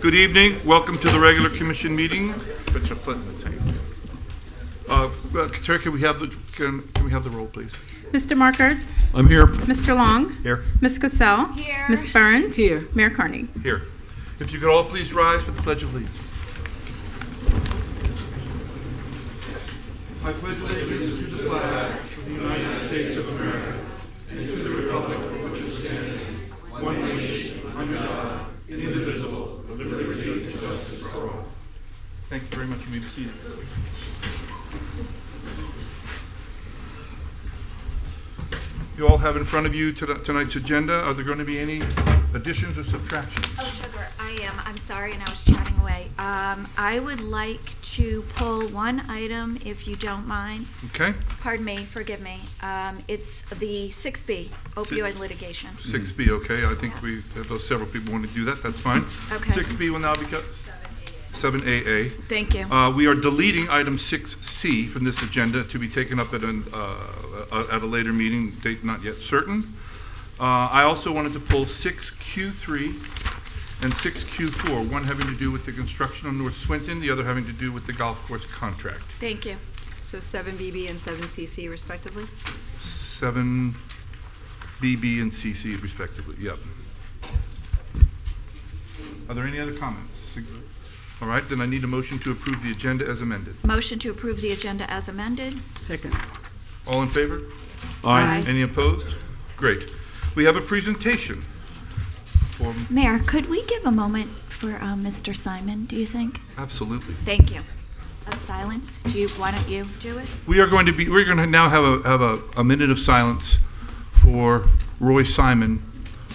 Good evening. Welcome to the regular commission meeting. Put your foot in the tank. Terry, can we have the roll, please? Mr. Markert? I'm here. Mr. Long? Here. Ms. Cassell? Here. Ms. Burns? Here. Mayor Carney? Here. If you could all please rise for the Pledge of Allegiance. I pledge allegiance to the flag of the United States of America and to the republic for which it stands, one nation, under God, indivisible, with liberty and justice for all. Thank you very much. You may be seated. You all have in front of you tonight's agenda. Are there going to be any additions or subtractions? Oh, sugar, I am. I'm sorry, and I was chatting away. I would like to pull one item, if you don't mind. Okay. Pardon me, forgive me. It's the 6B, opioid litigation. 6B, okay. I think we have those several people want to do that. That's fine. Okay. 6B will now become 7AA. Thank you. We are deleting item 6C from this agenda to be taken up at a later meeting, date not yet certain. I also wanted to pull 6Q3 and 6Q4, one having to do with the construction on North Swinton, the other having to do with the golf course contract. Thank you. So 7BB and 7CC respectively? 7BB and CC respectively, yep. Are there any other comments? All right, then I need a motion to approve the agenda as amended. Motion to approve the agenda as amended. Second. All in favor? Aye. Any opposed? Great. We have a presentation for, Mayor, could we give a moment for Mr. Simon, do you think? absolutely. Thank you. Of silence. Why don't you do it? We're going to now have a minute of silence for Roy Simon,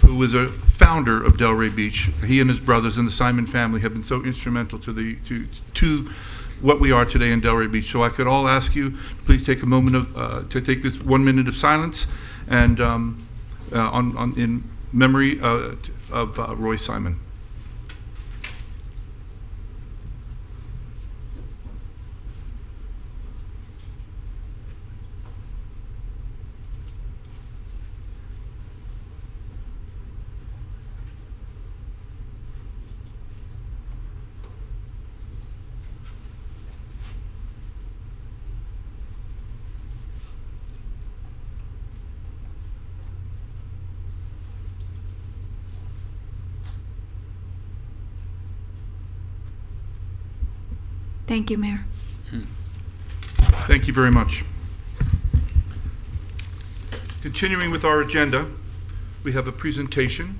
who was a founder of Delray Beach. He and his brothers and the Simon family have been so instrumental to what we are today in Delray Beach. So I could all ask you, please take a moment to take this 1 minute of silence and in memory of Roy Simon. Thank you, Mayor. Thank you very much. Continuing with our agenda, we have a presentation.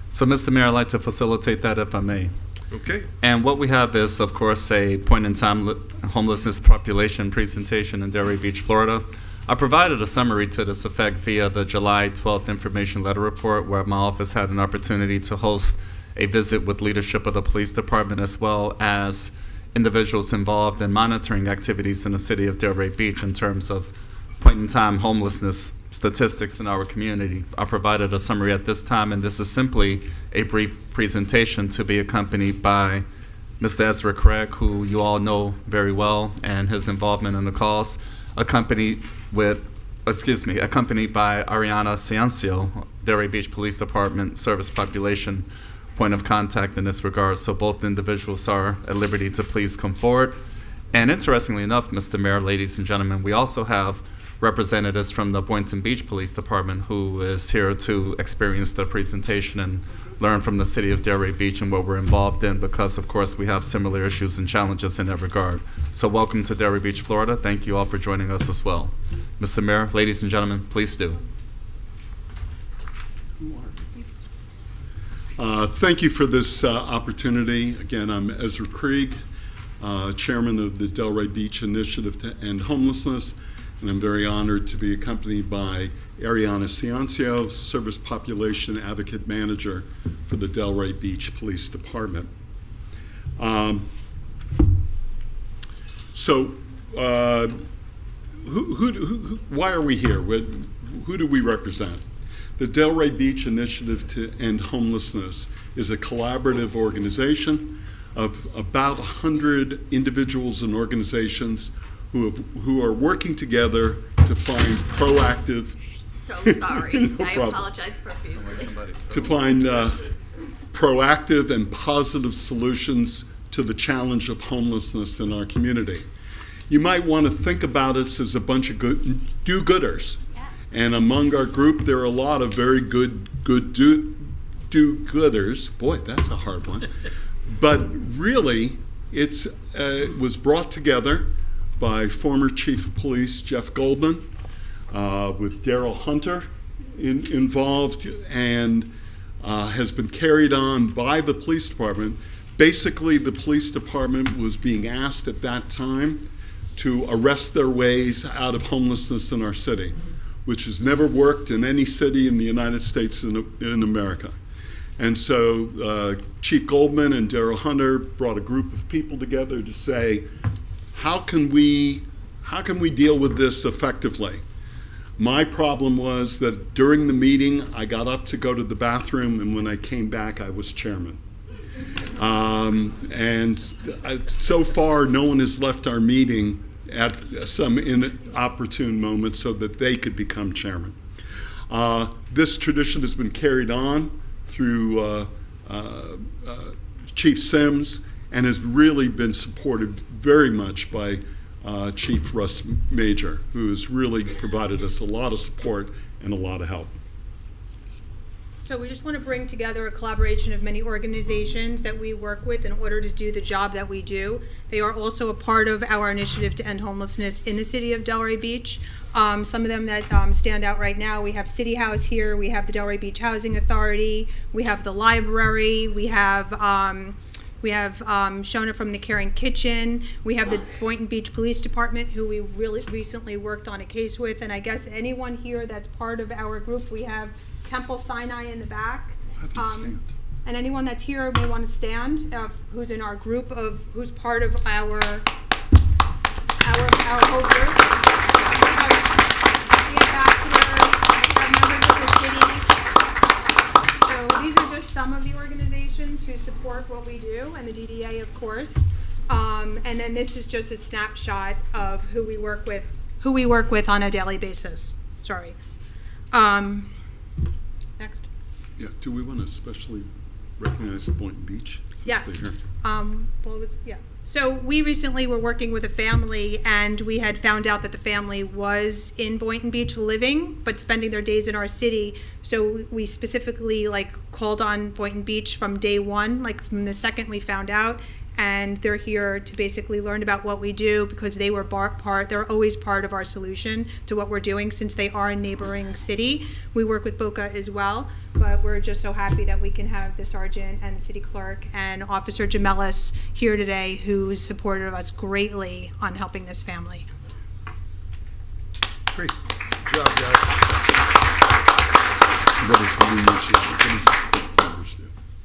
So, Mr. Mayor, I'd like to facilitate that if I may. Okay. And what we have is, of course, a point-in-time homelessness population presentation in Delray Beach, Florida. I provided a summary to this effect via the July 12th information letter report, where my office had an opportunity to host a visit with leadership of the police department as well as individuals involved in monitoring activities in the city of Delray Beach in terms of point-in-time homelessness statistics in our community. I provided a summary at this time, and this is simply a brief presentation to be accompanied by Mr. Ezra Craig, who you all know very well, and his involvement in the cause, accompanied by Ariana Ciancio, Delray Beach Police Department Service Population point of contact in this regard. So both individuals are at liberty to please come forward. And interestingly enough, Mr. Mayor, ladies and gentlemen, we also have representatives from the Boynton Beach Police Department who is here to experience the presentation and learn from the city of Delray Beach and what we're involved in, because of course we have similar issues and challenges in that regard. So welcome to Delray Beach, Florida. Thank you all for joining us as well. Mr. Mayor, ladies and gentlemen, please do. Thank you for this opportunity. Again, I'm Ezra Krieg, Chairman of the Delray Beach Initiative to End Homelessness, and I'm very honored to be accompanied by Ariana Ciancio, Service Population Advocate Manager for the Delray Beach Police Department. Who why are we here? Who do we represent? The Delray Beach Initiative to End Homelessness is a collaborative organization of about 100 individuals and organizations who are working together to find proactive. So sorry. No I problem. apologize profusely. To find proactive and positive solutions to the challenge of homelessness in our community. You might want to think about us as a bunch of do-gooders. And among our group, there are a lot of very good do-gooders. Boy, that's a hard one. But really, it was brought together by former Chief of Police Jeff Goldman, with Daryl Hunter involved, and has been carried on by the police department. Basically, the police department was being asked at that time to arrest their ways out of homelessness in our city, which has never worked in any city in the United States in America. And so Chief Goldman and Daryl Hunter brought a group of people together to say, how can we deal with this effectively? My problem was that during the meeting, I got up to go to the bathroom, and when I came back, I was chairman. So far, no one has left our meeting at some inopportune moment so that they could become chairman. This tradition has been carried on through Chief Sims and has really been supported very much by Chief Russ Major, who has really provided us a lot of support and a lot of help. So we just want to bring together a collaboration of many organizations that we work with in order to do the job that we do. They are also a part of our initiative to end homelessness in the city of Delray Beach. Some of them that stand out right now, we have City House here, we have the Delray Beach Housing Authority, we have the library, we have Shona from the Caring Kitchen, we have the Boynton Beach Police Department, who we really recently worked on a case with, and I guess anyone here that's part of our group, we have Temple Sinai in the back. And anyone that's here may want to stand, who's in our group who's part of our whole group. The ambassadors, we have members of the city. So these are just some of the organizations who support what we do, and the DDA, of course. And then this is just a snapshot of who we work with on a daily basis. Sorry. Next. Yeah, do we want to especially recognize Boynton Beach? Yes. They're here? Yeah. So we recently were working with a family, and we had found out that the family was in Boynton Beach living, but spending their days in our city. So we specifically called on Boynton Beach from day one, from the second we found out. And they're here to basically learn about what we do, because they were they're always part of our solution to what we're doing, since they are a neighboring city. We work with Boca as well, but we're just so happy that we can have the sergeant and the city clerk and Officer Gemellis here today, who supported us greatly on helping this family. Great. Good job, guys. What is the numbers do?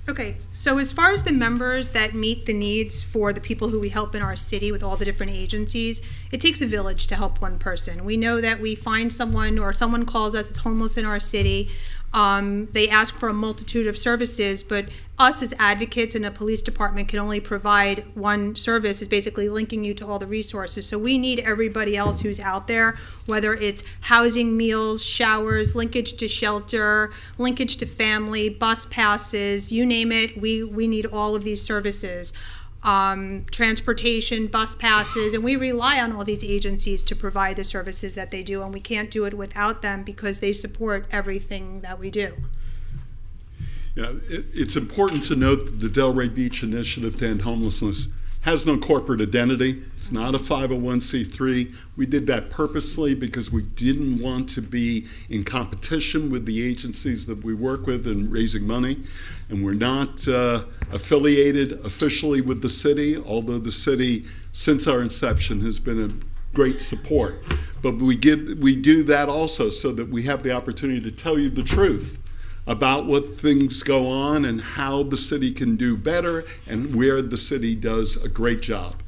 Okay, so as far as the members that meet the needs for the people who we help in our city with all the different agencies, it takes a village to help one person. We know that we find someone, or someone calls us, it's homeless in our city. They ask for a multitude of services, but us as advocates in a police department can only provide one service, is basically linking you to all the resources. So we need everybody else who's out there, whether it's housing, meals, showers, linkage to shelter, linkage to family, bus passes, you name it, we need all of these services. Transportation, bus passes, and we rely on all these agencies to provide the services that they do, and we can't do it without them because they support everything that we do. Yeah, it's important to note that the Delray Beach Initiative to End Homelessness has no corporate identity. It's not a 501c3. We did that purposely because we didn't want to be in competition with the agencies that we work with in raising money. And we're not affiliated officially with the city, although the city, since our inception, has been a great support. But we do that also so that we have the opportunity to tell you the truth about what things go on and how the city can do better and where the city does a great job.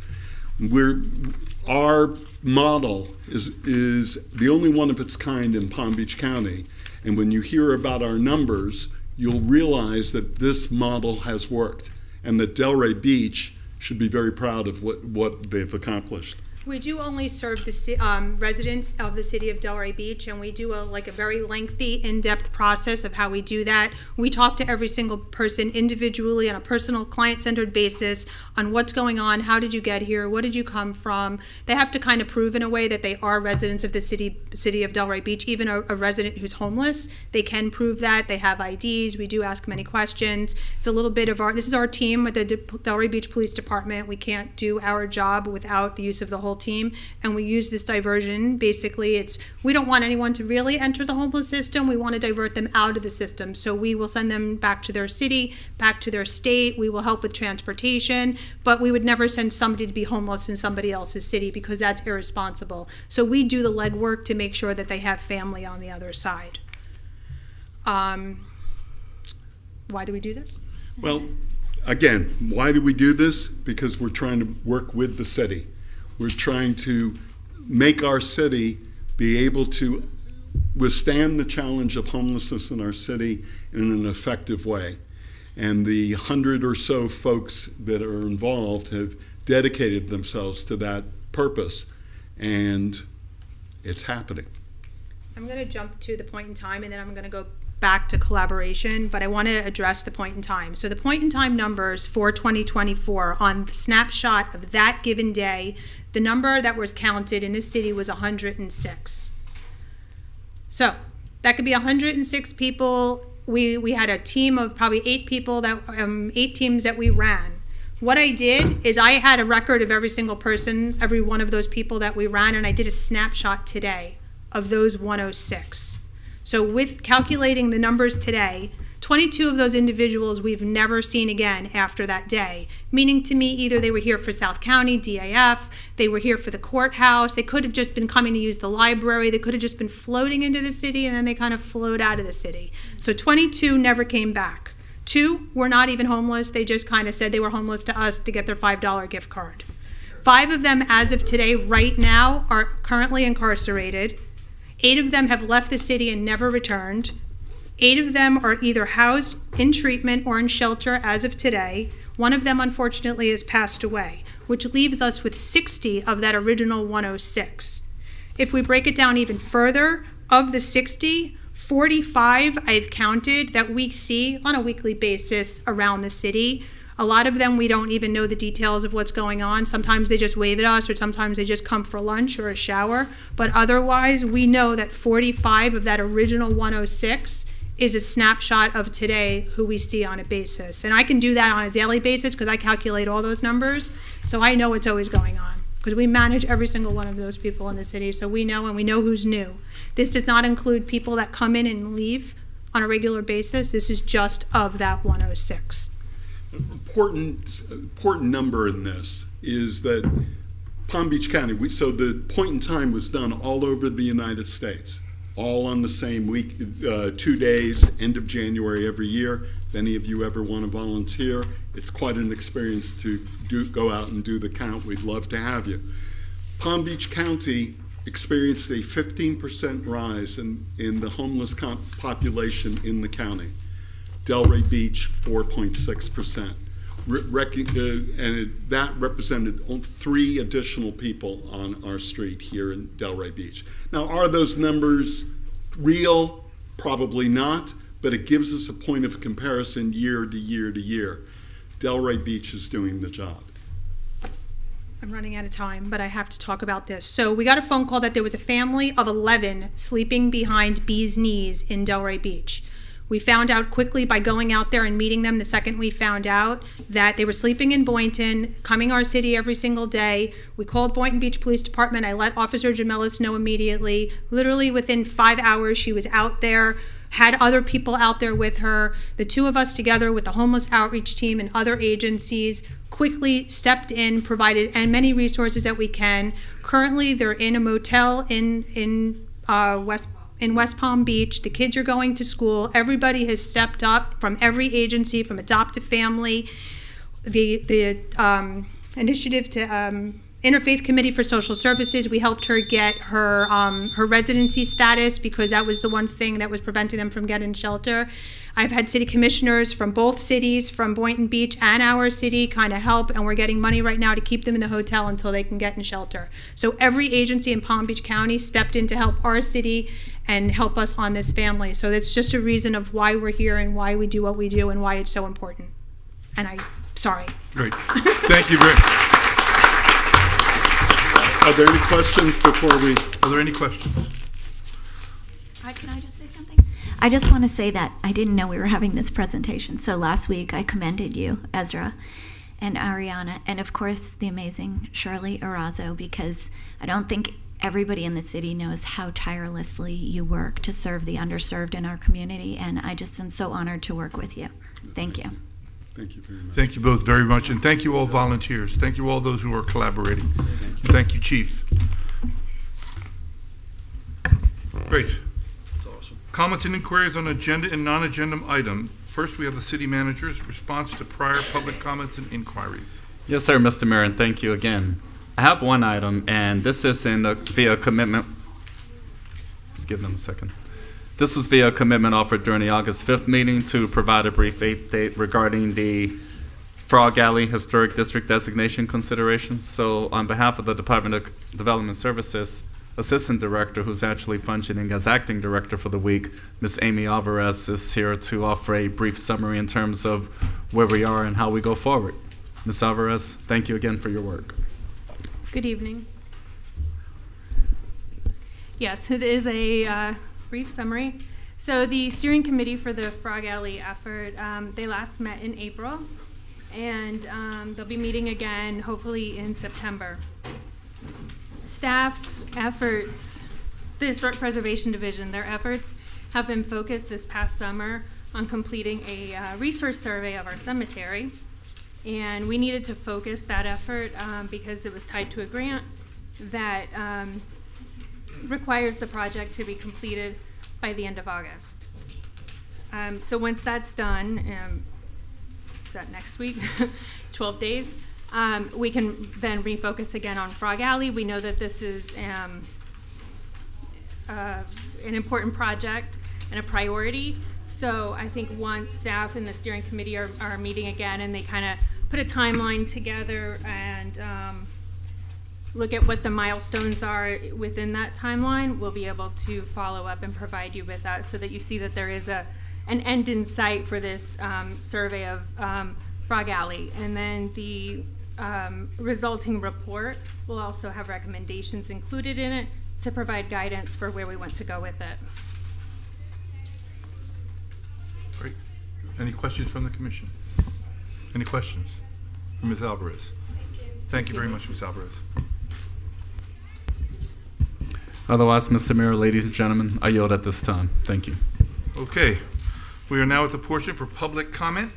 Our model is the only one of its kind in Palm Beach County, and when you hear about our numbers, you'll realize that this model has worked and that Delray Beach should be very proud of what they've accomplished. We do only serve the residents of the city of Delray Beach, and we do a very lengthy, in-depth process of how we do that. We talk to every single person individually on a personal, client-centered basis on what's going on, how did you get here, what did you come from. They have to kind of prove in a way that they are residents of the city of Delray Beach. Even a resident who's homeless, they can prove that. They have IDs. We do ask many questions. It's a little bit of this is our team with the Delray Beach Police Department. We can't do our job without the use of the whole team, and we use this diversion. Basically, we don't want anyone to really enter the homeless system. We want to divert them out of the system. So we will send them back to their city, back to their state. We will help with transportation, but we would never send somebody to be homeless in somebody else's city because that's irresponsible. So we do the legwork to make sure that they have family on the other side. Why do we do this? Well, again, why do we do this? Because we're trying to work with the city. We're trying to make our city be able to withstand the challenge of homelessness in our city in an effective way. And the 100 or so folks that are involved have dedicated themselves to that purpose, and it's happening. I'm going to jump to the point in time, and then I'm going to go back to collaboration, but I want to address the point in time. So the point in time numbers for 2024 on the snapshot of that given day, the number that was counted in this city was 106. So that could be 106 people. We had a team of probably 8 people, 8 teams that we ran. What I did is I had a record of every single person, every one of those people that we ran, and I did a snapshot today of those 106. So with calculating the numbers today, 22 of those individuals we've never seen again after that day, meaning to me either they were here for South County, DAF, they were here for the courthouse, they could have just been coming to use the library, they could have just been floating into the city, and then they kind of flowed out of the city. So 22 never came back. 2 were not even homeless, they just kind of said they were homeless to us to get their $5 gift card. 5 of them, as of today, right now, are currently incarcerated. 8 of them have left the city and never returned. 8 of them are either housed in treatment or in shelter as of today. 1 of them, unfortunately, has passed away, which leaves us with 60 of that original 106. If we break it down even further, of the 60, 45 I've counted that we see on a weekly basis around the city. A lot of them, we don't even know the details of what's going on. Sometimes they just wave at us, or sometimes they just come for lunch or a shower. But otherwise, we know that 45 of that original 106 is a snapshot of today who we see on a basis. And I can do that on a daily basis because I calculate all those numbers. So I know what's always going on because we manage every single one of those people in the city. So we know, and we know who's new. This does not include people that come in and leave on a regular basis. This is just of that 106. Important number in this is that Palm Beach County, so the point in time was done all over the United States, all on the same week, 2 days, end of January every year. If any of you ever want to volunteer, it's quite an experience to go out and do the count. We'd love to have you. Palm Beach County experienced a 15% rise in the homeless population in the county. Delray Beach, 4.6%. And that represented 3 additional people on our street here in Delray Beach. Now, are those numbers real? Probably not, but it gives us a point of comparison year to year to year. Delray Beach is doing the job. I'm running out of time, but I have to talk about this. So we got a phone call that there was a family of 11 sleeping behind Bee's Knees in Delray Beach. We found out quickly by going out there and meeting them the second we found out that they were sleeping in Boynton, coming our city every single day. We called Boynton Beach Police Department. I let Officer Jamelis know immediately. Literally within 5 hours, she was out there, had other people out there with her. The 2 of us together with the homeless outreach team and other agencies quickly stepped in, provided and many resources that we can. Currently, they're in a motel in West Palm Beach. The kids are going to school. Everybody has stepped up from every agency, from Adopt a Family, the initiative to Interfaith Committee for Social Services. We helped her get her her residency status because that was the one thing that was preventing them from getting shelter. I've had city commissioners from both cities, from Boynton Beach and our city, kind of help, and we're getting money right now to keep them in the hotel until they can get in shelter. So every agency in Palm Beach County stepped in to help our city and help us on this family. So that's just a reason of why we're here and why we do what we do and why it's so important. And sorry. Great. Thank you very. Are there any questions before we? Are there any questions? Can I just say something? I just want to say that I didn't know we were having this presentation. So last week I commended you, Ezra, and Ariana, and of course the amazing Shirley Arazo, because I don't think everybody in the city knows how tirelessly you work to serve the underserved in our community, and I just am so honored to work with you. Thank you. Thank you very much. Thank you both very much, and thank you all volunteers. Thank you all those who are collaborating. Thank you, Chief. Great. Comments and inquiries on agenda and non-agenda item. First, we have the city manager's response to prior public comments and inquiries. Yes, sir, Mr. Mayor, and thank you again. I have one item, and this is via commitment. Just give them a second. This was via commitment offered during the August 5th meeting to provide a brief update regarding the Frog Alley Historic District designation considerations. So on behalf of the Department of Development Services Assistant Director, who's actually functioning as acting director for the week, Ms. Amy Alvarez, is here to offer a brief summary in terms of where we are and how we go forward. Ms. Alvarez, thank you again for your work. Good evening. Yes, it is a brief summary. So the steering committee for the Frog Alley effort, they last met in April, and they'll be meeting again hopefully in September. Staff's efforts, the Historic Preservation Division, their efforts have been focused this past summer on completing a resource survey of our cemetery. And we needed to focus that effort because it was tied to a grant that requires the project to be completed by the end of August. So once that's done, is that next week? 12 days. We can then refocus again on Frog Alley. We know that this is an important project and a priority. So I think once staff and the steering committee are meeting again and they kind of put a timeline together and look at what the milestones are within that timeline, we'll be able to follow up and provide you with that so that you see that there is an end in sight for this survey of Frog Alley. And then the resulting report will also have recommendations included in it to provide guidance for where we want to go with it. Great. Any questions from the commission? Any questions from Ms. Alvarez? Thank you very much, Ms. Alvarez. Otherwise, Mr. Mayor, ladies and gentlemen, I yield at this time. Thank you. Okay. We are now at the portion for public comment.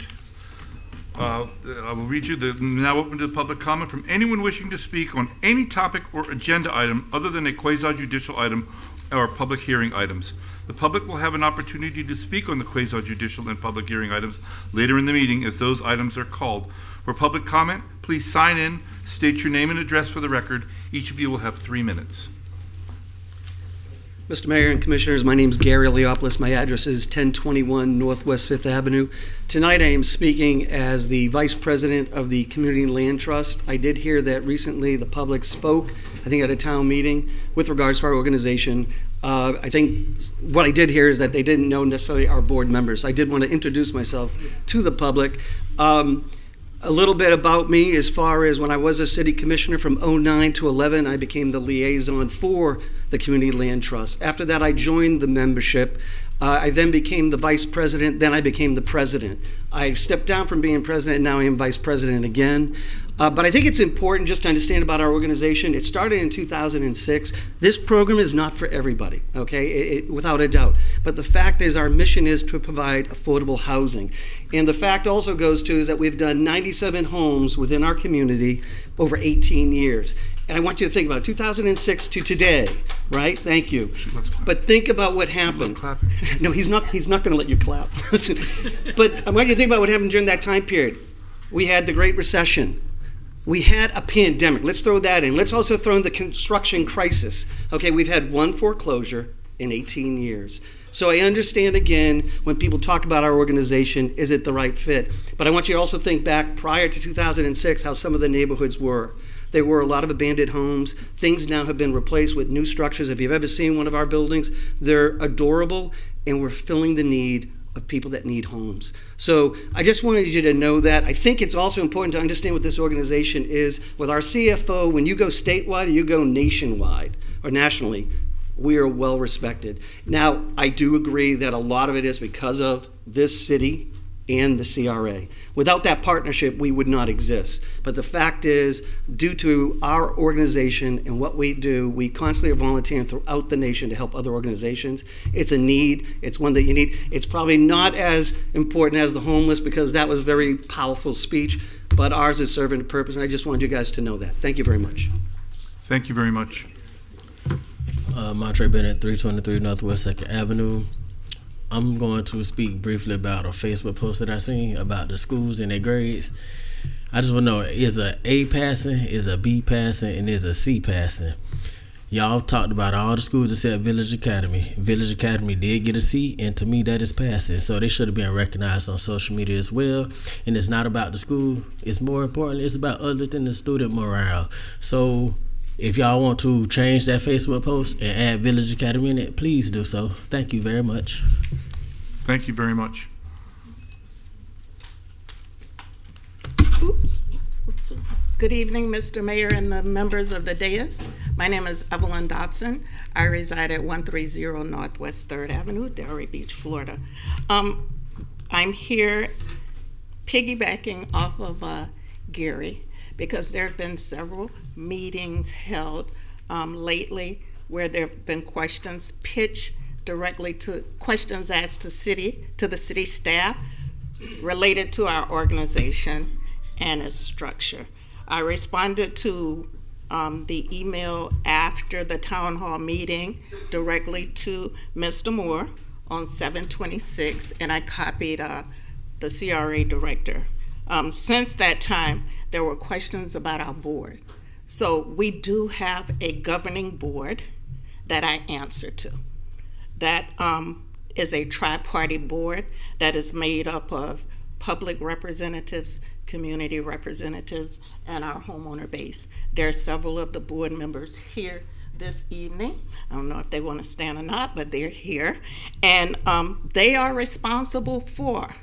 I will read you the now open to public comment from anyone wishing to speak on any topic or agenda item other than a quasi-judicial item or public hearing items. The public will have an opportunity to speak on the quasi-judicial and public hearing items later in the meeting as those items are called. For public comment, please sign in, state your name and address for the record. Each of you will have 3 minutes. Mr. Mayor and Commissioners, my name is Gary Leopoulos. My address is 1021 Northwest 5th Avenue. Tonight I am speaking as the Vice President of the Community Land Trust. I did hear that recently the public spoke, I think at a town meeting, with regards to our organization. I think what I did hear is that they didn't know necessarily our board members. I did want to introduce myself to the public. A little bit about me as far as when I was a city commissioner from 2009 to 11, I became the liaison for the Community Land Trust. After that, I joined the membership. I then became the vice president, then I became the president. I stepped down from being president, and now I am vice president again. But I think it's important just to understand about our organization. It started in 2006. This program is not for everybody, okay, without a doubt. But the fact is our mission is to provide affordable housing. And the fact also goes to is that we've done 97 homes within our community over 18 years. And I want you to think about 2006 to today, right? Thank you. But think about what happened. No, he's not going to let you clap. Listen, but I want you to think about what happened during that time period. We had the Great Recession. We had a pandemic. Let's throw that in. Let's also throw in the construction crisis. Okay, we've had one foreclosure in 18 years. So I understand, again, when people talk about our organization, is it the right fit? But I want you to also think back prior to 2006, how some of the neighborhoods were. There were a lot of abandoned homes. Things now have been replaced with new structures. If you've ever seen one of our buildings, they're adorable, and we're filling the need of people that need homes. So I just wanted you to know that. I think it's also important to understand what this organization is. With our CFO, when you go statewide or you go nationwide or nationally, we are well respected. Now, I do agree that a lot of it is because of this city and the CRA. Without that partnership, we would not exist. But the fact is, due to our organization and what we do, we constantly are volunteering throughout the nation to help other organizations. It's a need. It's one that you need. It's probably not as important as the homeless, because that was a very powerful speech, but ours is serving a purpose, and I just wanted you guys to know that. Thank you very much. Thank you very much. Montre Bennett, 323 Northwest 2nd Avenue. I'm going to speak briefly about a Facebook post that I seen about the schools and their grades. I just want to know, is a A passing, is a B passing, and is a C passing? Y'all talked about all the schools except Village Academy. Village Academy did get a C, and to me that is passing. So they should have been recognized on social media as well. And it's not about the school. It's more important, it's about other than the student morale. So if y'all want to change that Facebook post and add Village Academy in it, please do so. Thank you very much. Thank you very much. Oops. Good evening, Mr. Mayor and the members of the dais. My name is Evelyn Dobson. I reside at 130 Northwest 3rd Avenue, Delray Beach, Florida. I'm here piggybacking off of Gary, because there have been several meetings held lately where there have been questions pitched directly to questions asked to the city staff related to our organization and its structure. I responded to the email after the town hall meeting directly to Mr. Moore on 7/26, and I copied the CRA director. Since that time, there were questions about our board. So we do have a governing board that I answer to. That is a tri-party board that is made up of public representatives, community representatives, and our homeowner base. There are several of the board members here this evening. I don't know if they want to stand or not, but they're here. And they are responsible for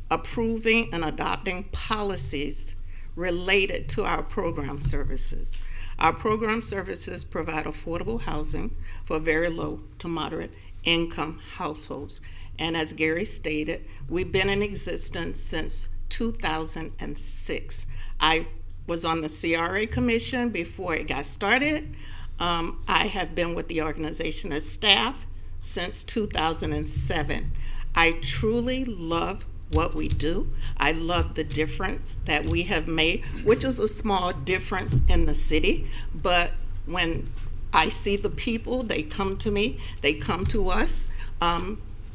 approving and adopting policies related to our program services. Our program services provide affordable housing for very low to moderate income households. And as Gary stated, we've been in existence since 2006. I was on the CRA commission before it got started. I have been with the organization as staff since 2007. I truly love what we do. I love the difference that we have made, which is a small difference in the city. But when I see the people, they come to me, they come to us,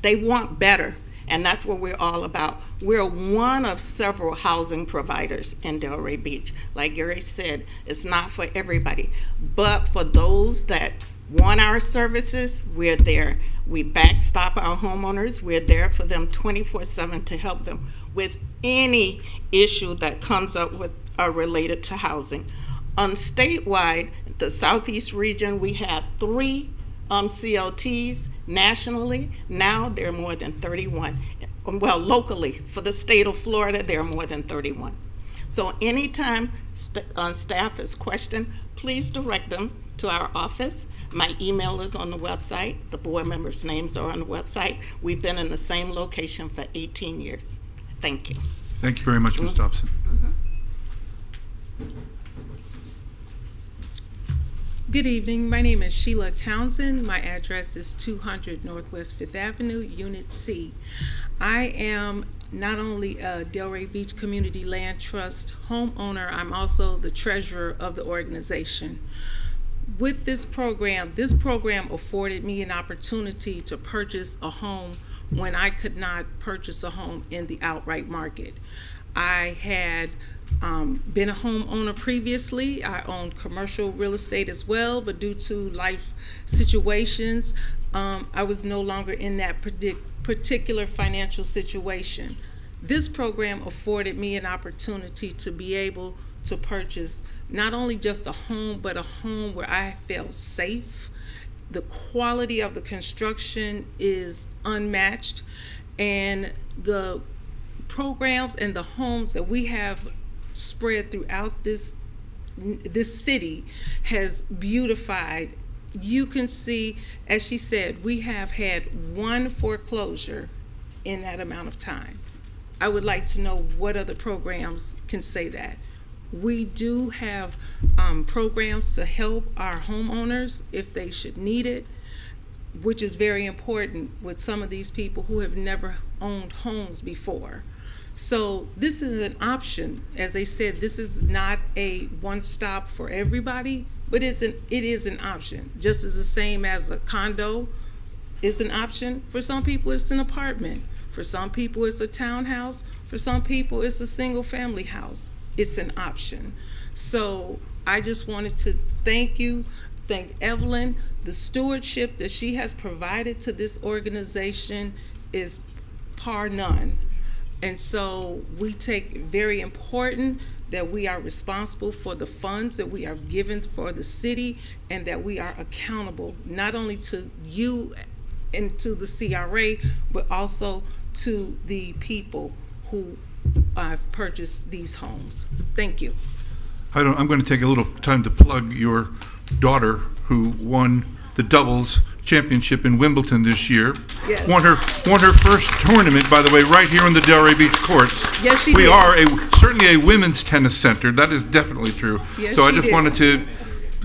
they want better. And that's what we're all about. We're one of several housing providers in Delray Beach. Like Gary said, it's not for everybody. But for those that want our services, we're there. We backstop our homeowners. We're there for them 24/7 to help them with any issue that comes up with related to housing. Statewide, the Southeast region, we have 3 CLTs. Nationally, now there are more than 31. Well, locally, for the state of Florida, there are more than 31. So anytime staff is questioned, please direct them to our office. My email is on the website. The board members' names are on the website. We've been in the same location for 18 years. Thank you. Thank you very much, Ms. Dobson. Good evening. My name is Sheila Townsend. My address is 200 Northwest 5th Avenue, Unit C. I am not only a Delray Beach Community Land Trust homeowner, I'm also the treasurer of the organization. With this program afforded me an opportunity to purchase a home when I could not purchase a home in the outright market. I had been a homeowner previously. I owned commercial real estate as well, but due to life situations, I was no longer in that particular financial situation. This program afforded me an opportunity to be able to purchase not only just a home, but a home where I felt safe. The quality of the construction is unmatched, and the programs and the homes that we have spread throughout this city has beautified. You can see, as she said, we have had one foreclosure in that amount of time. I would like to know what other programs can say that. We do have programs to help our homeowners if they should need it, which is very important with some of these people who have never owned homes before. So this is an option. As they said, this is not a one-stop for everybody, but it is an option. Just as the same as a condo is an option. For some people, it's an apartment. For some people, it's a townhouse. For some people, it's a single-family house. It's an option. So I just wanted to thank Evelyn. The stewardship that she has provided to this organization is par none. And so we take very important that we are responsible for the funds that we are given for the city, and that we are accountable not only to you and to the CRA, but also to the people who have purchased these homes. Thank you. I'm going to take a little time to plug your daughter, who won the doubles championship in Wimbledon this year. Yes. Won her first tournament, by the way, right here in the Delray Beach courts. Yes, she we did. are certainly a women's tennis center. That is definitely true. Yes, so I she just did. wanted to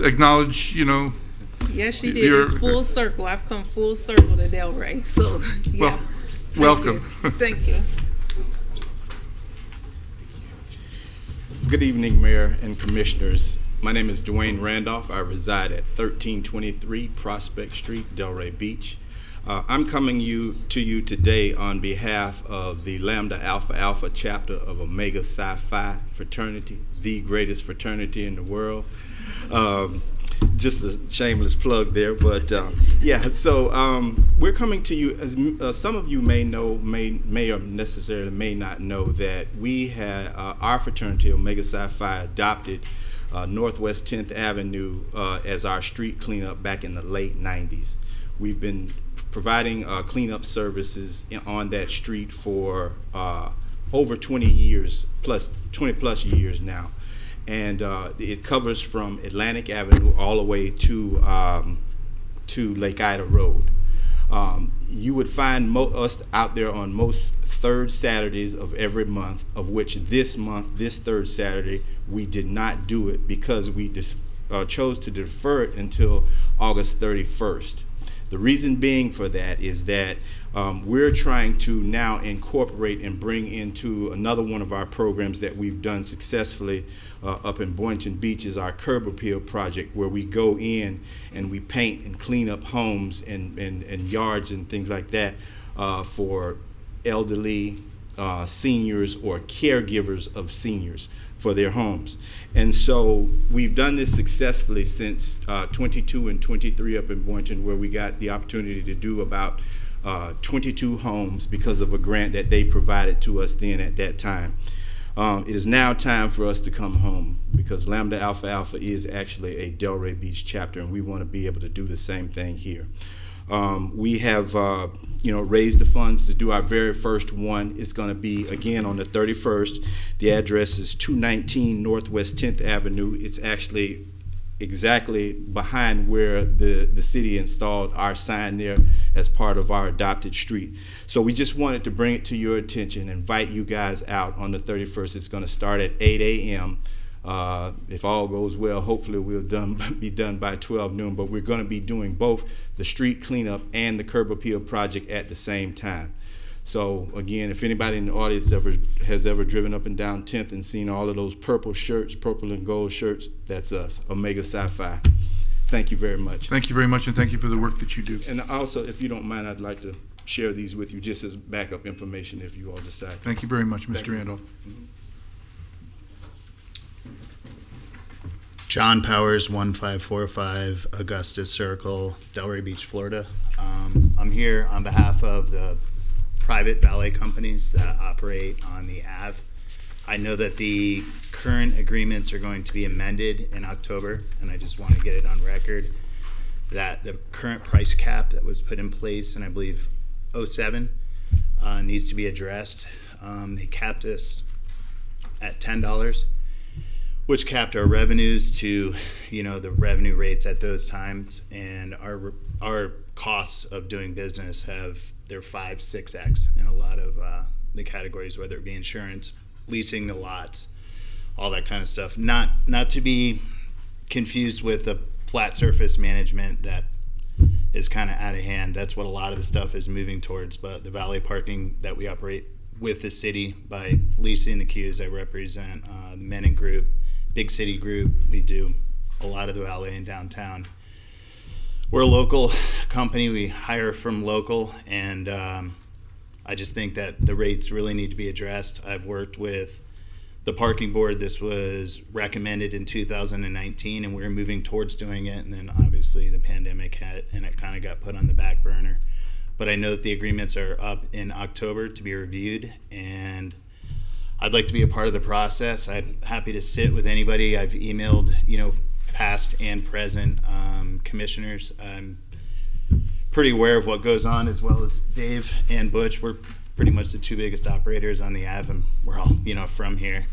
acknowledge, Yes, she did. It's full circle. I've come full circle to Delray. So, yeah. Well, welcome. Thank you. Good evening, Mayor and Commissioners. My name is Dwayne Randolph. I reside at 1323 Prospect Street, Delray Beach. I'm coming to you today on behalf of the Lambda Alpha Alpha chapter of Omega Psi Phi fraternity, the greatest fraternity in the world. Just a shameless plug there, but so we're coming to you, as some of you may know, may or necessarily may not know, that we had our fraternity, Omega Psi Phi, adopted Northwest 10th Avenue as our street cleanup back in the late 90s. We've been providing cleanup services on that street for over 20 years, 20 plus years now. And it covers from Atlantic Avenue all the way to Lake Ida Road. You would find us out there on most third Saturdays of every month, of which this month, this third Saturday, we did not do it because we chose to defer it until August 31st. The reason being for that is that we're trying to now incorporate and bring into another one of our programs that we've done successfully up in Boynton Beach, is our curb appeal project, where we go in and we paint and clean up homes and yards and things like that for elderly, seniors, or caregivers of seniors for their homes. And so we've done this successfully since 22 and 23 up in Boynton, where we got the opportunity to do about 22 homes because of a grant that they provided to us then at that time. It is now time for us to come home, because Lambda Alpha Alpha is actually a Delray Beach chapter, and we want to be able to do the same thing here. We have raised the funds to do our very first one. It's going to be, again, on the 31st. The address is 219 Northwest 10th Avenue. It's actually exactly behind where the city installed our sign there as part of our adopted street. So we just wanted to bring it to your attention, invite you guys out on the 31st. It's going to start at 8 a.m. If all goes well, hopefully we'll be done by 12 noon, but we're going to be doing both the street cleanup and the curb appeal project at the same time. So again, if anybody in the audience has ever driven up and down 10th and seen all of those purple shirts, purple and gold shirts, that's us, Omega Psi Phi. Thank you very much. Thank you very much, and thank you for the work that you do. And also, if you don't mind, I'd like to share these with you just as backup information if you all decide. Thank you very much, Mr. Thank you. Randolph. John Powers, 1545 Augustus Circle, Delray Beach, Florida. I'm here on behalf of the private valet companies that operate on the Ave. I know that the current agreements are going to be amended in October, and I just want to get it on record that the current price cap that was put in place in, I believe, 07 needs to be addressed. They capped us at $10, which capped our revenues to, the revenue rates at those times, and our costs of doing business they're 5-6x in a lot of the categories, whether it be insurance, leasing the lots, all that kind of stuff. Not to be confused with the flat surface management that is kind of out of hand. That's what a lot of the stuff is moving towards. But the valet parking that we operate with the city by leasing the queues, I represent the Menon Group, Big City Group. We do a lot of the valet in downtown. We're a local company. We hire from local, and I just think that the rates really need to be addressed. I've worked with the parking board. This was recommended in 2019, and we were moving towards doing it, and then obviously the pandemic hit, and it kind of got put on the back burner. But I know that the agreements are up in October to be reviewed, and I'd like to be a part of the process. I'm happy to sit with anybody. I've emailed, past and present commissioners. I'm pretty aware of what goes on, as well as Dave and Butch. We're pretty much the two biggest operators on the Ave, and we're all, from here.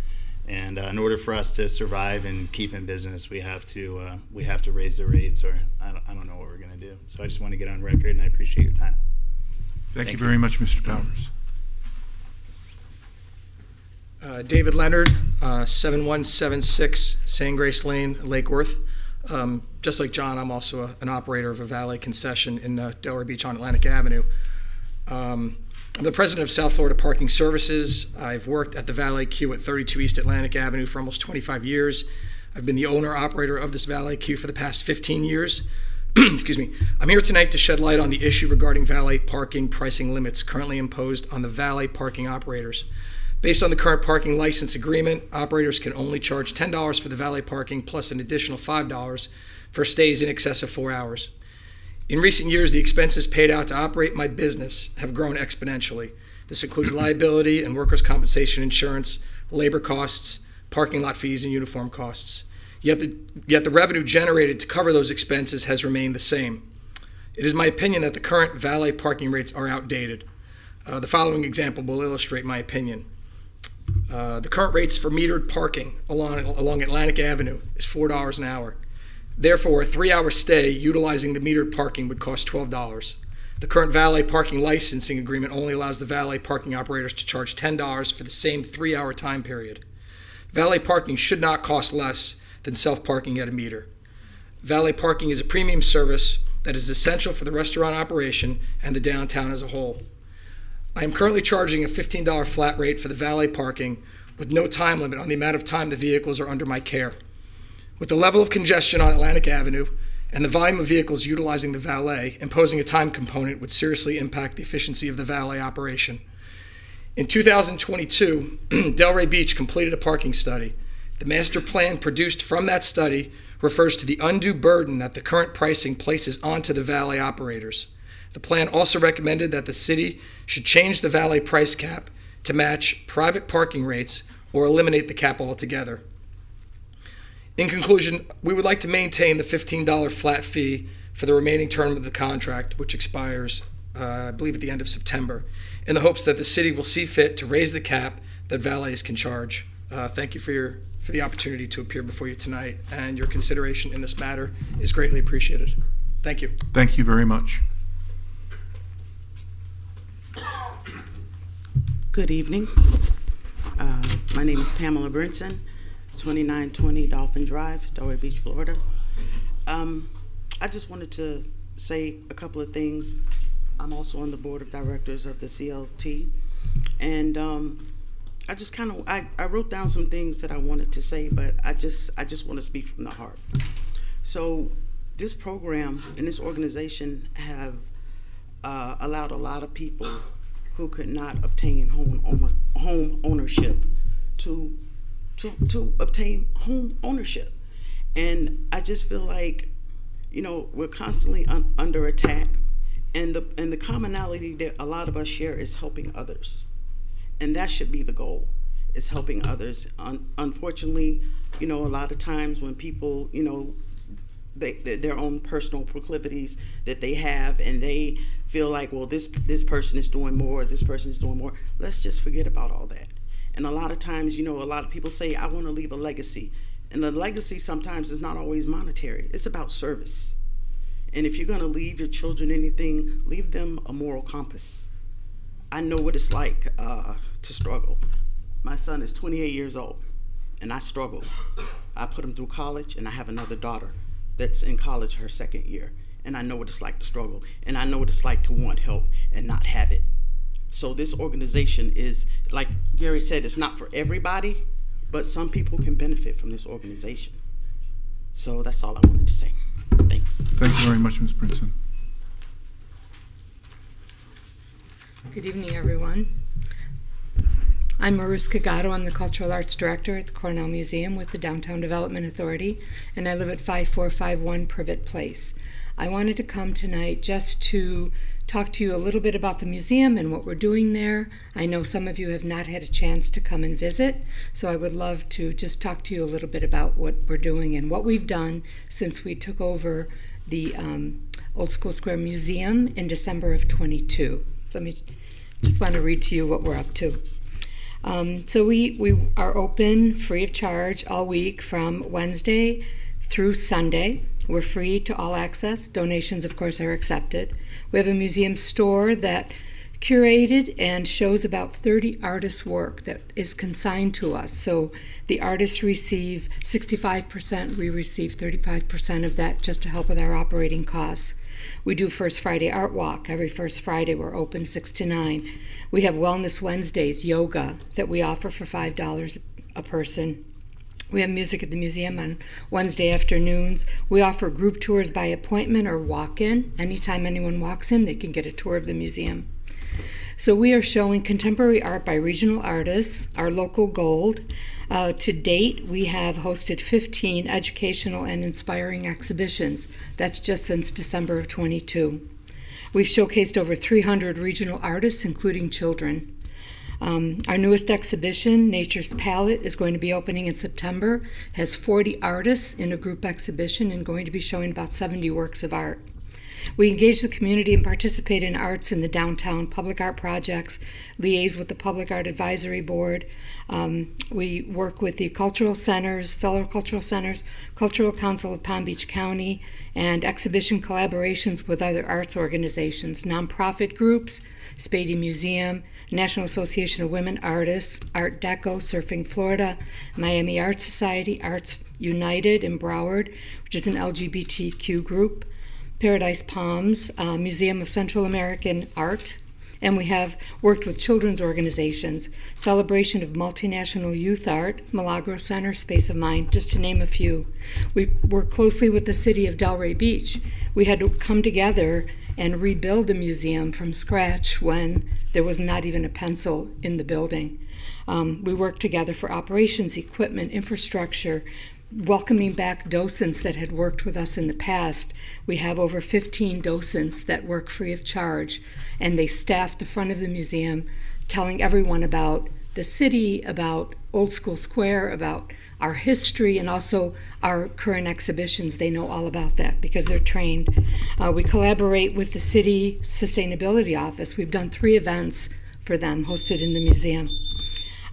And in order for us to survive and keep in business, we have to raise the rates, or I don't know what we're going to do. So I just want to get on record, and I appreciate your time. Thank you very much, Mr. Powers. David Leonard, 7176 San Grace Lane, Lake Worth. Just like John, I'm also an operator of a valet concession in Delray Beach on Atlantic Avenue. I'm the president of South Florida Parking Services. I've worked at the valet queue at 32 East Atlantic Avenue for almost 25 years. I've been the owner-operator of this valet queue for the past 15 years. Excuse me. I'm here tonight to shed light on the issue regarding valet parking pricing limits currently imposed on the valet parking operators. Based on the current parking license agreement, operators can only charge $10 for the valet parking plus an additional $5 for stays in excess of 4 hours. In recent years, the expenses paid out to operate my business have grown exponentially. This includes liability and workers' compensation insurance, labor costs, parking lot fees, and uniform costs. Yet the revenue generated to cover those expenses has remained the same. It is my opinion that the current valet parking rates are outdated. The following example will illustrate my opinion. The current rates for metered parking along Atlantic Avenue is $4 an hour. Therefore, a 3-hour stay utilizing the metered parking would cost $12. The current valet parking licensing agreement only allows the valet parking operators to charge $10 for the same 3-hour time period. Valet parking should not cost less than self-parking at a meter. Valet parking is a premium service that is essential for the restaurant operation and the downtown as a whole. I am currently charging a $15 flat rate for the valet parking with no time limit on the amount of time the vehicles are under my care. With the level of congestion on Atlantic Avenue and the volume of vehicles utilizing the valet, imposing a time component would seriously impact the efficiency of the valet operation. In 2022, Delray Beach completed a parking study. The master plan produced from that study refers to the undue burden that the current pricing places onto the valet operators. The plan also recommended that the city should change the valet price cap to match private parking rates or eliminate the cap altogether. In conclusion, we would like to maintain the $15 flat fee for the remaining term of the contract, which expires, I believe, at the end of September, in the hopes that the city will see fit to raise the cap that valets can charge. Thank you for the opportunity to appear before you tonight, and your consideration in this matter is greatly appreciated. Thank you. Thank you very much. Good evening. My name is Pamela Brinson, 2920 Dolphin Drive, Delray Beach, Florida. I just wanted to say a couple of things. I'm also on the board of directors of the CLT, and I wrote down some things that I wanted to say, but I just want to speak from the heart. So this program and this organization have allowed a lot of people who could not obtain home ownership to obtain home ownership. And I just feel like, we're constantly under attack. And the commonality that a lot of us share is helping others. And that should be the goal, is helping others. Unfortunately, a lot of times when people, their own personal proclivities that they have, and they feel like, well, this person is doing more, this person is doing more. Let's just forget about all that. And a lot of times, a lot of people say, I want to leave a legacy. And the legacy sometimes is not always monetary. It's about service. And if you're going to leave your children anything, leave them a moral compass. I know what it's like to struggle. My son is 28 years old, and I struggled. I put him through college, and I have another daughter that's in college her second year. And I know what it's like to struggle, and I know what it's like to want help and not have it. So this organization is, like Gary said, it's not for everybody, but some people can benefit from this organization. So that's all I wanted to say. Thanks. Thank you very much, Ms. Brinson. Good evening, everyone. I'm Mariska Gatto. I'm the Cultural Arts Director at the Cornell Museum with the Downtown Development Authority, and I live at 5451 Privet Place. I wanted to come tonight just to talk to you a little bit about the museum and what we're doing there. I know some of you have not had a chance to come and visit, so I would love to just talk to you a little bit about what we're doing and what we've done since we took over the Old School Square Museum in December of 22. Let me just want to read to you what we're up to. So we are open free of charge all week from Wednesday through Sunday. We're free to all access. Donations, of course, are accepted. We have a museum store that curated and shows about 30 artists' work that is consigned to us. So the artists receive 65%, we receive 35% of that just to help with our operating costs. We do First Friday Art Walk. Every first Friday we're open 6 to 9. We have Wellness Wednesdays, yoga, that we offer for $5 a person. We have music at the museum on Wednesday afternoons. We offer group tours by appointment or walk-in. Anytime anyone walks in, they can get a tour of the museum. So we are showing contemporary art by regional artists, our local gold. To date, we have hosted 15 educational and inspiring exhibitions. That's just since December of 22. We've showcased over 300 regional artists, including children. Our newest exhibition, Nature's Palette, is going to be opening in September, has 40 artists in a group exhibition and going to be showing about 70 works of art. We engage the community and participate in arts in the downtown public art projects, liaise with the Public Art Advisory Board. We work with the cultural centers, fellow cultural centers, Cultural Council of Palm Beach County, and exhibition collaborations with other arts organizations, nonprofit groups, Spady Museum, National Association of Women Artists, Art Deco, Surfing Florida, Miami Art Society, Arts United in Broward, which is an LGBTQ group, Paradise Palms, Museum of Central American Art, and we have worked with children's organizations, Celebration of Multinational Youth Art, Milagro Center, Space of Mind, just to name a few. We work closely with the city of Delray Beach. We had to come together and rebuild the museum from scratch when there was not even a pencil in the building. We worked together for operations, equipment, infrastructure, welcoming back docents that had worked with us in the past. We have over 15 docents that work free of charge, and they staff the front of the museum, telling everyone about the city, about Old School Square, about our history, and also our current exhibitions. They know all about that because they're trained. We collaborate with the city sustainability office. We've done 3 events for them hosted in the museum.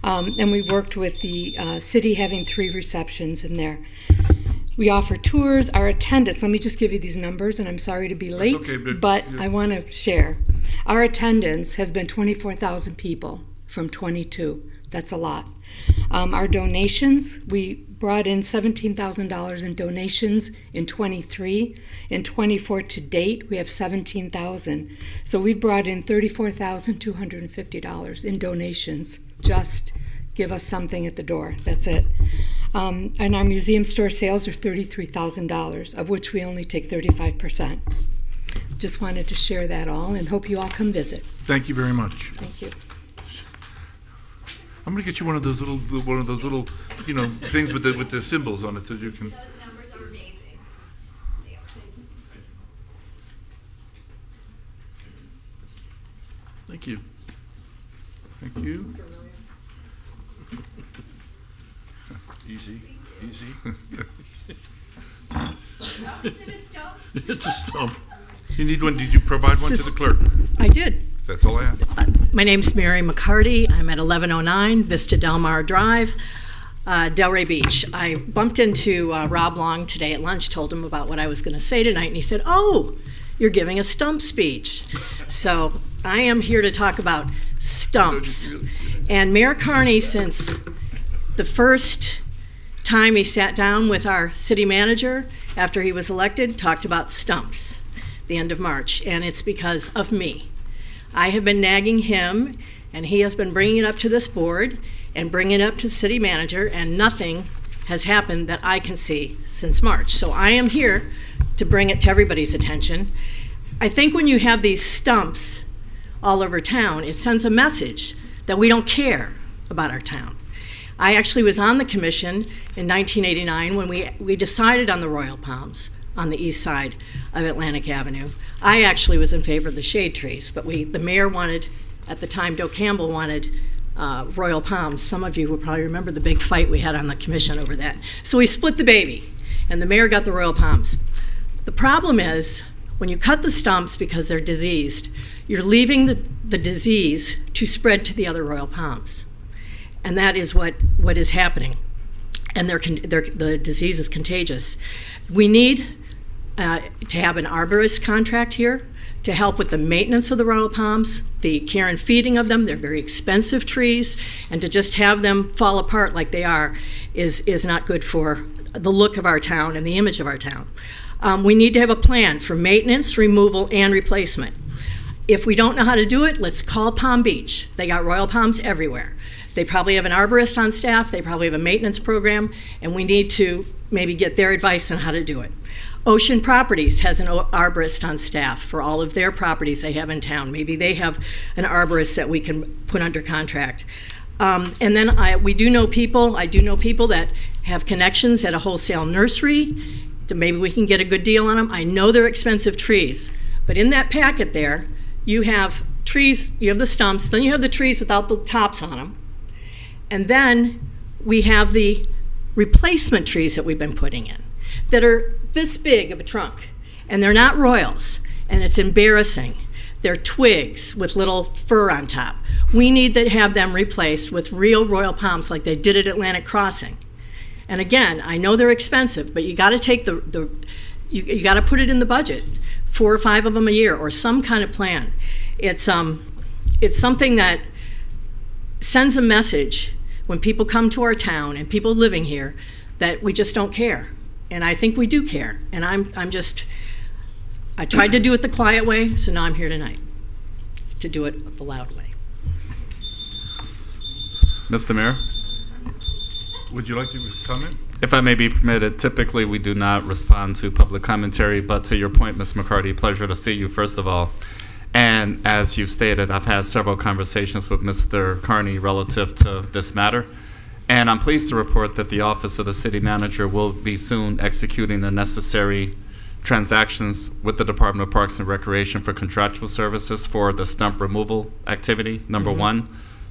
And we worked with the city having 3 receptions in there. We offer tours. Our attendance, let me just give you these numbers, and I'm sorry to be late, okay, but I want to share. Our attendance has been 24,000 people from 22. That's a lot. Our donations, we brought in $17,000 in donations in 23. In 24 to date, we have $17,000. So we've brought in $34,250 in donations. Just give us something at the door. That's it. And our museum store sales are $33,000, of which we only take 35%. Just wanted to share that all and hope you all come visit. Thank you very much. Thank you. I'm going to get you one of those little, things with the symbols on it so you can. Those numbers are you. Thank you. Easy, easy. It's a stump. You need one, did you provide one to the clerk? I did. That's all I asked. My name's Mary McCarty. I'm at 1109 Vista Del Mar Drive, Delray Beach. I bumped into Rob Long today at lunch, told him about what I was going to say tonight, and he said, "Oh, you're giving a stump speech." So I am here to talk about stumps. And Mayor Carney, since the first time he sat down with our city manager after he was elected, talked about stumps, the end of March, and it's because of me. I have been nagging him, and he has been bringing it up to this board and bringing it up to the city manager, and nothing has happened that I can see since March. So I am here to bring it to everybody's attention. I think when you have these stumps all over town, it sends a message that we don't care about our town. I actually was on the commission in 1989 when we decided on the Royal Palms on the east side of Atlantic Avenue. I actually was in favor of the shade trees, but the mayor wanted, at the time, Doe Campbell wanted Royal Palms. Some of you will probably remember the big fight we had on the commission over that. So we split the baby, and the mayor got the Royal Palms. The problem is, when you cut the stumps because they're diseased, you're leaving the disease to spread to the other Royal Palms. And that is what is happening. And the disease is contagious. We need to have an arborist contract here to help with the maintenance of the Royal Palms, the care and feeding of them. They're very expensive trees, and to just have them fall apart like they are is not good for the look of our town and the image of our town. We need to have a plan for maintenance, removal, and replacement. If we don't know how to do it, let's call Palm Beach. They got Royal Palms everywhere. They probably have an arborist on staff, they probably have a maintenance program, and we need to maybe get their advice on how to do it. Ocean Properties has an arborist on staff for all of their properties they have in town. Maybe they have an arborist that we can put under contract. And then I do know people that have connections at a wholesale nursery. Maybe we can get a good deal on them. I know they're expensive trees, but in that packet there, you have trees, you have the stumps, then you have the trees without the tops on them. And then we have the replacement trees that we've been putting in that are this big of a trunk, and they're not royals, and it's embarrassing. They're twigs with little fur on top. We need to have them replaced with real Royal Palms like they did at Atlantic Crossing. And again, I know they're expensive, but you got to take you got to put it in the budget, 4 or 5 of them a year, or some kind of plan. It's something that sends a message when people come to our town and people living here that we just don't care. And I think we do care. And I tried to do it the quiet way, so now I'm here tonight to do it the loud way. Mr. Mayor? Would you like to comment? If I may be permitted, typically we do not respond to public commentary, but to your point, Ms. McCarty, pleasure to see you, first of all. And as you've stated, I've had several conversations with Mr. Carney relative to this matter. And I'm pleased to report that the Office of the City Manager will be soon executing the necessary transactions with the Department of Parks and Recreation for contractual services for the stump removal activity, number one.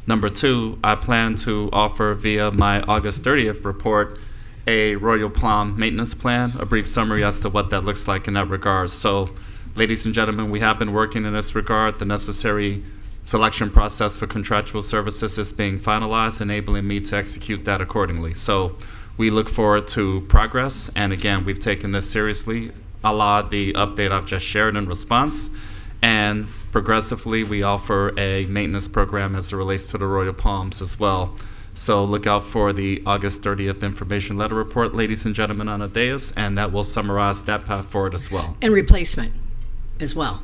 Number two, I plan to offer via my August 30th report a Royal Palm maintenance plan, a brief summary as to what that looks like in that regard. So, ladies and gentlemen, we have been working in this regard. The necessary selection process for contractual services is being finalized, enabling me to execute that accordingly. So we look forward to progress. And again, we've taken this seriously, a la the update I've just shared in response. And progressively, we offer a maintenance program as it relates to the Royal Palms as well. So look out for the August 30th information letter report, ladies and gentlemen, on a dais, and that will summarize that path forward as well. And replacement as well.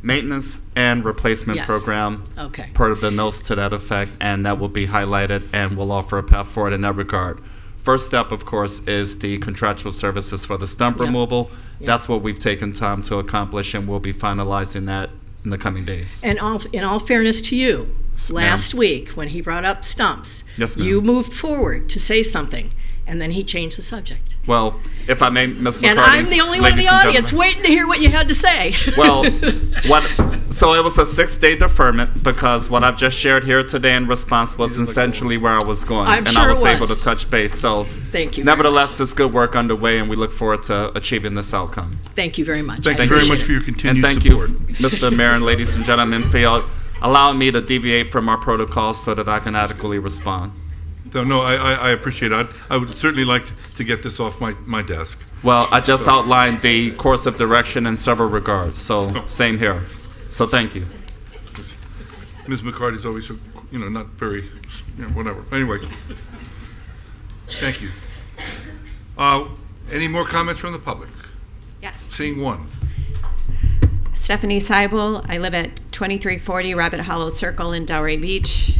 Maintenance and replacement program, okay, part of the notes to that effect, and that will be highlighted, and we'll offer a path forward in that regard. First step, of course, is the contractual services for the stump removal. That's what we've taken time to accomplish, and we'll be finalizing that in the coming days. And in all fairness to you, last week when he brought up stumps, Yes, ma'am. you moved forward to say something, And then he changed the subject. Well, if I may, Ms. McCarty. And I'm the only one in the ladies and audience gentlemen. waiting to hear what you had to say. Well, so it was a 6-day deferment because what I've just shared here today in response was essentially where I was going. I'm and sure I was it able to was. touch base. So Thank you very nevertheless, there's good work underway and we look forward to achieving this outcome. Thank you very much. Thank I you very appreciate much it. for your continued And thank support. you, Mr. Mayor and ladies and gentlemen, for allowing me to deviate from our protocols so that I can adequately respond. So, no, I appreciate it. I would certainly like to get this off my desk. Well, I just outlined the course of direction in several regards, so same here. So thank you. Ms. McCarty's always, not very, whatever. Anyway, thank you. Any more comments from the public? Yes. Seeing one. Stephanie Seibel. I live at 2340 Rabbit Hollow Circle in Delray Beach.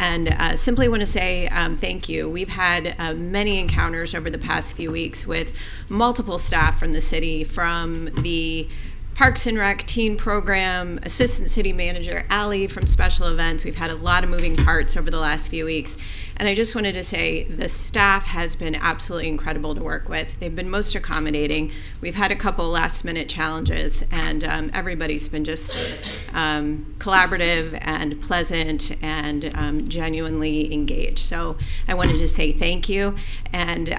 And simply want to say thank you. We've had many encounters over the past few weeks with multiple staff from the city, from the Parks and Rec teen program, Assistant City Manager Allie from special events. We've had a lot of moving parts over the last few weeks. And I just wanted to say the staff has been absolutely incredible to work with. They've been most accommodating. We've had a couple last minute challenges, and everybody's been just collaborative and pleasant and genuinely engaged. So I wanted to say thank you. And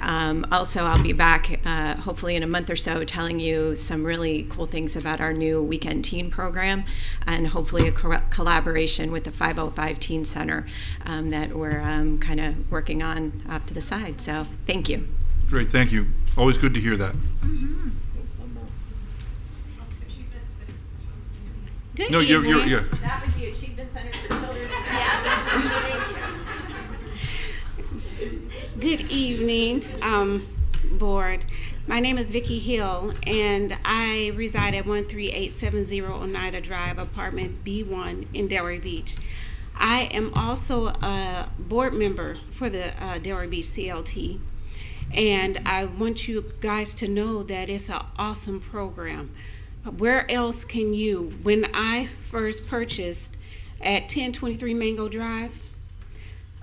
also I'll be back hopefully in a month or so telling you some really cool things about our new weekend teen program, and hopefully a collaboration with the 505 Teen Center that we're kind of working on off to the side. So thank you. Great, thank you. Always good to hear that. Good No, you're evening. yeah. That would be Achievement Center for Children. Yes, thank you. Good evening, board. My name is Vicki Hill, and I reside at 13870 Oneida Drive, apartment B1 in Delray Beach. I am also a board member for the Delray Beach CLT, and I want you guys to know that it's an awesome program. Where else can you, when I first purchased at 1023 Mango Drive,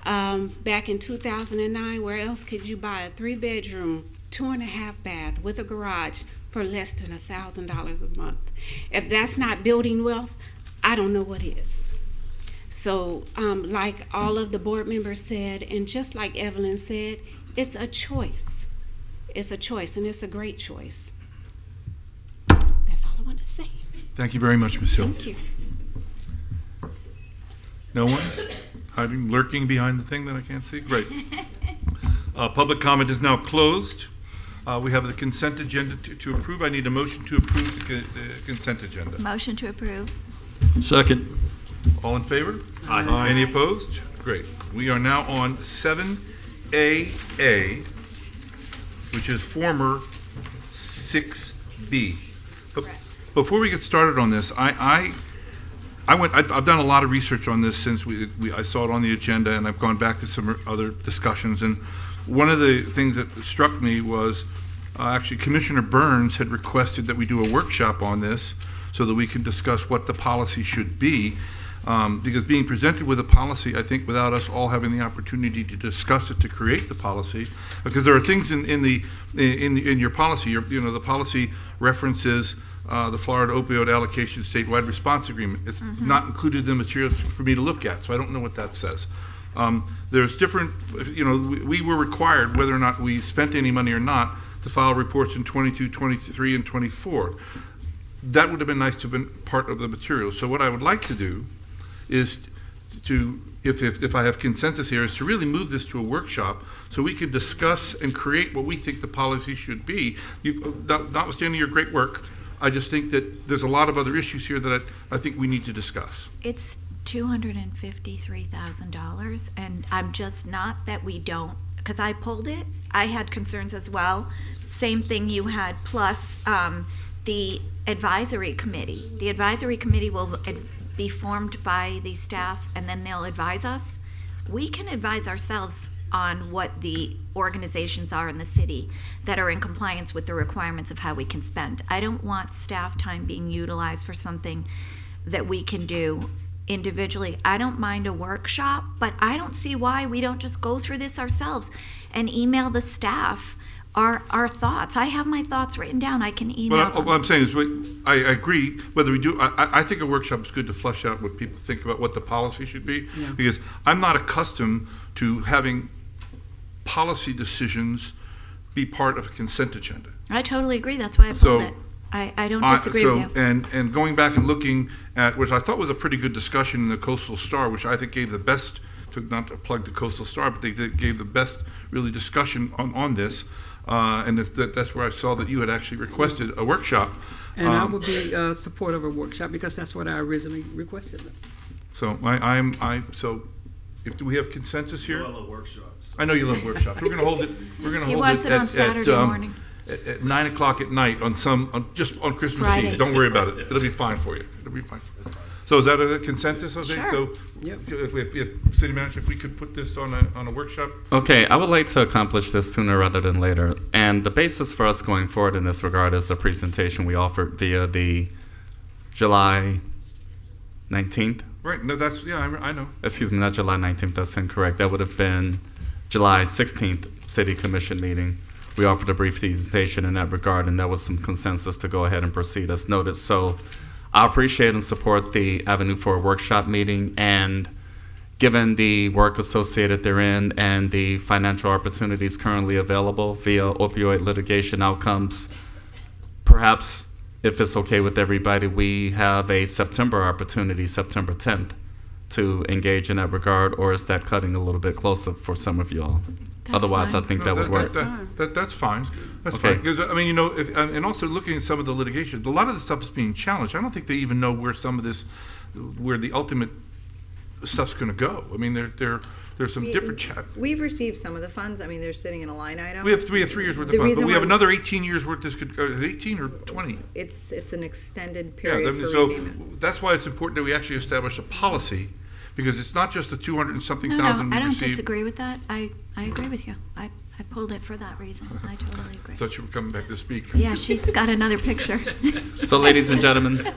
back in 2009, where else could you buy a 3-bedroom, 2.5 bath with a garage for less than $1,000 a month? If that's not building wealth, I don't know what is. So like all of the board members said, and just like Evelyn said, it's a choice. It's a choice, and it's a great choice. That's all I want to say. Thank you very much, Ms. Hill. Thank you. No one? Hiding, lurking behind the thing that I can't see? Great. Public comment is now closed. We have the consent agenda to approve. I need a motion to approve the consent agenda. Motion to approve. Second. All in favor? Aye. Any opposed? Great. We are now on 7AA, which is former 6B. Before we get started on this, I've done a lot of research on this since I saw it on the agenda, and I've gone back to some other discussions. And one of the things that struck me was actually Commissioner Burns had requested that we do a workshop on this so that we can discuss what the policy should be. Because being presented with a policy, I think, without us all having the opportunity to discuss it, to create the policy, because there are things in your policy. The policy references the Florida Opioid Allocation Statewide Response Agreement. It's not included in the material for me to look at, so I don't know what that says. There's different, we were required, whether or not we spent any money or not, to file reports in 22, 23, and 24. That would have been nice to have been part of the material. So what I would like to do is to, if I have consensus here, is to really move this to a workshop so we can discuss and create what we think the policy should be. Notwithstanding your great work, I just think that there's a lot of other issues here that I think we need to discuss. It's $253,000, and I'm just not that we don't, because I pulled it. I had concerns as well. Same thing you had, plus the advisory committee. The advisory committee will be formed by the staff, and then they'll advise us. We can advise ourselves on what the organizations are in the city that are in compliance with the requirements of how we can spend. I don't want staff time being utilized for something that we can do individually. I don't mind a workshop, but I don't see why we don't just go through this ourselves and email the staff our thoughts. I have my thoughts written down. I can email them. What I'm saying is, I agree, whether we do, I think a workshop is good to flesh out what people think about what the policy should be, because I'm not accustomed to having policy decisions be part of a consent agenda. I totally agree. That's why I pulled it. I don't disagree with you. And going back and looking at, which I thought was a pretty good discussion in the Coastal Star, which I think gave the best, not to plug the Coastal Star, but they gave the best really discussion on this. And that's where I saw that you had actually requested a workshop. And I would be supportive of a workshop because that's what I originally requested. So so if we have consensus here? I love workshops. I know you love workshops. We're going to hold it. He wants it on Saturday morning. At 9 o'clock at night just on Christmas Friday. Eve. Don't worry about it. It'll be fine for you. It'll be fine. So is that a consensus, Jose? Sure. So if City Manager, if we could put this on a workshop? Okay, I would like to accomplish this sooner rather than later. And the basis for us going forward in this regard is the presentation we offered via the July 19th. Right, no, I know. Excuse me, not July 19th, that's incorrect. That would have been July 16th City Commission meeting. We offered a brief presentation in that regard, and there was some consensus to go ahead and proceed as noted. So I appreciate and support the avenue for a workshop meeting, and given the work associated therein and the financial opportunities currently available via opioid litigation outcomes, perhaps if it's okay with everybody, we have a September opportunity, September 10th, to engage in that regard, or is that cutting a little bit closer for some of you all? Otherwise, I think that would work. That's fine. That's Okay. fine. Because, I mean, and also looking at some of the litigation, a lot of the stuff is being challenged. I don't think they even know where some of this, where the ultimate stuff's going to go. I mean, there's some different chat. We've received some of the funds. I mean, they're sitting in a line item. We have 3 years worth of funds, but we have another 18 years worth. This could 18 or 20. It's an extended period for so repayment. that's why it's important that we actually establish a policy, because it's not just the 200 and something thousand we I don't received. disagree with that. I agree with you. I pulled it for that reason. I totally agree. I thought you were coming back to speak. Yeah, she's got another picture. So, ladies and gentlemen,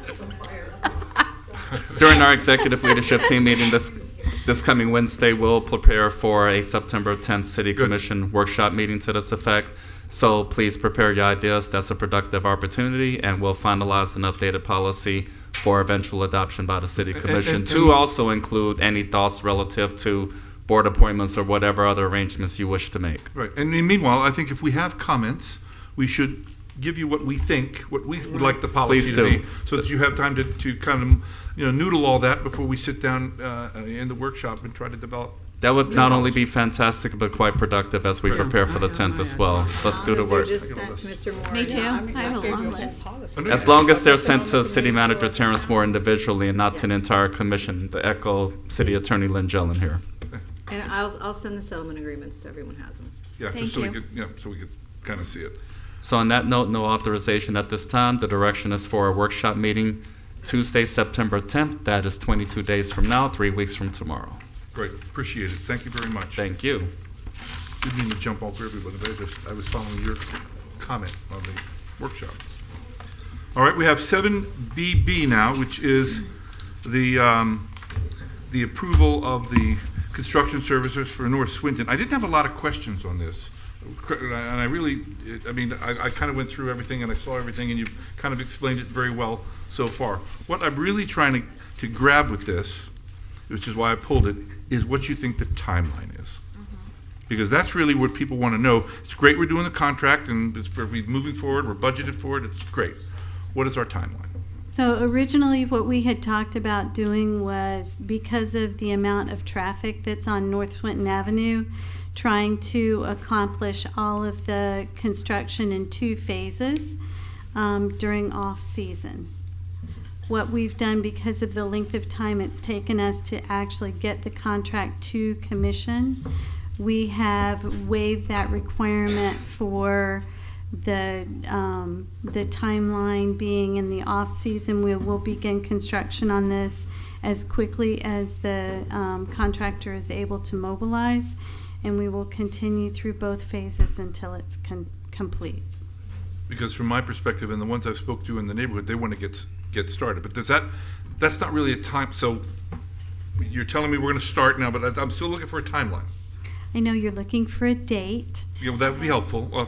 during our executive leadership team meeting this coming Wednesday, we'll prepare for a September 10th City Commission workshop meeting to this effect. So please prepare your ideas. That's a productive opportunity, and we'll finalize an updated policy for eventual adoption by the City Commission to also include any thoughts relative to board appointments or whatever other arrangements you wish to make. Right. And meanwhile, I think if we have comments, we should give you what we think, what we would like the policy Please to do. be, so that you have time to kind of noodle all that before we sit down in the workshop and try to develop. That would not only be fantastic, but quite productive as we prepare for the 10th as well. Let's do the work. Just sent to Mr. Moore. Me too. I have a long list. As long as they're sent to City Manager Terrence Moore individually and not to the entire commission, to echo City Attorney Lynn Gillen here. And I'll send the settlement agreements so everyone has them. Yeah, Thank just so you. we could kind of see it. So on that note, no authorization at this time. The direction is for a workshop meeting Tuesday, September 10th. That is 22 days from now, 3 weeks from tomorrow. Great, appreciate it. Thank you very much. Thank you. Didn't mean to jump all through everybody, but I was following your comment on the workshop. All right, we have 7BB now, which is the approval of the construction services for North Swinton. I didn't have a lot of questions on this. And I kind of went through everything and I saw everything, and you've kind of explained it very well so far. What I'm really trying to grab with this, which is why I pulled it, is what you think the timeline is. Because that's really what people want to know. It's great we're doing the contract and we're moving forward, we're budgeted for it, it's great. What is our timeline? So originally what we had talked about doing was, because of the amount of traffic that's on North Swinton Avenue, trying to accomplish all of the construction in 2 phases during off-season. What we've done, because of the length of time it's taken us to actually get the contract to commission, we have waived that requirement for the timeline being in the off-season. We will begin construction on this as quickly as the contractor is able to mobilize, and we will continue through both phases until it's complete. Because from my perspective, and the ones I've spoke to in the neighborhood, they want to get started. But that's not really a time. So you're telling me we're going to start now, but I'm still looking for a timeline. I know you're looking for a date, Yeah, well, that would be helpful,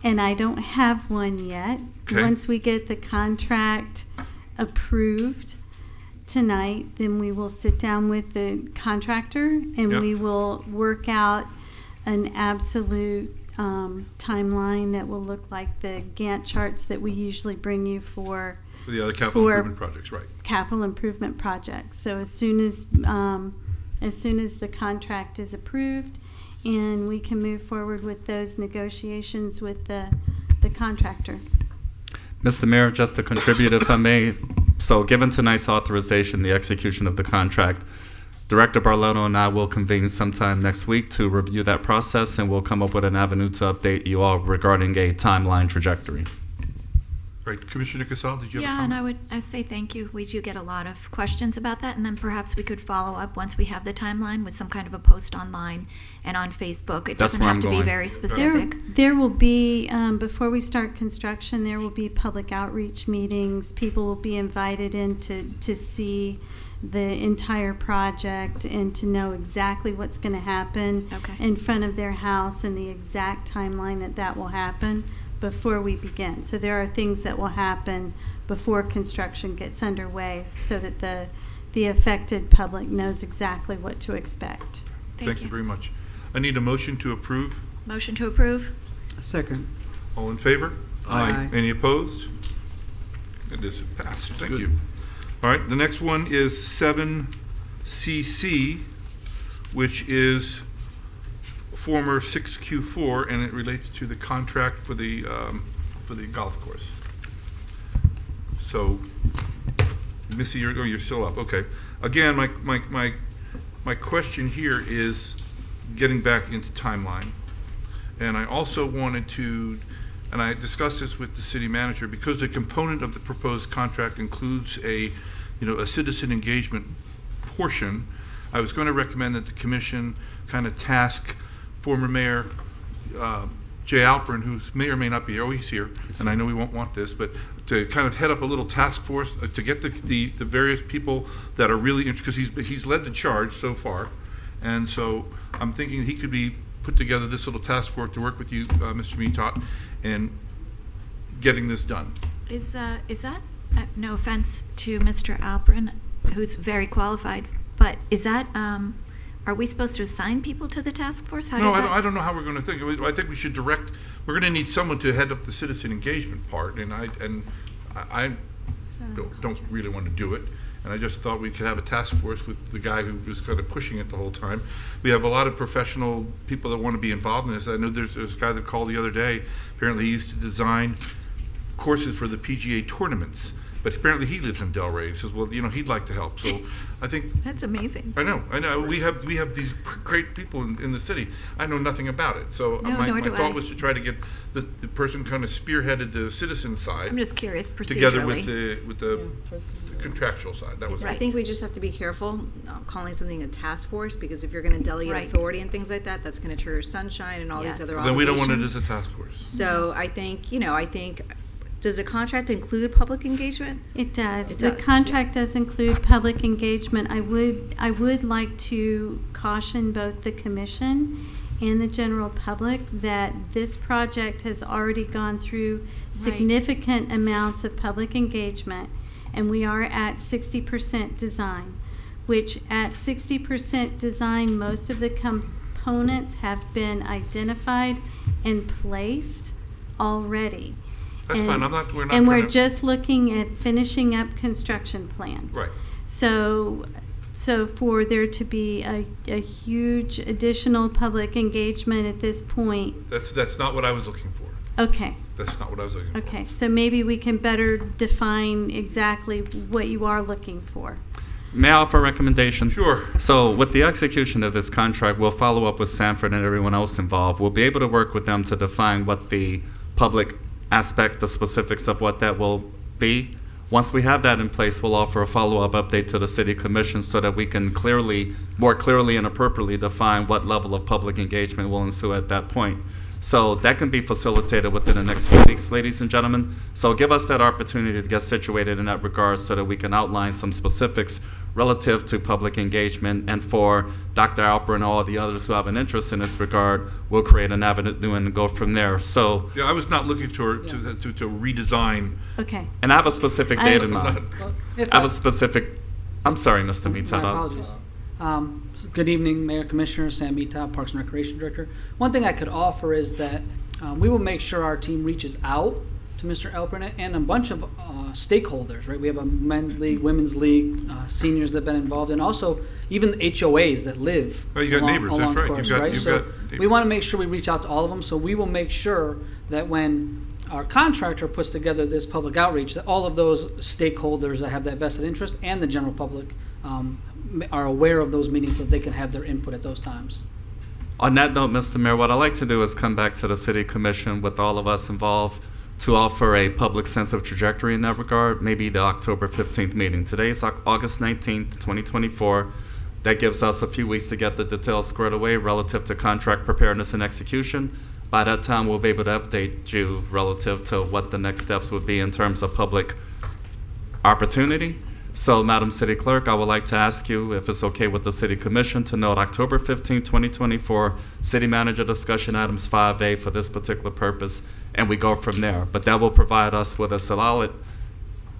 and I don't have one yet. Okay. Once we get the contract approved tonight, then we will sit down with the contractor and Yep. we will work out an absolute timeline that will look like the Gantt charts that we usually bring you for For the other capital for improvement projects, right. capital improvement projects. So as soon as the contract is approved and we can move forward with those negotiations with the contractor. Mr. Mayor, just to contribute if I may. So given tonight's authorization, the execution of the contract, Director Barlotto and I will convene sometime next week to review that process, and we'll come up with an avenue to update you all regarding a timeline trajectory. Right, Commissioner Casal, did you have a Yeah, and comment? I say thank you. We do get a lot of questions about that, and then perhaps we could follow up once we have the timeline with some kind of a post online and on Facebook. It That's doesn't where have I'm to be going. very specific. There will be, before we start construction, there will be public outreach meetings. People will be invited in to see the entire project and to know exactly what's going to happen in front of their house and the exact timeline that will happen before we begin. So there are things that will happen before construction gets underway so that the affected public knows exactly what to expect. Thank you very much. I need a motion to approve. Motion to approve? Second. All in favor? Aye. Any opposed? It is passed. Thank you. All right, the next one is 7CC, which is former 6Q4, and it relates to the contract for the golf course. So, Missy, you're still up. Okay. Again, my question here is getting back into timeline, and I also wanted to, and I discussed this with the city manager, because the component of the proposed contract includes a citizen engagement portion. I was going to recommend that the commission kind of task former Mayor Jay Alpern, who may or may not be here. Oh, he's here, and I know we won't want this, but to kind of head up a little task force to get the various people that are really interested, because he's led the charge so far, and so I'm thinking he could be put together this little task force to work with you, Mr. Metot, and getting this done. Is that, no offense to Mr. Alpern, who's very qualified, but is that, are we supposed to assign people to the task force? How does that? I don't know how we're going to think. I think we should direct. We're going to need someone to head up the citizen engagement part, and I don't really want to do it. And I just thought we could have a task force with the guy who was kind of pushing it the whole time. We have a lot of professional people that want to be involved in this. I know there's a guy that called the other day. Apparently, he used to design courses for the PGA tournaments. But apparently he lives in Delray. He says, well, he'd like to help. So I think That's amazing. I know. We have these great people in the city. I know nothing about it. So No, my nor do thought I. was to try to get the person kind of spearheaded the citizen side. I'm just curious together with procedurally. the contractual side. That was I all. think we just have to be careful calling something a task force, because if you're going to delegate Right. authority and things like that, that's going to trigger sunshine and all Yes. these other Then we don't want it obligations. as a task force. So I think, does the contract include public engagement? It does. It The does, contract does include public engagement. I would like to caution both the commission and the general public that this project has already gone through significant amounts of public engagement, and we are at 60% design, which at 60% design, most of the components have been identified and placed already. That's fine. We're not And we're trying to- just looking at finishing up construction plans. Right. So for there to be a huge additional public engagement at this point, That's not what I was looking for. okay. That's not what I was looking for. Okay, so maybe we can better define exactly what you are looking for. May I offer a recommendation? Sure. So with the execution of this contract, we'll follow up with Sanford and everyone else involved. We'll be able to work with them to define what the public aspect, the specifics of what that will be. Once we have that in place, we'll offer a follow-up update to the city commission so that we can more clearly and appropriately define what level of public engagement will ensue at that point. So that can be facilitated within the next few weeks, ladies and gentlemen. So give us that opportunity to get situated in that regard so that we can outline some specifics relative to public engagement. And for Dr. Alper and all the others who have an interest in this regard, we'll create an avenue and go from there. So, Yeah, I was not looking to redesign. Okay. and I have a specific date in mind. If I have a specific, I'm sorry, Mr. My Mitad. apologies. Good evening, Mayor, Commissioner, Sam Mitad, Parks and Recreation Director. One thing I could offer is that we will make sure our team reaches out to Mr. Elpernett and a bunch of stakeholders, right? We have a men's league, women's league, seniors that have been involved, and also even HOAs that live Oh, you got along, neighbors, that's along right. course, You've got- right? you've So got we neighbors. want to make sure we reach out to all of them, so we will make sure that when our contractor puts together this public outreach, that all of those stakeholders that have that vested interest and the general public are aware of those meetings so they can have their input at those times. On that note, Mr. Mayor, what I'd like to do is come back to the City Commission with all of us involved to offer a public sense of trajectory in that regard, maybe the October 15th meeting. Today's August 19th, 2024. That gives us a few weeks to get the details squared away relative to contract preparedness and execution. By that time, we'll be able to update you relative to what the next steps would be in terms of public opportunity. So, Madam City Clerk, I would like to ask you if it's okay with the City Commission to note October 15, 2024, City Manager discussion items 5A for this particular purpose, and we go from there. But that will provide us with a solid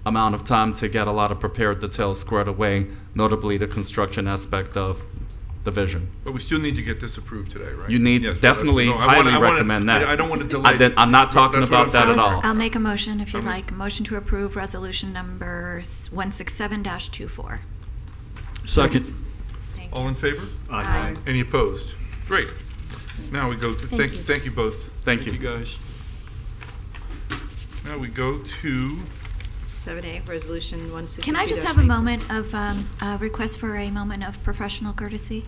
amount of time to get a lot of prepared details squared away, notably the construction aspect of the vision. But we still need to get this approved today, right? You need Yes, definitely no, I wanna- highly recommend that. I don't want to delay. I'm not talking That's what about that I'm at saying. all. I'll make a motion if you'd like. A motion to approve resolution number 167-24. Second. All in favor? Aye. Any opposed? Great. Now we go to, thank you both. Thank you. guys. Now we go to, 7A, Resolution 162. Can I just have a moment of, a request for a moment of professional courtesy?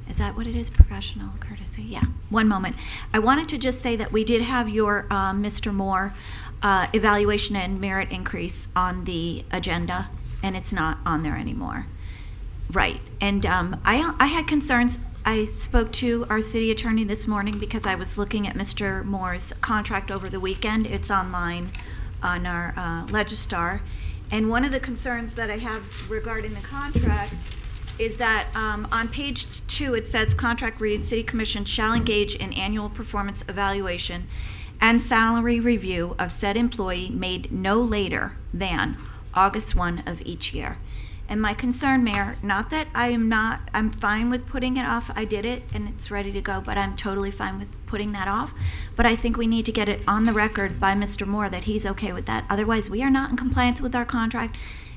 Is that what it is, professional courtesy? Yeah, one moment. I wanted to just say that we did have your, Mr. Moore, evaluation and merit increase on the agenda, and it's not on there anymore. Right, and I had concerns. I spoke to our city attorney this morning because I was looking at Mr. Moore's contract over the weekend. It's online on our Legistar. And one of the concerns that I have regarding the contract is that on page 2, it says, contract reads, City Commission shall engage in annual performance evaluation and salary review of said employee made no later than August 1 of each year. And my concern, Mayor, not that I'm fine with putting it off. I did it and it's ready to go, but I'm totally fine with putting that off. But I think we need to get it on the record by Mr. Moore that he's okay with that. Otherwise, we are not in compliance with our contract.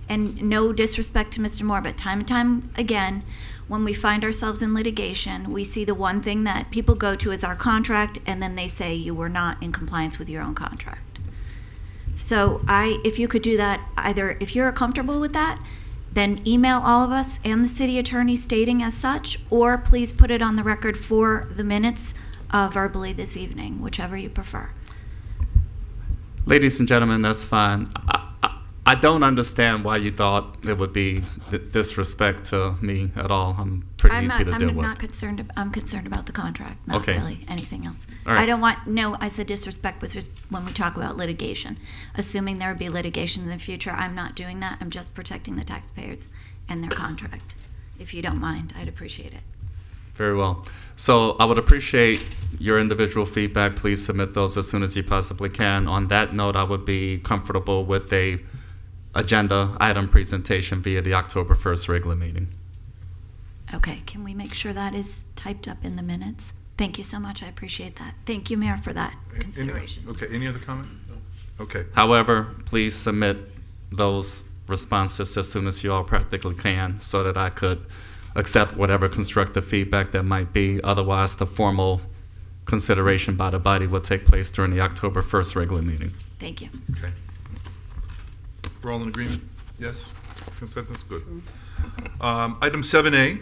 And no disrespect to Mr. Moore, but time and time again, when we find ourselves in litigation, we see the one thing that people go to is our contract, and then they say you were not in compliance with your own contract. So if you could do that, either if you're comfortable with that, then email all of us and the city attorney stating as such, or please put it on the record for the minutes verbally this evening, whichever you prefer. Ladies and gentlemen, that's fine. I don't understand why you thought it would be disrespect to me at all. I'm pretty easy to deal with. I'm not concerned. I'm concerned about the contract, not Okay. really anything else. All right. I don't want. No, I said disrespect when we talk about litigation. Assuming there would be litigation in the future, I'm not doing that. I'm just protecting the taxpayers and their contract. If you don't mind, I'd appreciate it. Very well. So I would appreciate your individual feedback. Please submit those as soon as you possibly can. On that note, I would be comfortable with a agenda item presentation via the October 1st regular meeting. Okay, can we make sure that is typed up in the minutes? Thank you so much. I appreciate that. Thank you, Mayor, for that consideration. Any other comment? Okay. However, please submit those responses as soon as you all practically can so that I could accept whatever constructive feedback that might be. Otherwise, the formal consideration by the body will take place during the October 1st regular meeting. Thank you. Okay. We're all in agreement? Yes? Consensus? Good. Item 7A,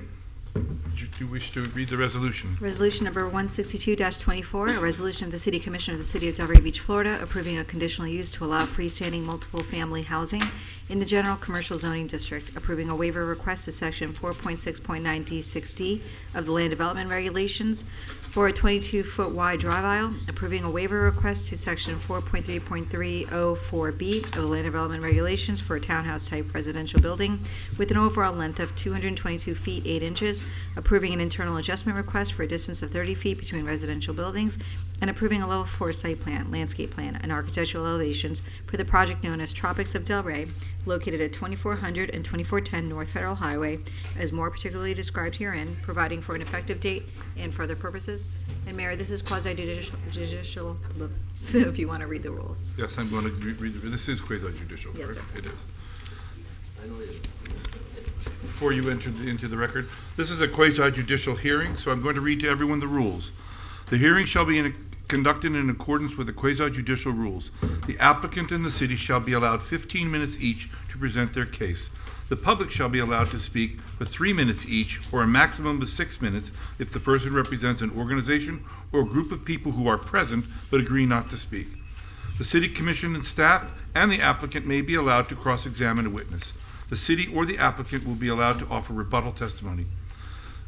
do you wish to read the resolution? Resolution number 162-24, a resolution of the City Commission of the City of Delray Beach, Florida, approving a conditional use to allow freestanding multiple family housing in the general commercial zoning district, approving a waiver request to section 4.6.9D6D of the Land Development Regulations for a 22-foot wide drive aisle, approving a waiver request to section 4.3.304B of the Land Development Regulations for a townhouse-type residential building with an overall length of 222 feet 8 inches, approving an internal adjustment request for a distance of 30 feet between residential buildings, and approving a level 4 site plan, landscape plan, and architectural elevations for the project known as Tropics of Delray, located at 2400 and 2410 North Federal Highway, as more particularly described herein, providing for an effective date and further purposes. And Mayor, this is quasi-judicial, so if you want to read the rules. Yes, I'm going to read this is quasi-judicial, Yes, correct? sir. It is. Before you enter into the record, this is a quasi-judicial hearing, so I'm going to read to everyone the rules. The hearing shall be conducted in accordance with the quasi-judicial rules. The applicant and the city shall be allowed 15 minutes each to present their case. The public shall be allowed to speak for 3 minutes each, or a maximum of 6 minutes if the person represents an organization or a group of people who are present but agree not to speak. The city commission and staff and the applicant may be allowed to cross-examine a witness. The city or the applicant will be allowed to offer rebuttal testimony.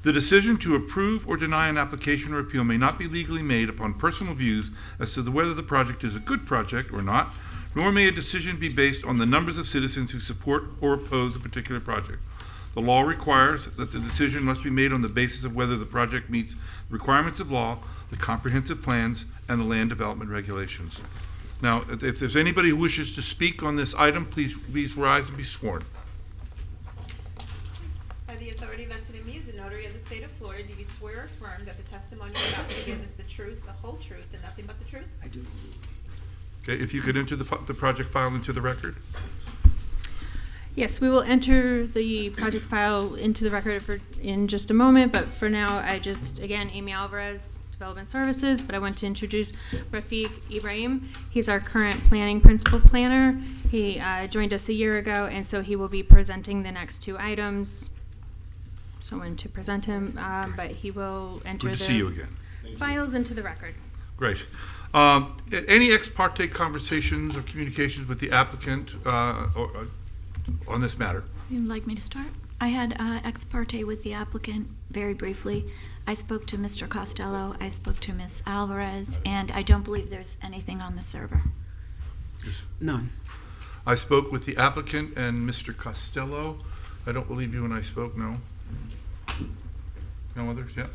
The decision to approve or deny an application or appeal may not be legally made upon personal views as to whether the project is a good project or not, nor may a decision be based on the numbers of citizens who support or oppose a particular project. The law requires that the decision must be made on the basis of whether the project meets the requirements of law, the comprehensive plans, and the land development regulations. Now, if there's anybody who wishes to speak on this item, please rise and be sworn. By the authority vested in me as the notary of the state of Florida, do you swear or affirm that the testimony you're about to give is the truth, the whole truth, and nothing but the truth? I do. Okay, if you could enter the project file into the record. Yes, we will enter the project file into the record in just a moment, but for now, again, Amy Alvarez, Development Services, but I want to introduce Rafiq Ibrahim. He's our current planning principal planner. He joined us a year ago, and so he will be presenting the next 2 items. Someone to present him, but he will enter Good to see you again. Files into the record. Great. Any ex parte conversations or communications with the applicant on this matter? You'd like me to start? I had ex parte with the applicant very briefly. I spoke to Mr. Costello, I spoke to Ms. Alvarez, and I don't believe there's anything on the server. None. I spoke with the applicant and Mr. Costello. I don't believe you and I spoke, no? No others, yeah?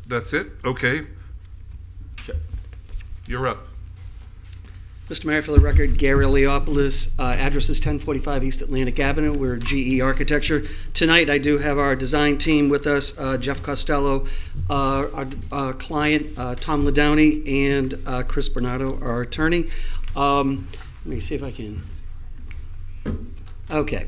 That's it? Okay. You're up. Mr. Mayor, for the record, Gary Leopoulos, address is 1045 East Atlantic Avenue. We're GE Architecture. Tonight, I do have our design team with us, Jeff Costello, our client, Tom Ladowney, and Chris Bernardo, our attorney. Let me see if I can. Okay.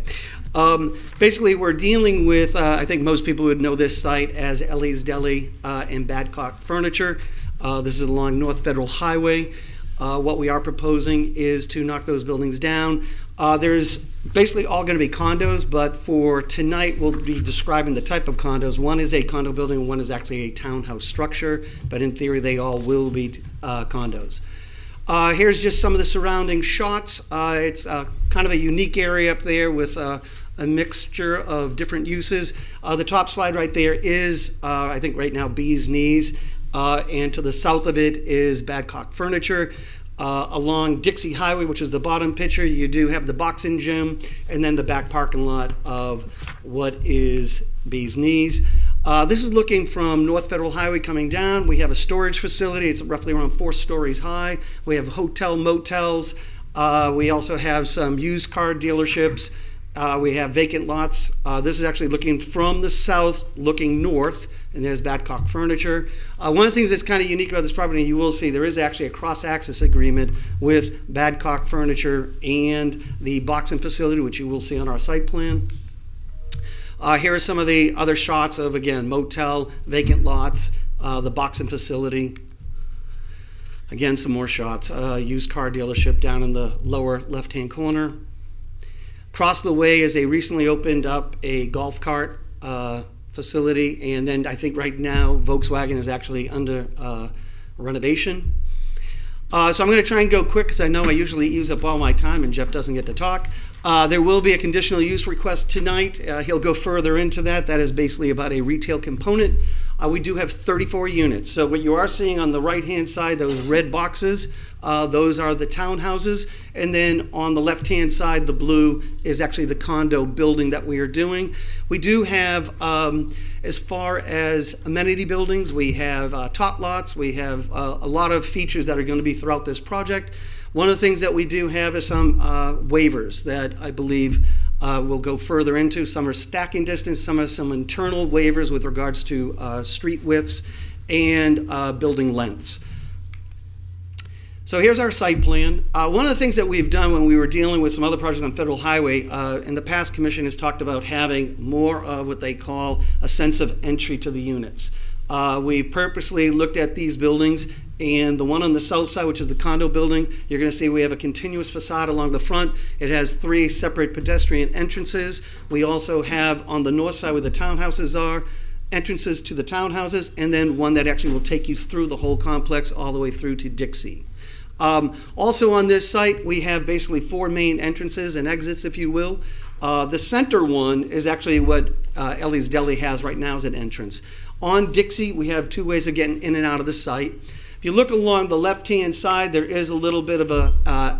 Basically, we're dealing with, I think most people would know this site as Ellie's Deli and Badcock Furniture. This is along North Federal Highway. What we are proposing is to knock those buildings down. There's basically all going to be condos, but for tonight we'll be describing the type of condos. One is a condo building, one is actually a townhouse structure, but in theory they all will be condos. Here's just some of the surrounding shots. It's kind of a unique area up there with a mixture of different uses. The top slide right there is, I think right now, Bee's Knees. And to the south of it is Badcock Furniture. Along Dixie Highway, which is the bottom picture, you do have the boxing gym and then the back parking lot of what is Bee's Knees. This is looking from North Federal Highway coming down. We have a storage facility. It's roughly around 4 stories high. We have hotel motels. We also have some used car dealerships. We have vacant lots. This is actually looking from the south, looking north, and there's Badcock Furniture. One of the things that's kind of unique about this property, you will see, there is actually a cross-access agreement with Badcock Furniture and the boxing facility, which you will see on our site plan. Here are some of the other shots of, again, motel, vacant lots, the boxing facility. Again, some more shots. Used car dealership down in the lower left-hand corner. Across the way is a recently opened up a golf cart facility, and then I think right now Volkswagen is actually under renovation. So I'm going to try and go quick because I know I usually use up all my time and Jeff doesn't get to talk. There will be a conditional use request tonight. He'll go further into that. That is basically about a retail component. We do have 34 units. So what you are seeing on the right-hand side, those red boxes, those are the townhouses. And then on the left-hand side, the blue is actually the condo building that we are doing. We do have, as far as amenity buildings, we have tot lots. We have a lot of features that are going to be throughout this project. One of the things that we do have is some waivers that I believe we'll go further into. Some are stacking distance, some are some internal waivers with regards to street widths and building lengths. So here's our site plan. One of the things that we've done when we were dealing with some other projects on Federal Highway, in the past, Commission has talked about having more of what they call a sense of entry to the units. We purposely looked at these buildings, and the one on the south side, which is the condo building, you're going to see we have a continuous facade along the front. It has 3 separate pedestrian entrances. We also have on the north side where the townhouses are, entrances to the townhouses, and then one that actually will take you through the whole complex all the way through to Dixie. Also on this site, we have basically 4 main entrances and exits, if you will. The center one is actually what Ellie's Deli has right now as an entrance. On Dixie, we have 2 ways of getting in and out of the site. If you look along the left-hand side, there is a little bit of a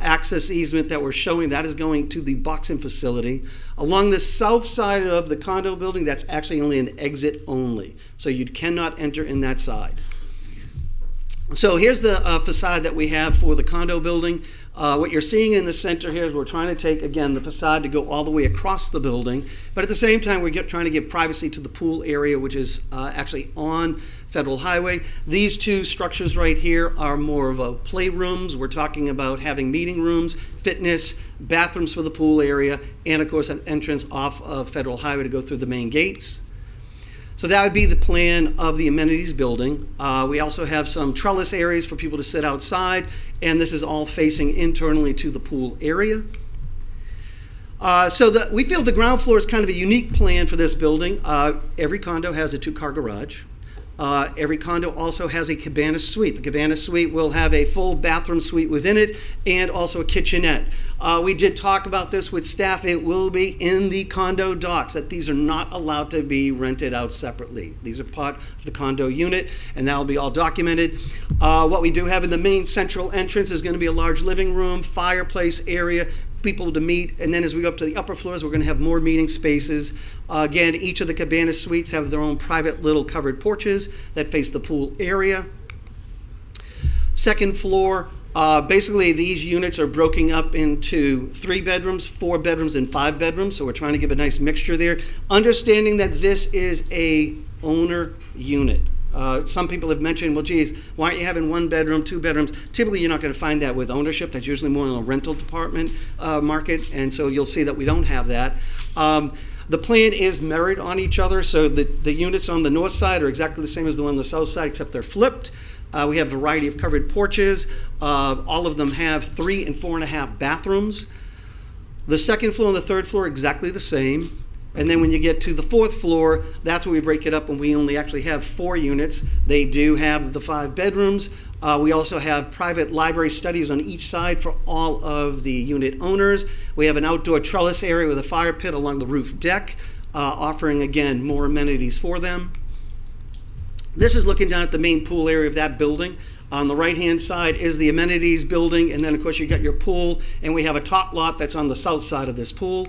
access easement that we're showing. That is going to the boxing facility. Along the south side of the condo building, that's actually only an exit only. So you cannot enter in that side. So here's the facade that we have for the condo building. What you're seeing in the center here is we're trying to take, again, the facade to go all the way across the building, but at the same time we're trying to give privacy to the pool area, which is actually on Federal Highway. These 2 structures right here are more of a playrooms. We're talking about having meeting rooms, fitness, bathrooms for the pool area, and of course an entrance off of Federal Highway to go through the main gates. So that would be the plan of the amenities building. We also have some trellis areas for people to sit outside, and this is all facing internally to the pool area. We feel the ground floor is kind of a unique plan for this building. Every condo has a 2-car garage. Every condo also has a cabana suite. The cabana suite will have a full bathroom suite within it and also a kitchenette. We did talk about this with staff. It will be in the condo docs that these are not allowed to be rented out separately. These are part of the condo unit, and that will be all documented. What we do have in the main central entrance is going to be a large living room, fireplace area, people to meet, and then as we go up to the upper floors, we're going to have more meeting spaces. Again, each of the cabana suites have their own private little covered porches that face the pool area. Second floor, basically these units are broken up into 3 bedrooms, 4 bedrooms, and 5 bedrooms, so we're trying to give a nice mixture there. Understanding that this is a owner unit. Some people have mentioned, well, geez, why aren't you having 1 bedroom, 2 bedrooms? Typically, you're not going to find that with ownership. That's usually more in a rental department market, and so you'll see that we don't have that. The plan is mirrored on each other, so the units on the north side are exactly the same as the one on the south side, except they're flipped. We have a variety of covered porches. All of them have 3 and 4.5 bathrooms. The second floor and the third floor are exactly the same. And then when you get to the 4th floor, that's where we break it up, and we only actually have 4 units. They do have the 5 bedrooms. We also have private library studies on each side for all of the unit owners. We have an outdoor trellis area with a fire pit along the roof deck, offering, again, more amenities for them. This is looking down at the main pool area of that building. On the right-hand side is the amenities building, and then, of course, you got your pool, and we have a top lot that's on the south side of this pool.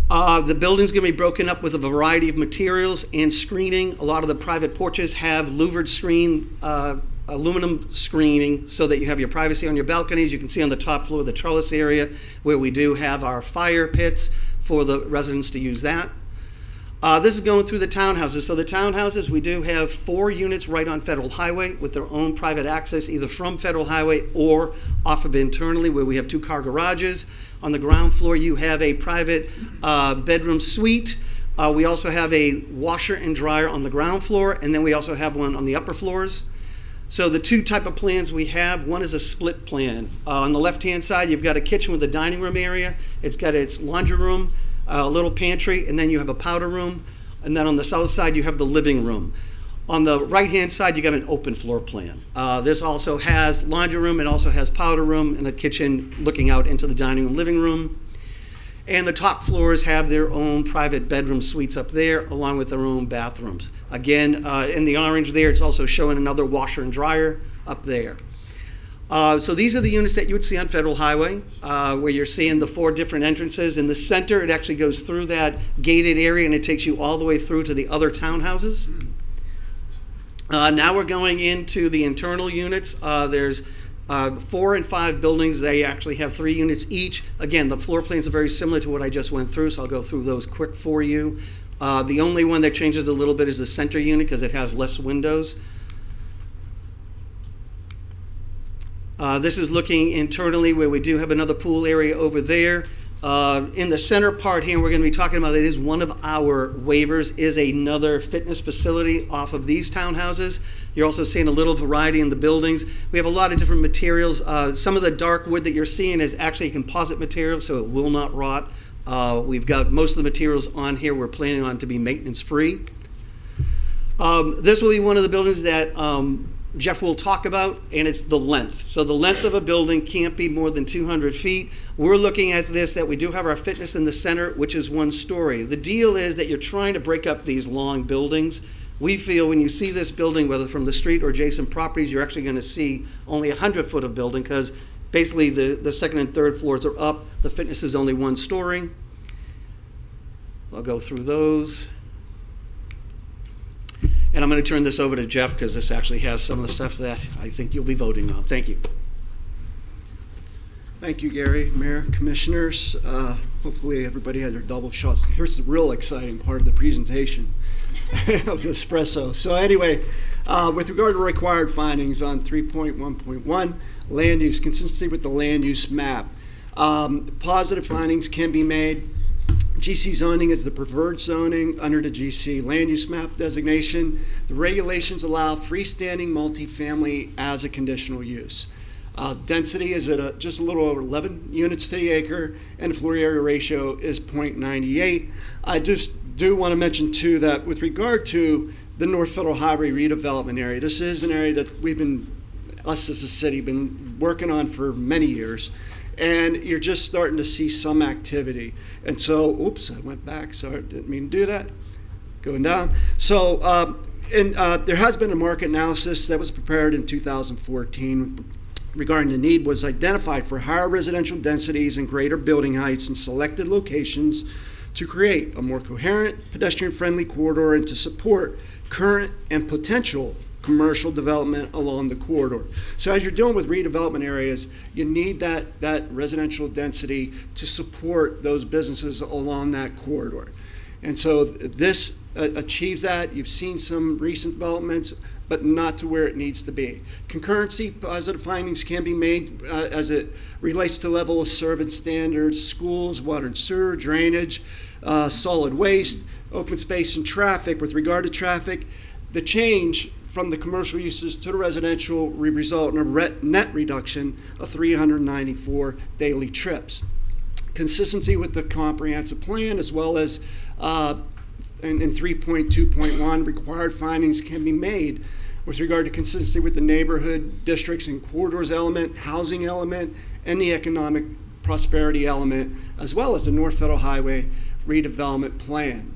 The building's going to be broken up with a variety of materials and screening. A lot of the private porches have louvered screen, aluminum screening so that you have your privacy on your balconies. You can see on the top floor the trellis area where we do have our fire pits for the residents to use that. This is going through the townhouses. So the townhouses, we do have 4 units right on Federal Highway with their own private access, either from Federal Highway or off of internally, where we have 2-car garages. On the ground floor, you have a private bedroom suite. We also have a washer and dryer on the ground floor, and then we also have one on the upper floors. So the 2 type of plans we have, one is a split plan. On the left-hand side, you've got a kitchen with a dining room area. It's got its laundry room, a little pantry, and then you have a powder room. And then on the south side, you have the living room. On the right-hand side, you got an open floor plan. This also has laundry room. It also has powder room and a kitchen looking out into the dining room, living room. And the top floors have their own private bedroom suites up there, along with their own bathrooms. Again, in the orange there, it's also showing another washer and dryer up there. So these are the units that you would see on Federal Highway, where you're seeing the 4 different entrances. In the center, it actually goes through that gated area, and it takes you all the way through to the other townhouses. Now we're going into the internal units. There's 4 and 5 buildings. They actually have 3 units each. Again, the floor plans are very similar to what I just went through, so I'll go through those quick for you. The only one that changes a little bit is the center unit because it has less windows. This is looking internally where we do have another pool area over there. In the center part here, we're going to be talking about, it is one of our waivers, is another fitness facility off of these townhouses. You're also seeing a little variety in the buildings. We have a lot of different materials. Some of the dark wood that you're seeing is actually a composite material, so it will not rot. We've got most of the materials on here we're planning on to be maintenance free. This will be one of the buildings that Jeff will talk about, and it's the length. So the length of a building can't be more than 200 feet. We're looking at this, that we do have our fitness in the center, which is 1 story. The deal is that you're trying to break up these long buildings. We feel when you see this building, whether from the street or adjacent properties, you're actually going to see only 100 foot of building because basically the second and third floors are up. The fitness is only 1 story. I'll go through those. And I'm going to turn this over to Jeff because this actually has some of the stuff that I think you'll be voting on. Thank you. Thank you, Gary, Mayor, Commissioners. Hopefully everybody had their double shots. Here's the real exciting part of the presentation of espresso. So anyway, with regard to required findings on 3.1.1, land use, consistency with the land use map. Positive findings can be made. GC zoning is the preferred zoning under the GC land use map designation. The regulations allow freestanding multifamily as a conditional use. Density is at just a little over 11 units to the acre, and the floor area ratio is 0.98. I just do want to mention too that with regard to the North Federal Highway redevelopment area, this is an area that we've been, us as a city, been working on for many years. And you're just starting to see some activity. And so, oops, I went back. Sorry, didn't mean to do that. Going down. So, there has been a market analysis that was prepared in 2014 regarding the need was identified for higher residential densities and greater building heights in selected locations to create a more coherent, pedestrian-friendly corridor and to support current and potential commercial development along the corridor. So as you're dealing with redevelopment areas, you need that residential density to support those businesses along that corridor. And so this achieves that. You've seen some recent developments, but not to where it needs to be. Concurrency, positive findings can be made as it relates to level of service standards, schools, water and sewer, drainage, solid waste, open space and traffic. With regard to traffic, the change from the commercial uses to the residential result in a net reduction of 394 daily trips. Consistency with the comprehensive plan, as well as in 3.2.1, required findings can be made with regard to consistency with the neighborhood districts and corridors element, housing element, and the economic prosperity element, as well as the North Federal Highway redevelopment plan.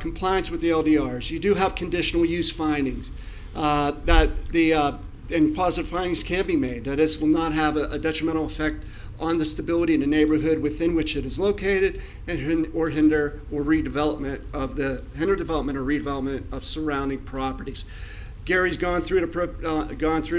Compliance with the LDRs. You do have conditional use findings and positive findings can be made. That this will not have a detrimental effect on the stability in the neighborhood within which it is located, and hinder development or redevelopment of surrounding properties. Gary's gone through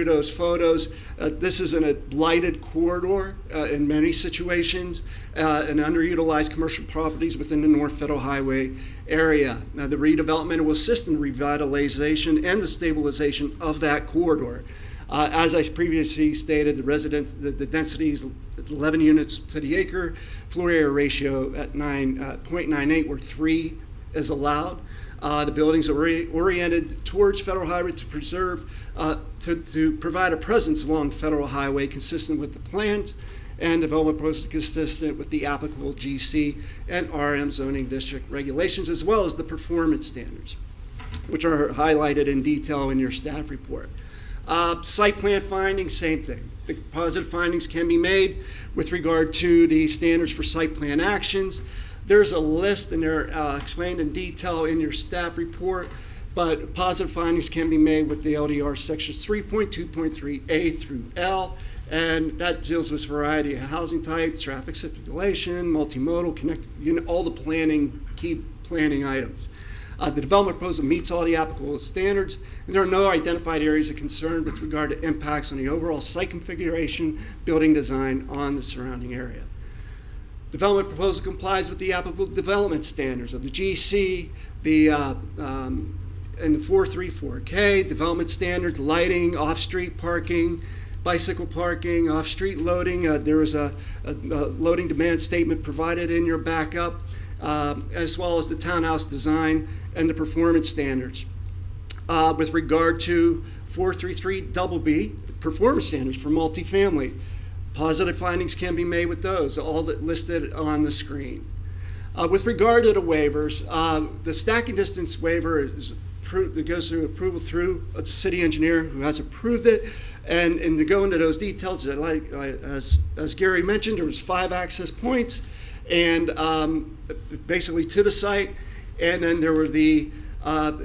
those photos. This is in a blighted corridor in many situations, and underutilized commercial properties within the North Federal Highway area. Now, the redevelopment will assist in revitalization and the stabilization of that corridor. As I previously stated, the density is 11 units to the acre, floor area ratio at 0.98, where 3 is allowed. The buildings are oriented towards Federal Highway to preserve, to provide a presence along Federal Highway consistent with the plans, and development process consistent with the applicable GC and RM zoning district regulations, as well as the performance standards, which are highlighted in detail in your staff report. Site plan findings, same thing. The positive findings can be made with regard to the standards for site plan actions. There's a list, and they're explained in detail in your staff report, but positive findings can be made with the LDR sections 3.2.3A through L, and that deals with a variety of housing types, traffic circulation, multimodal, all the key planning items. The development proposal meets all the applicable standards, and there are no identified areas of concern with regard to impacts on the overall site configuration, building design on the surrounding area. Development proposal complies with the applicable development standards of the GC, and the 434K, development standards, lighting, off-street parking, bicycle parking, off-street loading. There is a loading demand statement provided in your backup, as well as the townhouse design and the performance standards. With regard to 433BB, performance standards for multifamily, positive findings can be made with those, all that listed on the screen. With regard to the waivers, the stacking distance waiver it goes through approval through a city engineer who has approved it. And to go into those details, as Gary mentioned, there was 5 access points, and basically to the site, and then there were the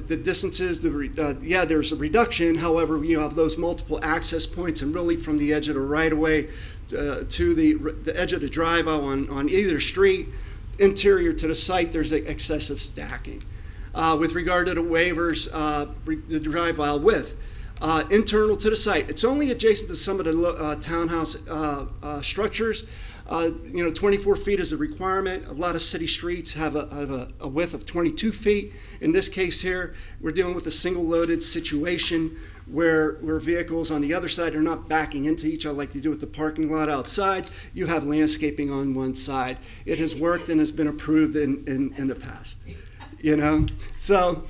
distances. There's a reduction. However, you have those multiple access points, and really from the edge of the right-of-way to the edge of the drive on either street, interior to the site, there's excessive stacking. With regard to the waivers, the drive aisle width, internal to the site, it's only adjacent to some of the townhouse structures. 24 feet is a requirement. A lot of city streets have a width of 22 feet. In this case here, we're dealing with a single loaded situation where vehicles on the other side are not backing into each other like you do with the parking lot outside. You have landscaping on one side. It has worked and has been approved in the past. So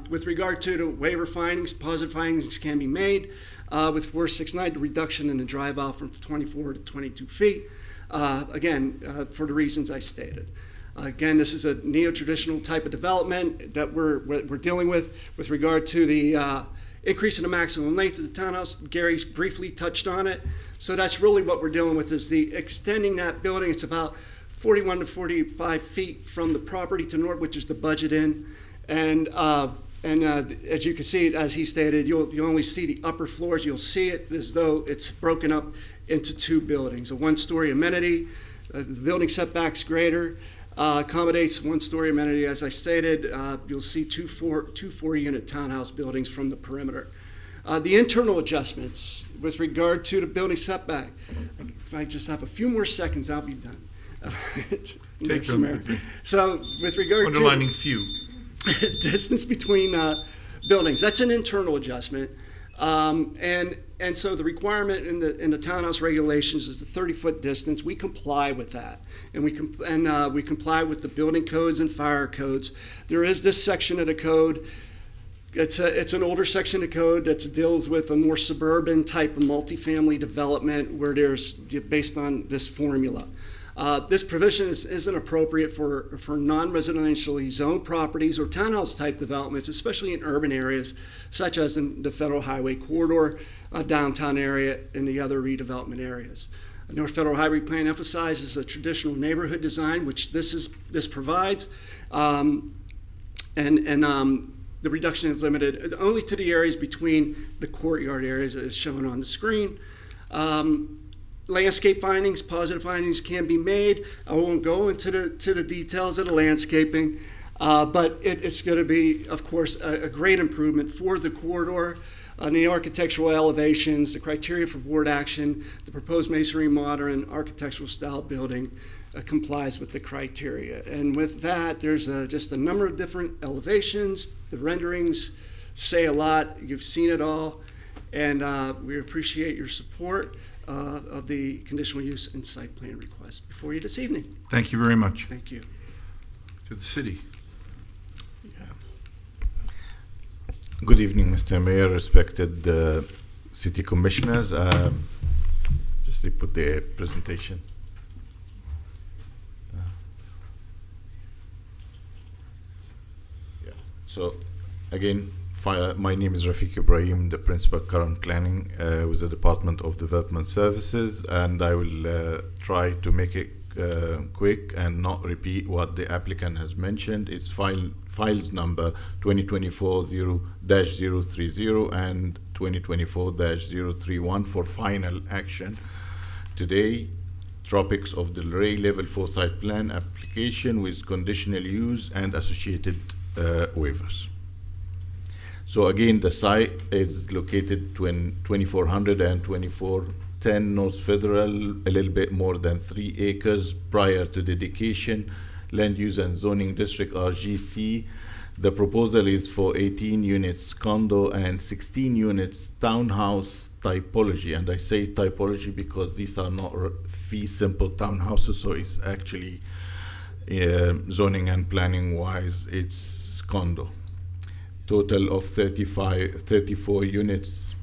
with regard to the waiver findings, positive findings can be made. With 469, the reduction in the drive aisle from 24 to 22 feet, for the reasons I stated. Again, this is a neo-traditional type of development that we're dealing with regard to the increase in the maximum length of the townhouse. Gary briefly touched on it. So that's really what we're dealing with, is the extending that building. It's about 41 to 45 feet from the property to north, which is the budget in. And as you can see, as he stated, you'll only see the upper floors. You'll see it as though it's broken up into 2 buildings. A 1-story amenity, the building setback's greater, accommodates 1-story amenity. As I stated, you'll see 2 4-unit townhouse buildings from the perimeter. The internal adjustments with regard to the building setback, if I just have a few more seconds, I'll be done. Take your So with regard underlining to few. distance between buildings, that's an internal adjustment, and so the requirement in the townhouse regulations is the 30-foot distance. We comply with that, and we comply with the building codes and fire codes. There is this section of the code. It's an older section of code that deals with a more suburban type of multifamily development where there's based on this formula. This provision isn't appropriate for non-residentially zoned properties or townhouse-type developments, especially in urban areas, such as in the Federal Highway Corridor, downtown area, and the other redevelopment areas. The North Federal Highway Plan emphasizes a traditional neighborhood design, which this provides, and the reduction is limited only to the areas between the courtyard areas as shown on the screen. Landscape findings, positive findings can be made. I won't go into the details of the landscaping, but it's going to be, of course, a great improvement for the corridor. The architectural elevations, the criteria for board action, the proposed masonry modern architectural style building complies with the criteria. And with that, there's just a number of different elevations. The renderings say a lot. You've seen it all. And we appreciate your support of the conditional use and site plan request before you this evening. Thank you very much. Thank you. To the city. Good evening, Mr. Mayor, respected city commissioners. Just to put the presentation. So, again, My name is Rafiq Ibrahim, the Principal Current Planning with the Department of Development Services, and I will try to make it quick and not repeat what the applicant has mentioned. It's files number 2024-030 and 2024-031 for final action. Today, Tropics of Del Rey Level 4 Site Plan application with conditional use and associated waivers. So again, the site is located 2400 and 2410 North Federal, a little bit more than 3 acres prior to dedication. Land Use and Zoning District, RGC. The proposal is for 18 units condo and 16 units townhouse typology. And I say typology because these are not fee simple townhouses, so it's actually zoning and planning wise, it's condo. Total of 34 units,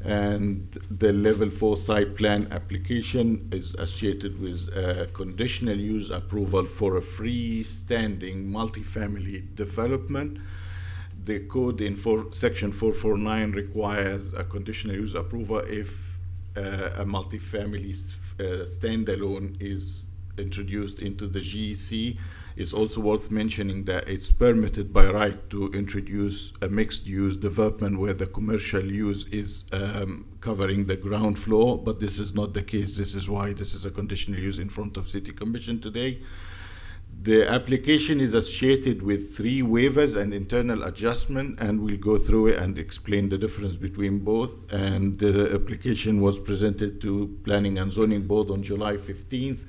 and the level 4 site plan application is associated with a conditional use approval for a freestanding multifamily development. The code in section 449 requires a conditional use approval if a multifamily standalone is introduced into the GEC. It's also worth mentioning that it's permitted by right to introduce a mixed-use development where the commercial use is covering the ground floor, but this is not the case. This is why this is a conditional use in front of City Commission today. The application is associated with 3 waivers and internal adjustment, and we'll go through it and explain the difference between both. And the application was presented to Planning and Zoning Board on July 15th.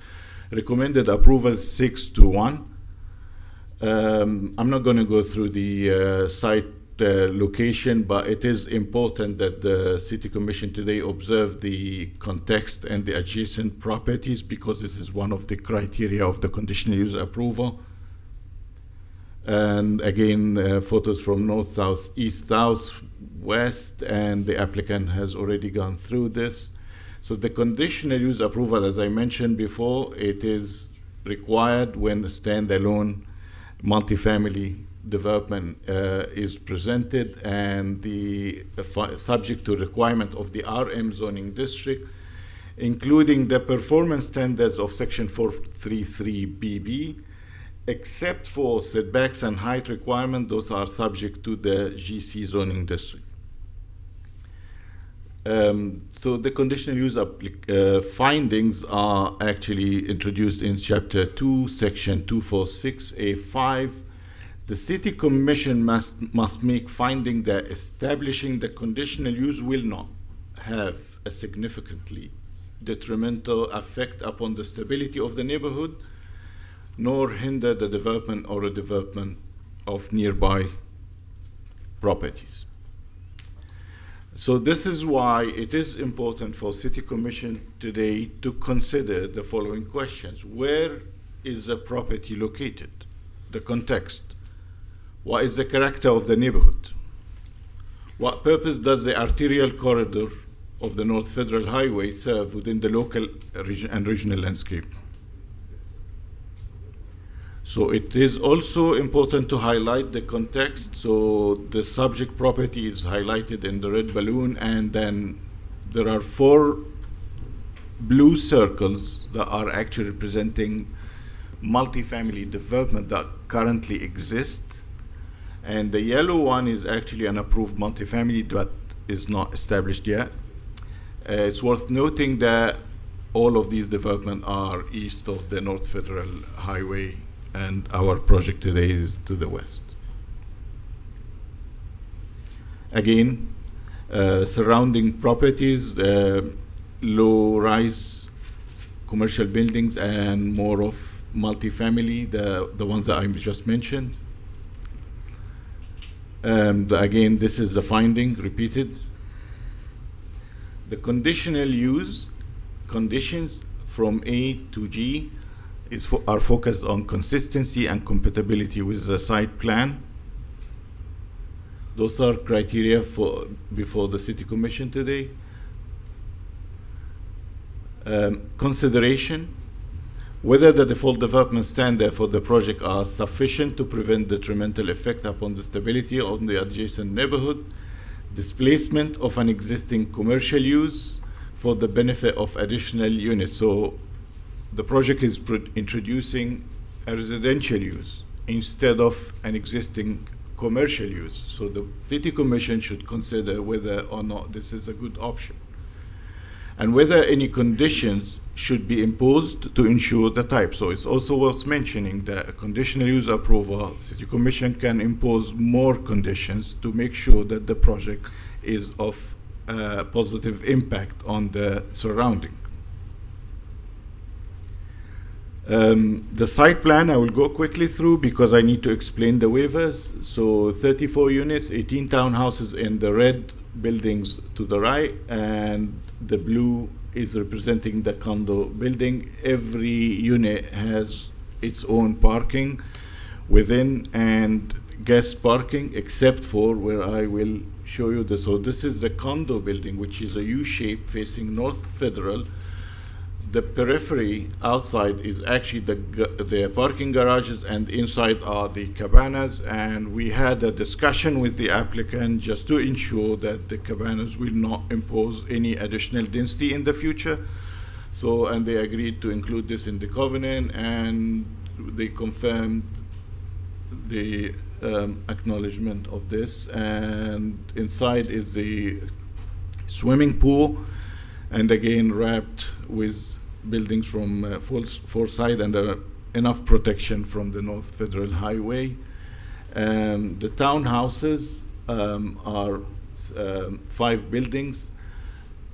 Recommended approval 6-1. I'm not going to go through the site location, but it is important that the City Commission today observe the context and the adjacent properties, because this is one of the criteria of the conditional use approval. And again, photos from north, south, east, south, west, and the applicant has already gone through this. So the conditional use approval, as I mentioned before, it is required when a standalone multifamily development is presented, and subject to requirement of the RM zoning district, including the performance standards of section 433BB, except for setbacks and height requirement. Those are subject to the GC zoning district. So the conditional use findings are actually introduced in Chapter 2, Section 246A5. The City Commission must make finding that establishing the conditional use will not have a significantly detrimental effect upon the stability of the neighborhood, nor hinder the development or redevelopment of nearby properties. So this is why it is important for City Commission today to consider the following questions. Where is the property located? The context. What is the character of the neighborhood? What purpose does the arterial corridor of the North Federal Highway serve within the local and regional landscape? So it is also important to highlight the context. So the subject property is highlighted in the red balloon, and then there are 4 blue circles that are actually representing multifamily development that currently exist. And the yellow one is actually an approved multifamily that is not established yet. It's worth noting that all of these developments are east of the North Federal Highway, and our project today is to the west. Again, surrounding properties, low-rise commercial buildings and more of multifamily, the ones that I just mentioned. Again, this is the finding repeated. The conditional use conditions from A to G are focused on consistency and compatibility with the site plan. Those are criteria before the City Commission today. Consideration. whether the default development standards for the project are sufficient to prevent detrimental effect upon the stability of the adjacent neighborhood, displacement of an existing commercial use for the benefit of additional units. So the project is introducing a residential use instead of an existing commercial use. So the City Commission should consider whether or not this is a good option, and whether any conditions should be imposed to ensure the type. So it's also worth mentioning that a conditional use approval, City Commission can impose more conditions to make sure that the project is of positive impact on the surrounding. The site plan I will go quickly through because I need to explain the waivers. So 34 units, 18 townhouses in the red buildings to the right, and the blue is representing the condo building. Every unit has its own parking within and guest parking, except for where I will show you this. So this is the condo building, which is a U-shape facing North Federal. The periphery outside is actually the parking garages, and inside are the cabanas. And we had a discussion with the applicant just to ensure that the cabanas will not impose any additional density in the future. So, and they agreed to include this in the covenant, and they confirmed the acknowledgement of this. And inside is the swimming pool, and again wrapped with buildings from four sides and enough protection from the North Federal Highway. The townhouses are 5 buildings.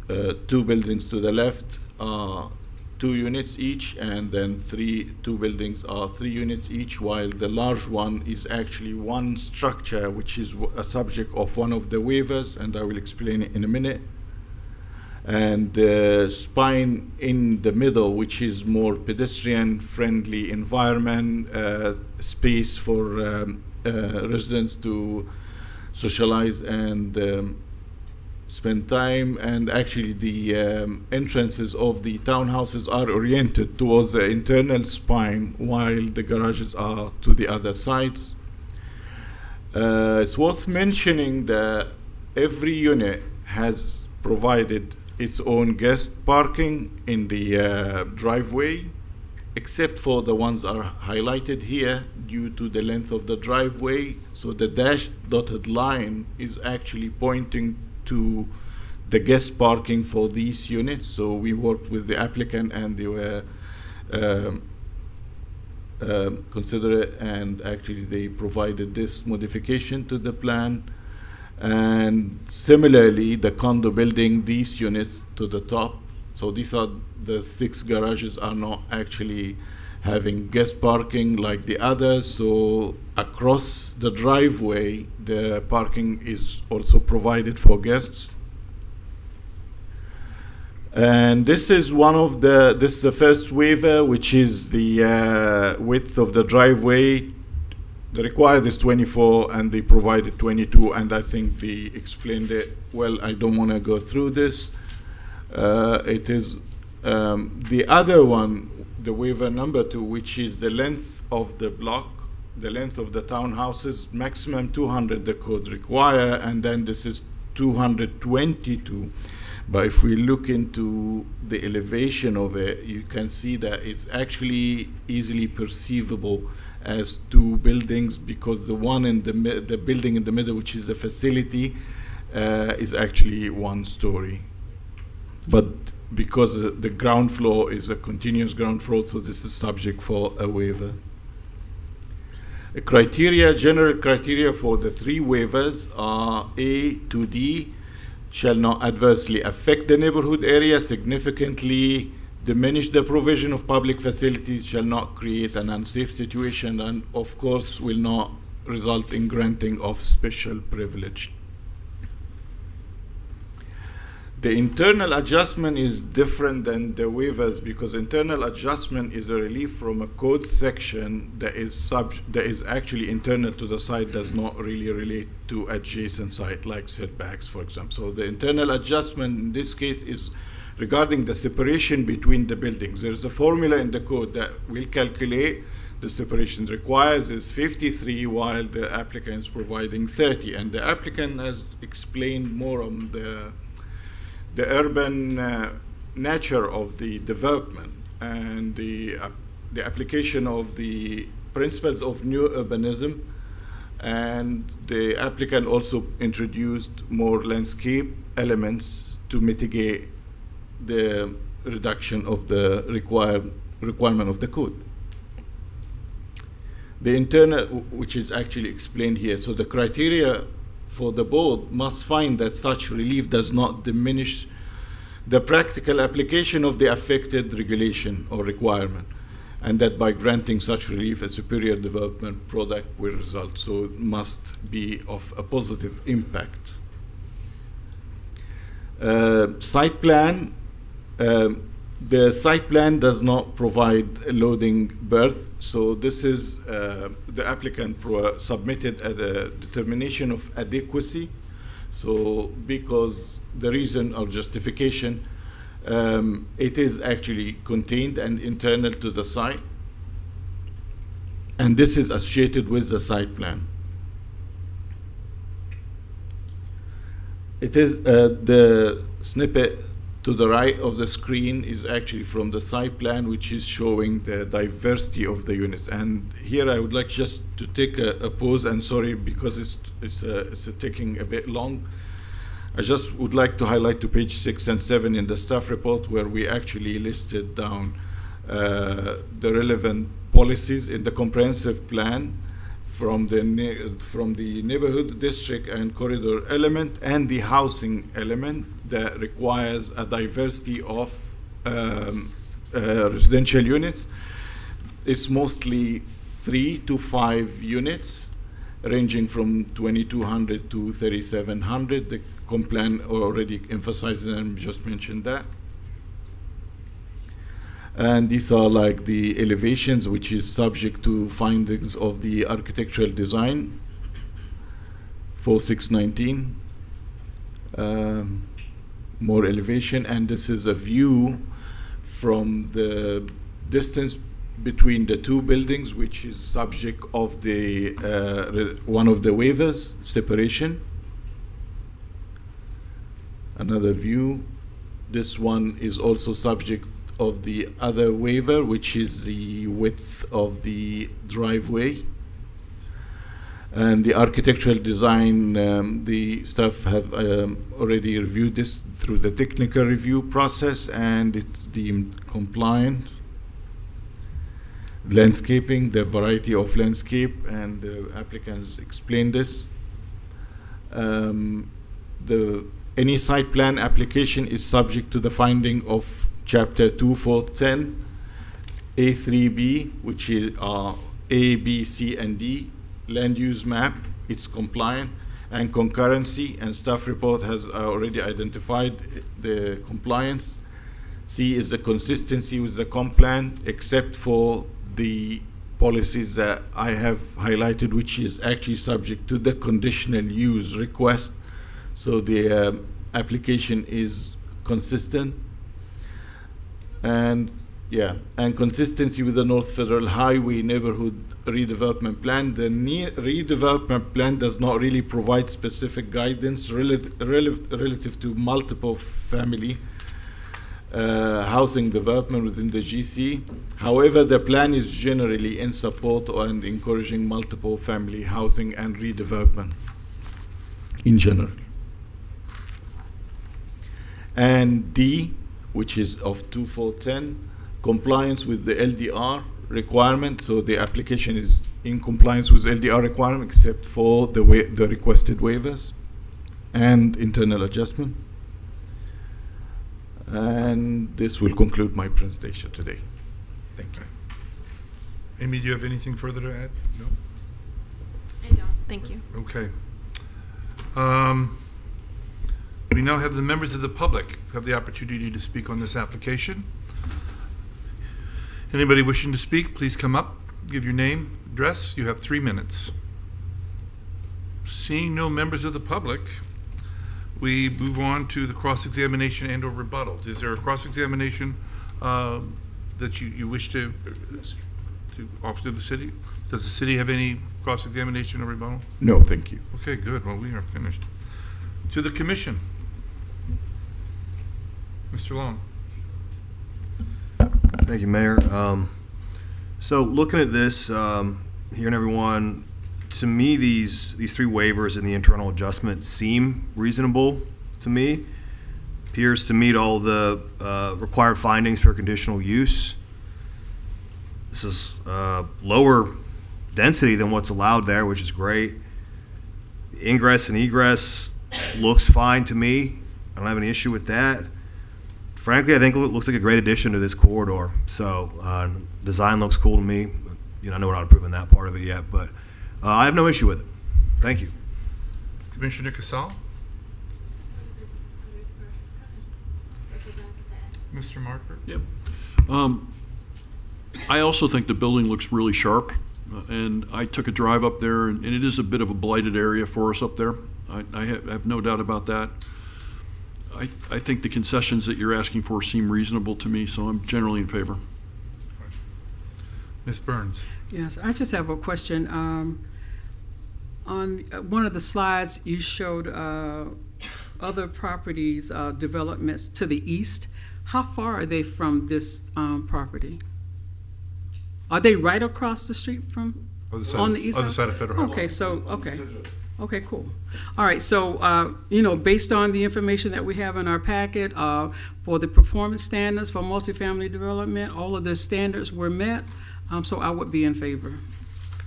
2 buildings to the left are 2 units each, and then 2 buildings are 3 units each, while the large one is actually one structure, which is a subject of one of the waivers, and I will explain it in a minute. And the spine in the middle, which is more pedestrian-friendly environment, space for residents to socialize and spend time. And actually the entrances of the townhouses are oriented towards the internal spine, while the garages are to the other sides. It's worth mentioning that every unit has provided its own guest parking in the driveway, except for the ones are highlighted here due to the length of the driveway. So the dashed dotted line is actually pointing to the guest parking for these units. So we worked with the applicant, and they were considerate, and actually they provided this modification to the plan. And similarly, the condo building, these units to the top, so these are the 6 garages, are not actually having guest parking like the others. So across the driveway, the parking is also provided for guests. And this is this is the first waiver, which is the width of the driveway. The required is 24, and they provided 22, and I think they explained it well. I don't want to go through this. It is the other one, the waiver number 2, which is the length of the block, the length of the townhouses, maximum 200 the code require, and then this is 222. But if we look into the elevation of it, you can see that it's actually easily perceivable as 2 buildings, because the one in the building in the middle, which is a facility, is actually 1 story. But because the ground floor is a continuous ground floor, so this is subject for a waiver. The criteria, general criteria for the 3 waivers are A to D, shall not adversely affect the neighborhood area, significantly diminish the provision of public facilities, shall not create an unsafe situation, and of course will not result in granting of special privilege. The internal adjustment is different than the waivers, because internal adjustment is a relief from a code section that is actually internal to the site, does not really relate to adjacent site, like setbacks, for example. So the internal adjustment in this case is regarding the separation between the buildings. There's a formula in the code that will calculate the separation requires is 53, while the applicant is providing 30. And the applicant has explained more on the urban nature of the development and the application of the principles of new urbanism. And the applicant also introduced more landscape elements to mitigate the reduction of the requirement of the code. The internal, which is actually explained here, so the criteria for the board must find that such relief does not diminish the practical application of the affected regulation or requirement, and that by granting such relief, a superior development product will result. So it must be of a positive impact. Site plan. The site plan does not provide a loading berth, so this is the applicant submitted a determination of adequacy. So because the reason or justification, it is actually contained and internal to the site, and this is associated with the site plan. It is the snippet to the right of the screen is actually from the site plan, which is showing the diversity of the units. And here I would like just to take a pause, and sorry because it's taking a bit long. I just would like to highlight to page 6 and 7 in the staff report, where we actually listed down the relevant policies in the comprehensive plan from the neighborhood, district, and corridor element, and the housing element that requires a diversity of residential units. It's mostly 3 to 5 units, ranging from 2,200 to 3,700. The plan already emphasizes and just mentioned that. And these are like the elevations, which is subject to findings of the architectural design, 4619. More elevation, and this is a view from the distance between the two buildings, which is subject of the one of the waivers, separation. Another view. This one is also subject of the other waiver, which is the width of the driveway. And the architectural design, the staff have already reviewed this through the technical review process, and it's deemed compliant. Landscaping, the variety of landscape, and the applicants explained this. Any site plan application is subject to the finding of Chapter 2410, A3B, which is A, B, C, and D. Land use map, it's compliant, and concurrency, and staff report has already identified the compliance. C is the consistency with the comp plan, except for the policies that I have highlighted, which is actually subject to the conditional use request. So the application is consistent. And consistency with the North Federal Highway Neighborhood Redevelopment Plan. The redevelopment plan does not really provide specific guidance relative to multiple family housing development within the GC. However, the plan is generally in support and encouraging multiple family housing and redevelopment in general. And D, which is of 2410, compliance with the LDR requirement. So the application is in compliance with LDR requirement, except for the requested waivers and internal adjustment. And this will conclude my presentation today. Thank you. Amy, do you have anything further to add? No? I don't. Thank you. Okay. We now have the members of the public who have the opportunity to speak on this application. Anybody wishing to speak, please come up, give your name, address. You have 3 minutes. Seeing no members of the public, we move on to the cross-examination and/or rebuttal. Is there a cross-examination that you wish to offer to the city? Does the city have any cross-examination or rebuttal? No, thank you. Okay, good. Well, we are finished. To the commission. Mr. Long. Thank you, Mayor. So looking at this, hearing everyone, to me, these three waivers and the internal adjustment seem reasonable to me. Appears to meet all the required findings for conditional use. This is lower density than what's allowed there, which is great. The ingress and egress looks fine to me. I don't have any issue with that. Frankly, I think it looks like a great addition to this corridor. So design looks cool to me. I know we're not approving that part of it yet, but I have no issue with it. Thank you. Commissioner Casal? Mr. Marker? Yep. I also think the building looks really sharp, and I took a drive up there, and it is a bit of a blighted area for us up there. I have no doubt about that. I think the concessions that you're asking for seem reasonable to me, so I'm generally in favor. Ms. Burns? Yes, I just have a question. On one of the slides, you showed other properties, developments to the east. How far are they from this property? Are they right across the street from, on the east side? Other side of Federal Highway. Okay, so, okay, cool. All right, so, based on the information that we have in our packet, for the performance standards for multifamily development, all of the standards were met, so I would be in favor.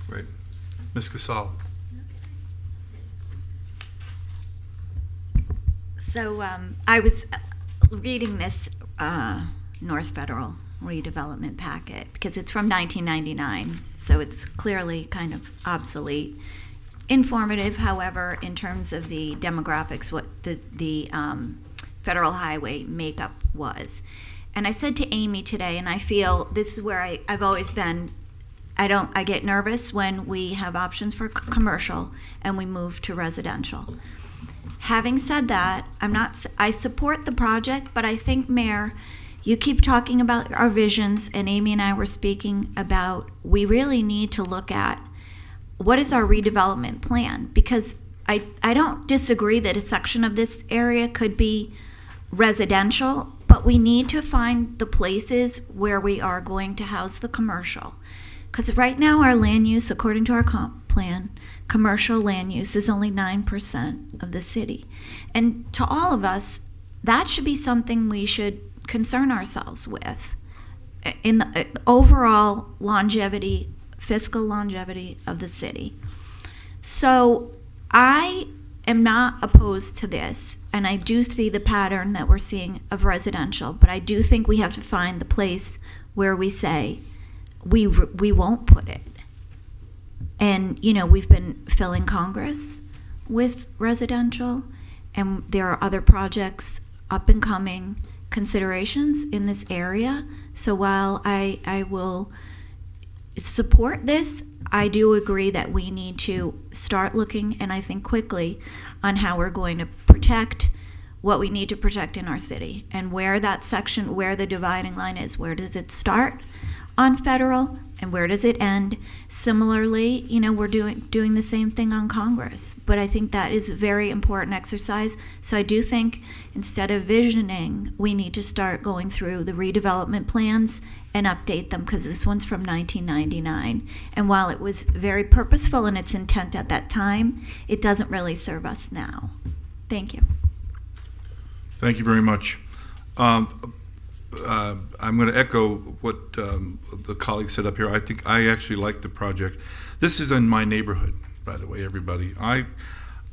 Great. Ms. Casal? So I was reading this North Federal redevelopment packet because it's from 1999, so it's clearly kind of obsolete. Informative, however, in terms of the demographics, what the federal highway makeup was. And I said to Amy today, and I feel this is where I've always been, I get nervous when we have options for commercial and we move to residential. Having said that, I support the project, but I think, Mayor, you keep talking about our visions, and Amy and I were speaking about we really need to look at what is our redevelopment plan, because I don't disagree that a section of this area could be residential, but we need to find the places where we are going to house the commercial. Because right now our land use, according to our comp plan, commercial land use is only 9% of the city. And to all of us, that should be something we should concern ourselves with in the overall longevity, fiscal longevity of the city. So I am not opposed to this, and I do see the pattern that we're seeing of residential, but I do think we have to find the place where we say we won't put it. And, we've been filling Congress with residential, and there are other projects up and coming considerations in this area. So while I will support this, I do agree that we need to start looking, and I think quickly, on how we're going to protect what we need to protect in our city, and where that section, where the dividing line is. Where does it start on federal, and where does it end? Similarly, we're doing the same thing on Congress, but I think that is a very important exercise. So I do think instead of visioning, we need to start going through the redevelopment plans and update them, because this one's from 1999. And while it was very purposeful in its intent at that time, it doesn't really serve us now. Thank you. Thank you very much. I'm going to echo what the colleague said up here. I think I actually like the project. This is in my neighborhood, by the way, everybody. I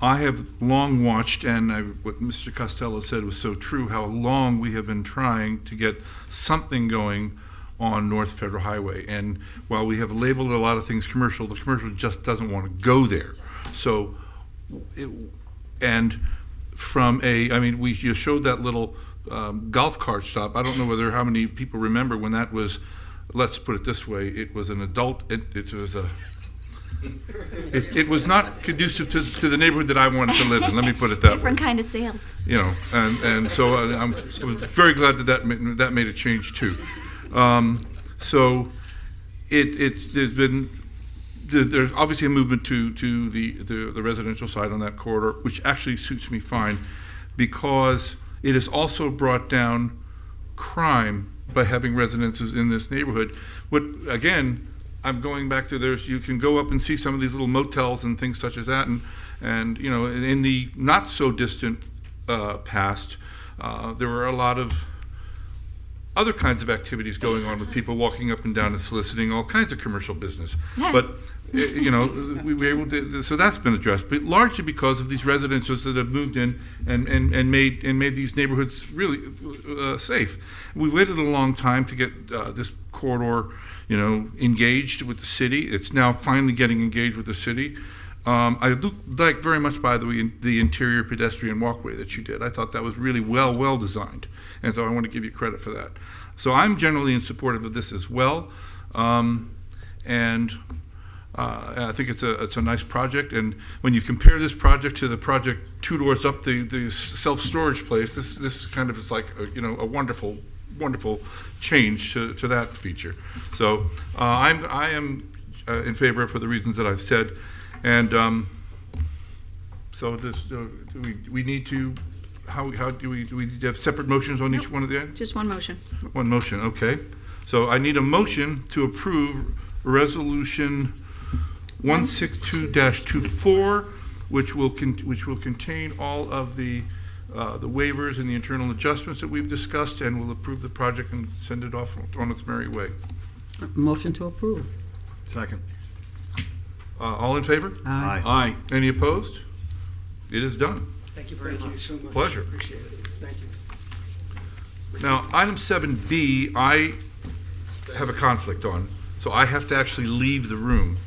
have long watched, and what Mr. Costello said was so true, how long we have been trying to get something going on North Federal Highway. And while we have labeled a lot of things commercial, the commercial just doesn't want to go there. So, you showed that little golf cart stop. I don't know how many people remember when that was, let's put it this way, it was an adult, it was a It was not conducive to the neighborhood that I wanted to live in, let me put it that way. Different kind of sales. You know, and so I was very glad that made a change too. So there's obviously a movement to the residential side on that corridor, which actually suits me fine, because it has also brought down crime by having residences in this neighborhood. What, again, I'm going back to you can go up and see some of these little motels and things such as that, and you know, in the not so distant past, there were a lot of other kinds of activities going on with people walking up and down and soliciting all kinds of commercial business. But you know, we were able to, so that's been addressed, but largely because of these residences that have moved in and made these neighborhoods really safe. We waited a long time to get this corridor, you know, engaged with the city. It's now finally getting engaged with the city. I like very much, by the way, the interior pedestrian walkway that you did. I thought that was really well designed, and so I want to give you credit for that. So I'm generally in support of this as well, and I think it's a nice project. And when you compare this project to the project 2 doors up, the self-storage place, this kind of is like a wonderful change to that feature. So I am in favor for the reasons that I've said. And so this, do we need to, how do we have separate motions on each one of the items? Just one motion. One motion, okay. So I need a motion to approve Resolution 162-24, which will contain all of the waivers and the internal adjustments that we've discussed, and will approve the project and send it off on its merry way. Motion to approve. Second. All in favor? Aye. Aye. Any opposed? It is done. Thank you very much. so much. Pleasure. Appreciate it. Thank you. Now, item 7B, I have a conflict on, so I have to actually leave the room.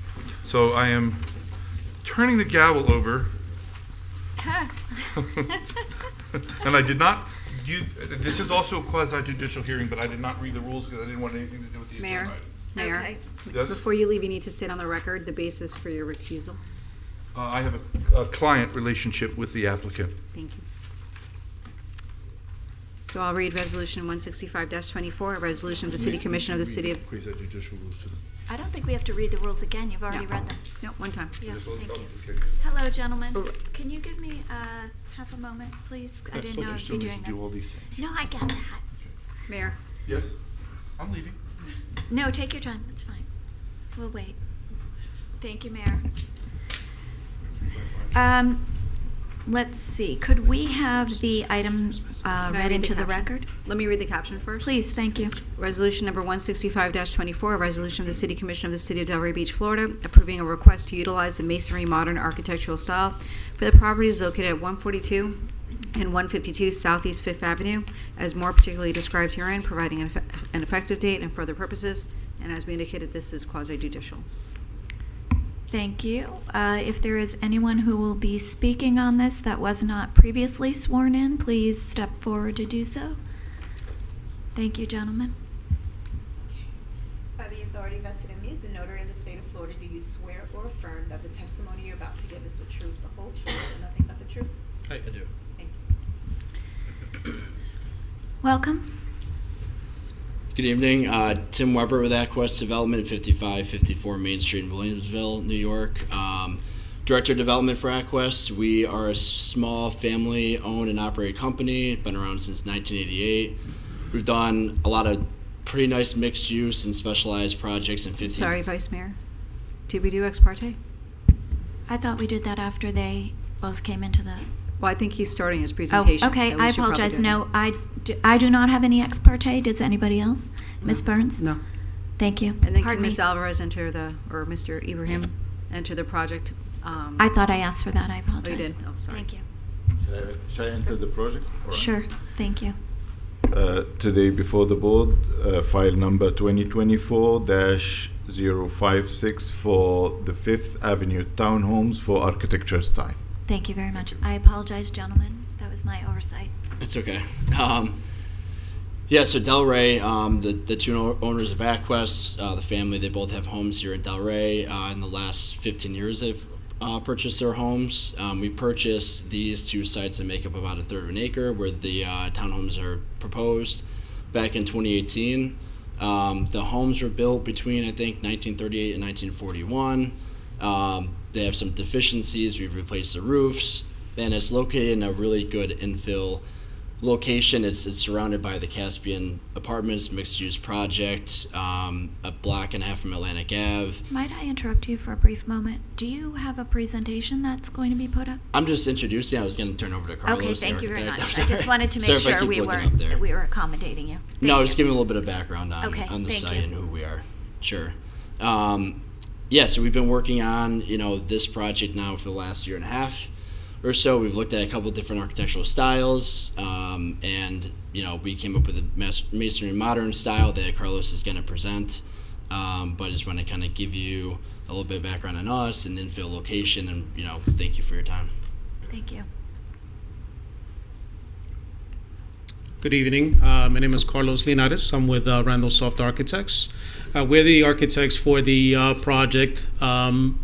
So I am turning the gavel over, and I did not, this is also a quasi-judicial hearing, but I did not read the rules because I didn't want anything to do with the agenda item. Mayor, Okay. Yes? before you leave, you need to state on the record the basis for your recusal. I have a client relationship with the applicant. Thank you. So I'll read Resolution 165-24, a resolution of the City Commission of the City of... Quasi-judicial rules to them. I don't think we have to read the rules again. You've already No. read them. No, one time. Yeah, Just- thank you. okay. Hello, gentlemen. Can you give me half a moment, please? I didn't know I'd be doing Do all these things. No, I get that. Mayor, Yes? I'm leaving. No, take your time. It's fine. We'll wait. Thank you, Mayor. Let's see. Could we have the item I read read the into the caption? record? let me read the caption first. Please, thank you. Resolution number 165-24, a resolution of the City Commission of the City of Delray Beach, Florida, approving a request to utilize the masonry modern architectural style for the properties located at 142 and 152 Southeast Fifth Avenue, as more particularly described herein, providing an effective date and further purposes. And as we indicated, this is quasi-judicial. Thank you. If there is anyone who will be speaking on this that was not previously sworn in, please step forward to do so. Thank you, gentlemen. By the authority vested in me as a notary of the state of Florida, do you swear or affirm that the testimony you're about to give is the truth, the whole truth, and nothing but the truth? I do. Thank you. Welcome. Good evening. Tim Weber with Aquest Development at 5554 Main Street in Williamsville, New York. Director of Development for Aquest. We are a small family-owned and operated company. Been around since 1988. We've done a lot of pretty nice mixed-use and specialized projects in 15... Sorry, Vice Mayor. Did we do ex parte? I thought we did that after they both came into the... Well, I think he's starting his Oh, presentation. okay. so we I should probably apologize. do it. No, I do not have any ex parte. Does anybody else? Ms. Burns? No. Thank you. And then Pardon can Ms. me. Alvarez enter or Mr. Ibrahim enter the project? I thought I asked for that. I apologize. Oh, you did? Oh, sorry. Thank you. Shall I enter the project? All right. Sure. Thank you. Today before the board, file number 2024-056 for the Fifth Avenue Townhomes for Architecture Style. Thank you very much. I apologize, gentlemen. That was my oversight. It's okay. Yeah, so Delray, the two owners of Aquest, the family, they both have homes here in Delray. In the last 15 years, they've purchased their homes. We purchased these two sites that make up about a third of an acre where the townhomes are proposed back in 2018. The homes were built between, I think, 1938 and 1941. They have some deficiencies. We've replaced the roofs, and it's located in a really good infill location. It's surrounded by the Caspian Apartments mixed-use project, a block and a half from Atlantic Ave. Might I interrupt you for a brief moment? Do you have a presentation that's going to be put up? I'm just introducing. I was going to turn over to Carlos. Okay, the thank you very architect. much. I just wanted to make Sorry if I sure keep we looking up there. were accommodating you. No, Thank just you. giving a little bit of background on the thank site you. and who we are. Sure. Yeah, so we've been working on this project now for the last year and a half or so. We've looked at a couple of different architectural styles, and we came up with a masonry modern style that Carlos is going to present. But I just want to kind of give you a little bit of background on us and infill location, and thank you for your time. Thank you. Good evening. My name is Carlos Linares. I'm with Randall Soft Architects. We're the architects for the project in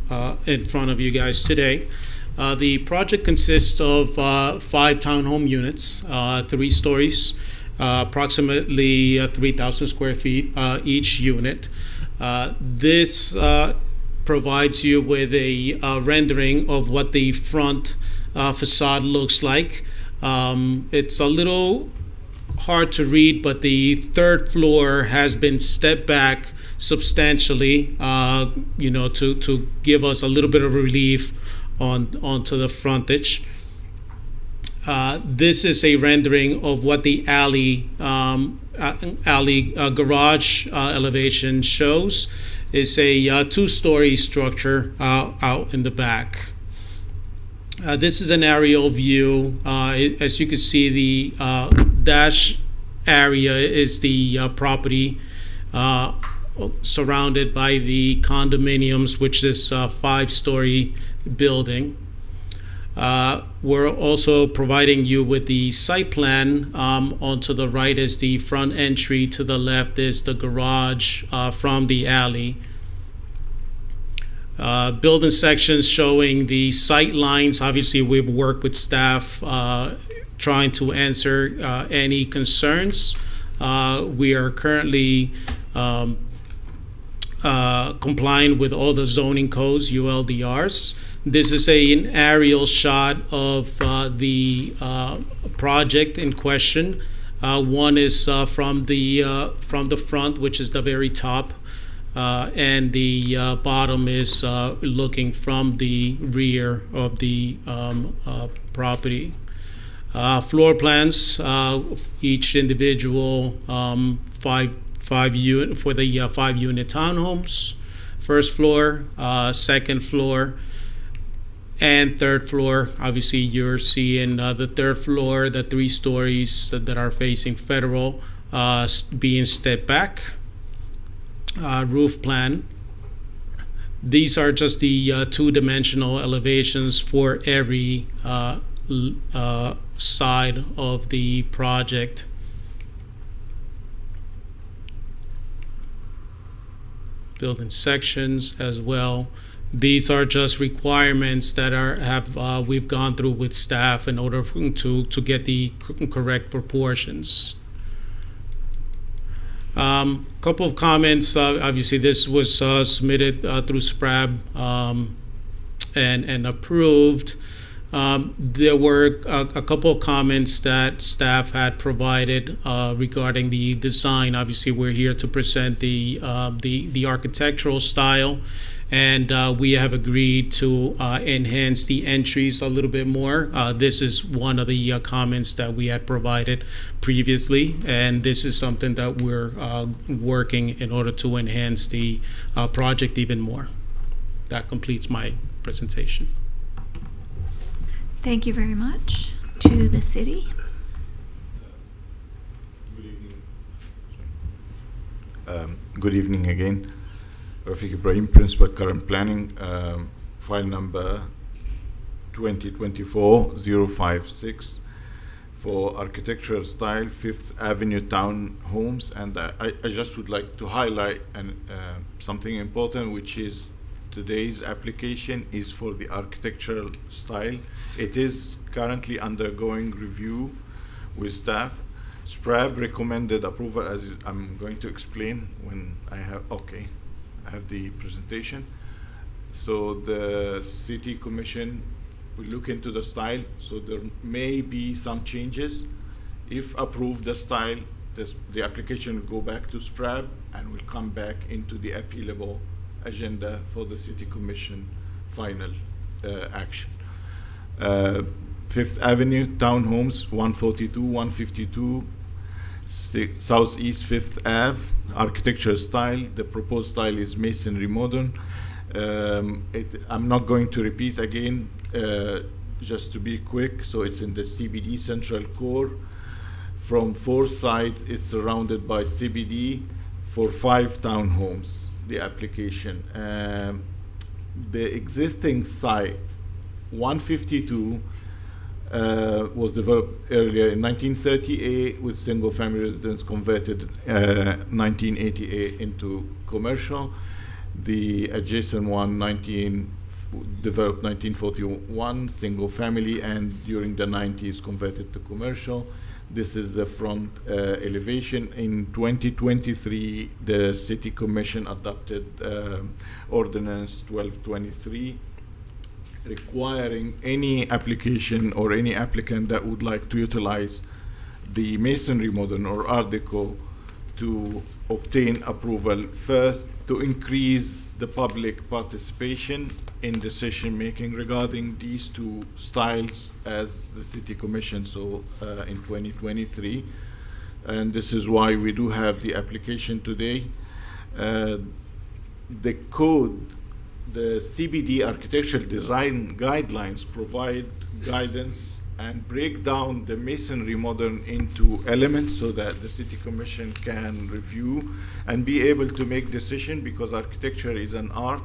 front of you guys today. The project consists of 5 townhome units, 3 stories, approximately 3,000 square feet each unit. This provides you with a rendering of what the front facade looks like. It's a little hard to read, but the 3rd floor has been stepped back substantially, to give us a little bit of relief onto the frontage. This is a rendering of what the alley garage elevation shows. It's a 2-story structure out in the back. This is an aerial view. As you can see, the dash area is the property surrounded by the condominiums, which is a 5-story building. We're also providing you with the site plan. Onto the right is the front entry. To the left is the garage from the alley. Building sections showing the sight lines. Obviously, we've worked with staff trying to answer any concerns. We are currently complying with all the zoning codes, ULDRs. This is an aerial shot of the project in question. One is from the front, which is the very top. And the bottom is looking from the rear of the property. Floor plans, each individual 5 unit for the 5-unit townhomes. First floor, second floor, and third floor. Obviously, you're seeing the third floor, the 3 stories that are facing Federal, being stepped back. Roof plan. These are just the 2-dimensional elevations for every side of the project. Building sections as well. These are just requirements that we've gone through with staff in order to get the correct proportions. Couple of comments. Obviously, this was submitted through SPRAB and approved. There were a couple of comments that staff had provided regarding the design. Obviously, we're here to present the architectural style, and we have agreed to enhance the entries a little bit more. This is one of the comments that we had provided previously, and this is something that we're working in order to enhance the project even more. That completes my presentation. Thank you very much. To the city. Good evening again. Rafiq Ibrahim, Principal Current Planning, file number 2024-056, for architectural style, Fifth Avenue townhomes, and I just would like to highlight something important, which is today's application is for the architectural style. It is currently undergoing review with staff. SPRAB recommended approval, as I'm going to explain when I have the presentation. So the City Commission will look into the style, so there may be some changes. If approved, the style, the application will go back to SPRAB and will come back into the appealable agenda for the City Commission final action. Fifth Avenue townhomes, 142, 152, Southeast Fifth Ave, architectural style. The proposed style is masonry modern. I'm not going to repeat again, just to be quick. So it's in the CBD central core. From 4 sides, it's surrounded by CBD for 5 townhomes. The application. The existing site, 152, was developed earlier in 1938 with single-family residence converted 1988 into commercial. The adjacent one, developed 1941, single-family, and during the 90s converted to commercial. This is the front elevation. In 2023, the City Commission adopted Ordinance 1223, requiring any application or any applicant that would like to utilize the masonry modern or Art Deco to obtain approval first, to increase the public participation in decision making regarding these 2 styles as the City Commission saw in 2023. And this is why we do have the application today. The code, the CBD architectural design guidelines provide guidance and break down the masonry modern into elements so that the City Commission can review and be able to make decision, because architecture is an art.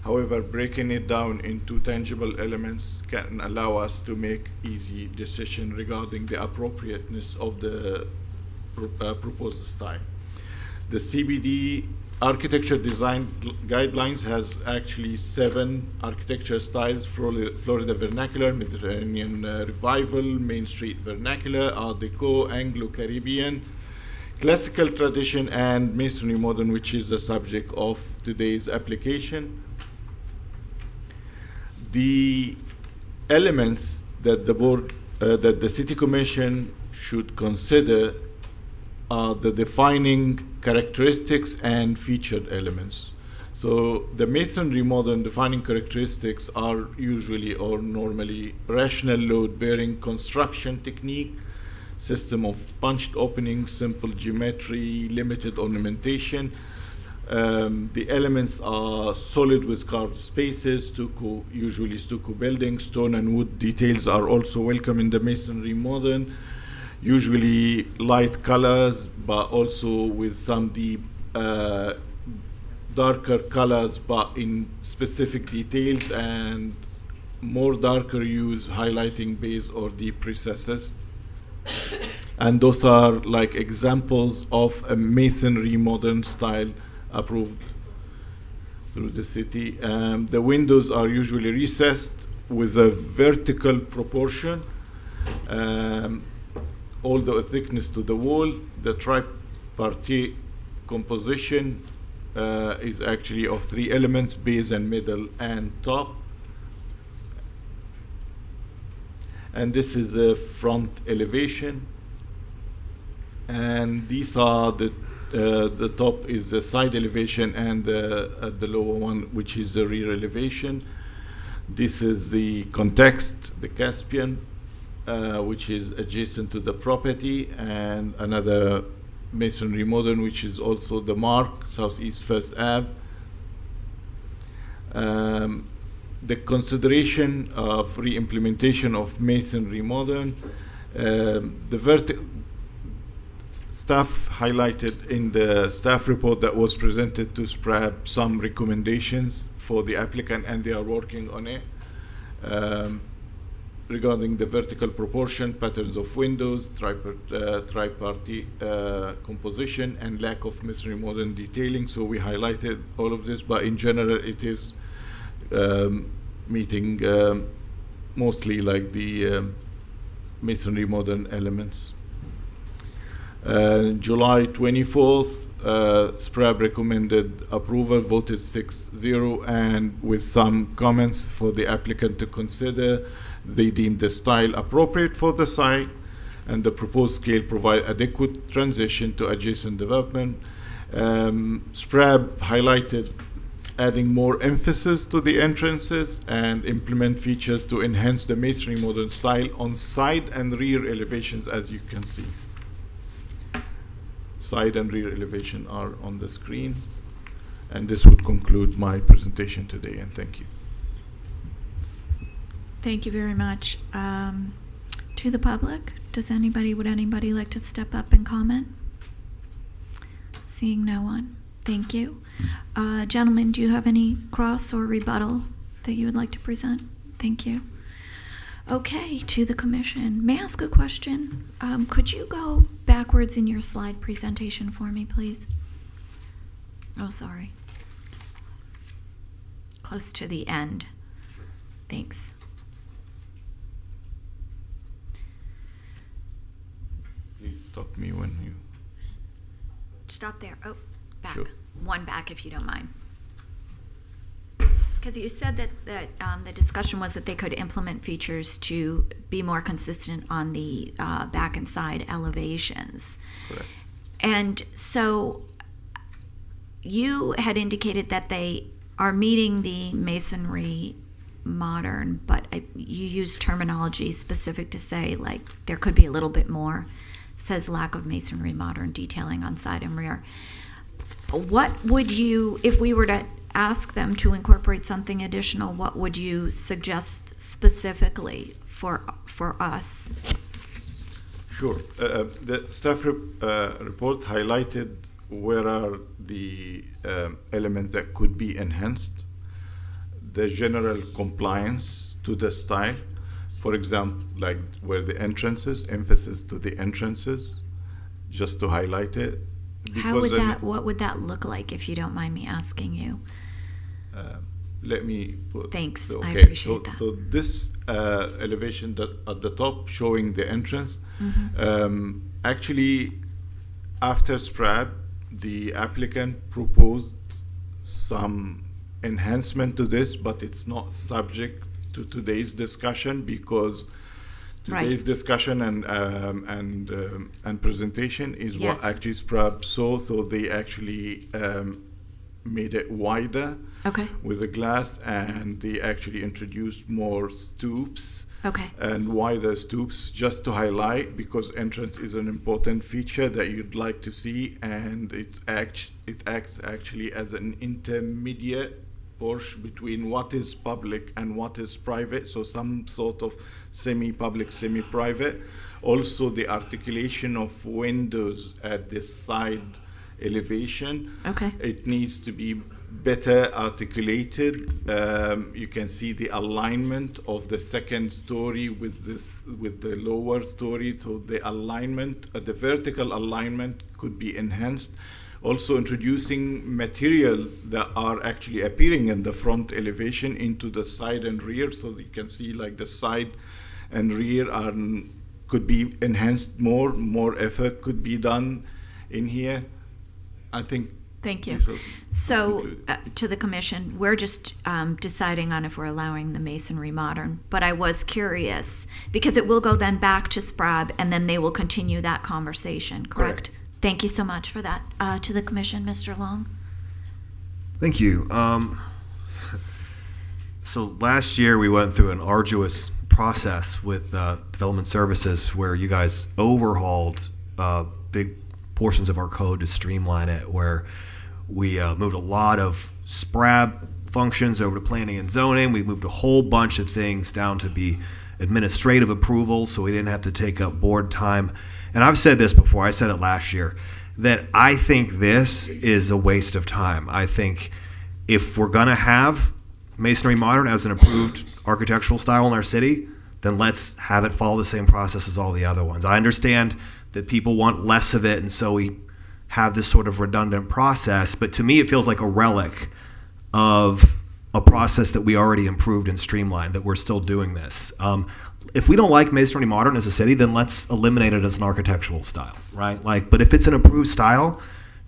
However, breaking it down into tangible elements can allow us to make easy decision regarding the appropriateness of the proposed style. The CBD architecture design guidelines has actually 7 architecture styles: Florida Vernacular, Mediterranean Revival, Main Street Vernacular, Art Deco, Anglo-Caribbean, Classical Tradition, and Masonry Modern, which is the subject of today's application. The elements that the board, that the City Commission should consider are the defining characteristics and featured elements. So the masonry modern defining characteristics are usually or normally rational load-bearing construction technique, system of punched openings, simple geometry, limited ornamentation. The elements are solid with carved spaces, stucco, usually stucco buildings. Stone and wood details are also welcome in the masonry modern. Usually light colors, but also with some deep, darker colors, but in specific details, and more darker hues highlighting base or deep recesses. And those are like examples of a masonry modern style approved through the city. The windows are usually recessed with a vertical proportion. All the thickness to the wall. The tripartite composition is actually of 3 elements: base and middle and top. And this is the front elevation. And these are the top is the side elevation, and the lower one, which is the rear elevation. This is the context, the Caspian, which is adjacent to the property, and another masonry modern, which is also the mark, Southeast First Ave. The consideration of re-implementation of masonry modern, staff highlighted in the staff report that was presented to SPRAB some recommendations for the applicant, and they are working on it. regarding the vertical proportion, patterns of windows, tripartite composition, and lack of masonry modern detailing. So we highlighted all of this, but in general, it is meeting mostly like the masonry modern elements. July 24th, SPRAB recommended approval, voted 6-0, and with some comments for the applicant to consider. They deemed the style appropriate for the site, and the proposed scale provide adequate transition to adjacent development. SPRAB highlighted adding more emphasis to the entrances and implement features to enhance the masonry modern style on side and rear elevations, as you can see. Side and rear elevation are on the screen. And this would conclude my presentation today, and thank you. Thank you very much. To the public, would anybody like to step up and comment? Seeing no one, thank you. Gentlemen, do you have any cross or rebuttal that you would like to present? Thank you. Okay, to the commission. May I ask a question? Could you go backwards in your slide presentation for me, please? Oh, sorry. Close to the end. Thanks. Please stop me when you... Stop there. Oh, back. Sure. One back if you don't mind. Because you said that the discussion was that they could implement features to be more consistent on the back and side elevations. Correct. And so you had indicated that they are meeting the masonry modern, but you use terminology specific to say like there could be a little bit more. Says lack of masonry modern detailing on side and rear. What would you, if we were to ask them to incorporate something additional, what would you suggest specifically for us? Sure. The staff report highlighted where are the elements that could be enhanced. The general compliance to the style, for example, like where the entrances, emphasis to the entrances, just to highlight it. What would that look like, if you don't mind me asking you? Let me put. Thanks, Okay, I appreciate that. So this elevation that at the top showing the entrance, actually, after SPRAB, the applicant proposed some enhancement to this, but it's not subject to today's discussion because today's discussion and presentation is what actually SPRAB saw. So they actually made it wider with a glass, and they actually introduced more stoops and wider stoops just to highlight, because entrance is an important feature that you'd like to see, and it acts actually as an intermediate portion between what is public and what is private, so some sort of semi-public, semi-private. Also the articulation of windows at the side elevation, it needs to be better articulated. You can see the alignment of the second story with the lower story, so the alignment, the vertical alignment could be enhanced. Also introducing materials that are actually appearing in the front elevation into the side and rear, so you can see like the side and rear could be enhanced more effort could be done in here. I think. Thank you. So to the commission, we're just deciding on if we're allowing the masonry modern, but I was curious because it will go then back to SPRAB and then they will continue that conversation, correct? Thank you so much for that. To the commission, Mr. Long. Thank you. So last year we went through an arduous process with development services where you guys overhauled big portions of our code to streamline it, where we moved a lot of SPRAB functions over to planning and zoning. We moved a whole bunch of things down to be administrative approval, so we didn't have to take up board time. And I've said this before, I said it last year, that I think this is a waste of time. I think if we're gonna have masonry modern as an approved architectural style in our city, then let's have it follow the same process as all the other ones. I understand that people want less of it, and so we have this sort of redundant process, but to me it feels like a relic of a process that we already improved and streamlined, that we're still doing this. If we don't like masonry modern as a city, then let's eliminate it as an architectural style, right? But if it's an approved style,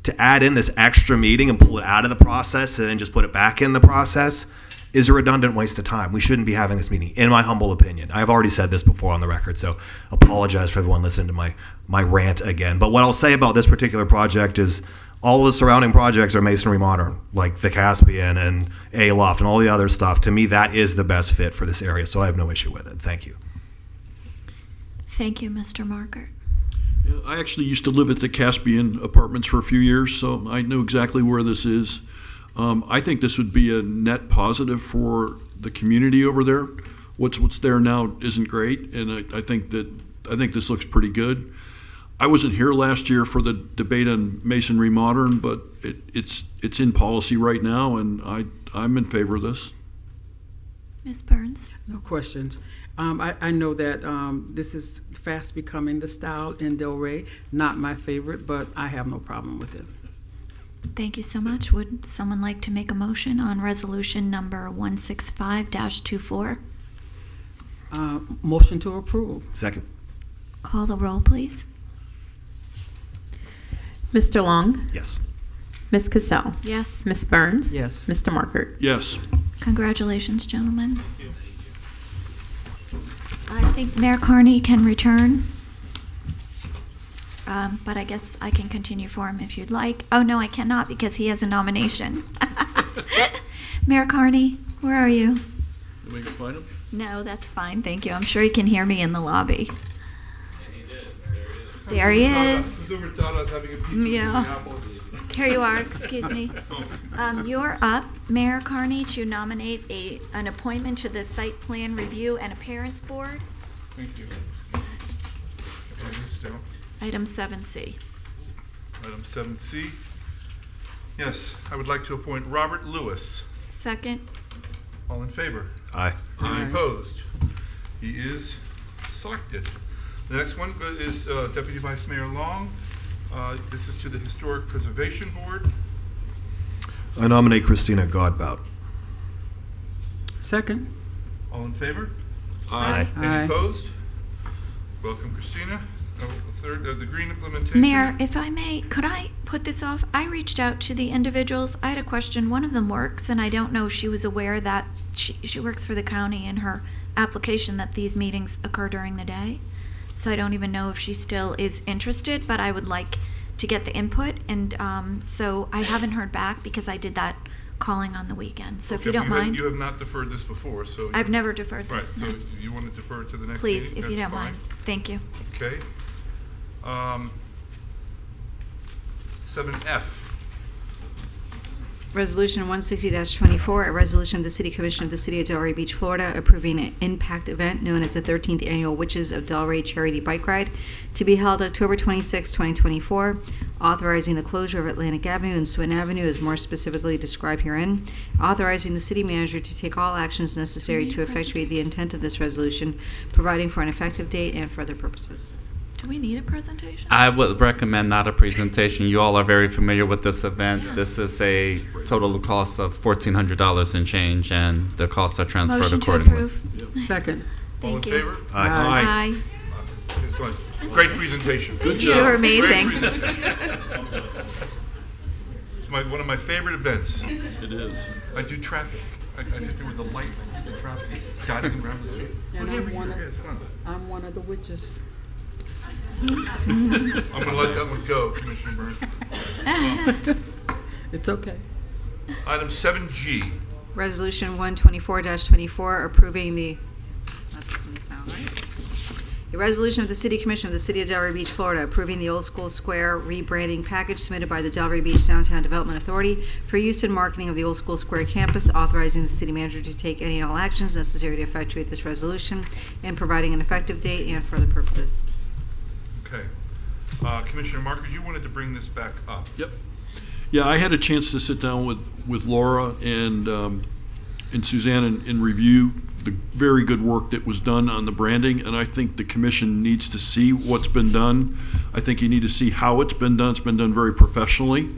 to add in this extra meeting and pull it out of the process and then just put it back in the process is a redundant waste of time. We shouldn't be having this meeting, in my humble opinion. I've already said this before on the record, so apologize for everyone listening to my rant again. But what I'll say about this particular project is all of the surrounding projects are masonry modern, like the Caspian and A-Loft and all the other stuff. To me, that is the best fit for this area, so I have no issue with it. Thank you. Thank you, Mr. Markert. Yeah, I actually used to live at the Caspian Apartments for a few years, so I know exactly where this is. I think this would be a net positive for the community over there. What's there now isn't great, and I think this looks pretty good. I wasn't here last year for the debate on masonry modern, but it's in policy right now, and I'm in favor of this. Ms. Burns? No questions. I know that this is fast becoming the style in Delray. Not my favorite, but I have no problem with it. Thank you so much. Would someone like to make a motion on resolution number 165-24? Motion to approve. Second. Call the roll, please. Mr. Long? Yes. Ms. Cassell? Yes. Ms. Burns? Yes. Mr. Markert? Yes. Congratulations, gentlemen. I think Mayor Carney can return. But I guess I can continue for him if you'd like. Oh, no, I cannot because he has a nomination. Mayor Carney, where are you? Can we find him? No, that's fine. Thank you. I'm sure he can hear me in the lobby. There he is. Yeah. Here you are. Excuse me. You're up, Mayor Carney, to nominate an appointment to the Site Plan Review and Appearance Board. Thank you. Item 7C. Item 7C. Yes, I would like to appoint Robert Lewis. Second. All in favor? Aye. Any opposed? He is selected. The next one is Deputy Vice Mayor Long. This is to the Historic Preservation Board. I nominate Christina Godbout. Second. All in favor? Aye. Any opposed? Welcome, Christina. Third, the green implementation. Mayor, if I may, could I put this off? I reached out to the individuals. I had a question. One of them works, and I don't know if she was aware that she works for the county in her application that these meetings occur during the day. So I don't even know if she still is interested, but I would like to get the input. And so I haven't heard back because I did that calling on the weekend. So if you don't mind. You have not deferred this before, so. I've never deferred Right, this. so No. you want to defer to the next meeting? Please, if you That's don't fine. mind. Thank you. Okay. 7F. Resolution 160-24, a resolution of the City Commission of the City of Delray Beach, Florida, approving an impact event known as the 13th Annual Witches of Delray Charity Bike Ride to be held October 26, 2024, authorizing the closure of Atlantic Avenue and Swinton Avenue as more specifically described herein, authorizing the city manager to take all actions necessary to effectuate the intent of this resolution, providing for an effective date and for other purposes. Do we need a presentation? I would recommend not a presentation. You all are very familiar with this event. This is a total cost of $1,400 and change, and the costs are transferred Motion to accordingly. approve. Second. All in Thank you. favor? Aye. It's fine. Great presentation. Good job. You were amazing. Great presentation. It's one of my favorite events. It is. I do traffic. I sit there with the light, I do the traffic, guiding around the street. And Whatever I'm you one do, it's fun. I'm one of the witches. I'm gonna let that one go, Commissioner Burns. It's okay. Item 7G. Resolution 124-24, approving the, that doesn't sound right. A resolution of the City Commission of the City of Delray Beach, Florida, approving the Old School Square rebranding package submitted by the Delray Beach Downtown Development Authority for use in marketing of the Old School Square campus, authorizing the city manager to take any and all actions necessary to effectuate this resolution, and providing an effective date and for other purposes. Okay. Commissioner Markers, you wanted to bring this back up. Yep. Yeah, I had a chance to sit down with Laura and Suzanne and review the very good work that was done on the branding, and I think the commission needs to see what's been done. I think you need to see how it's been done. It's been done very professionally,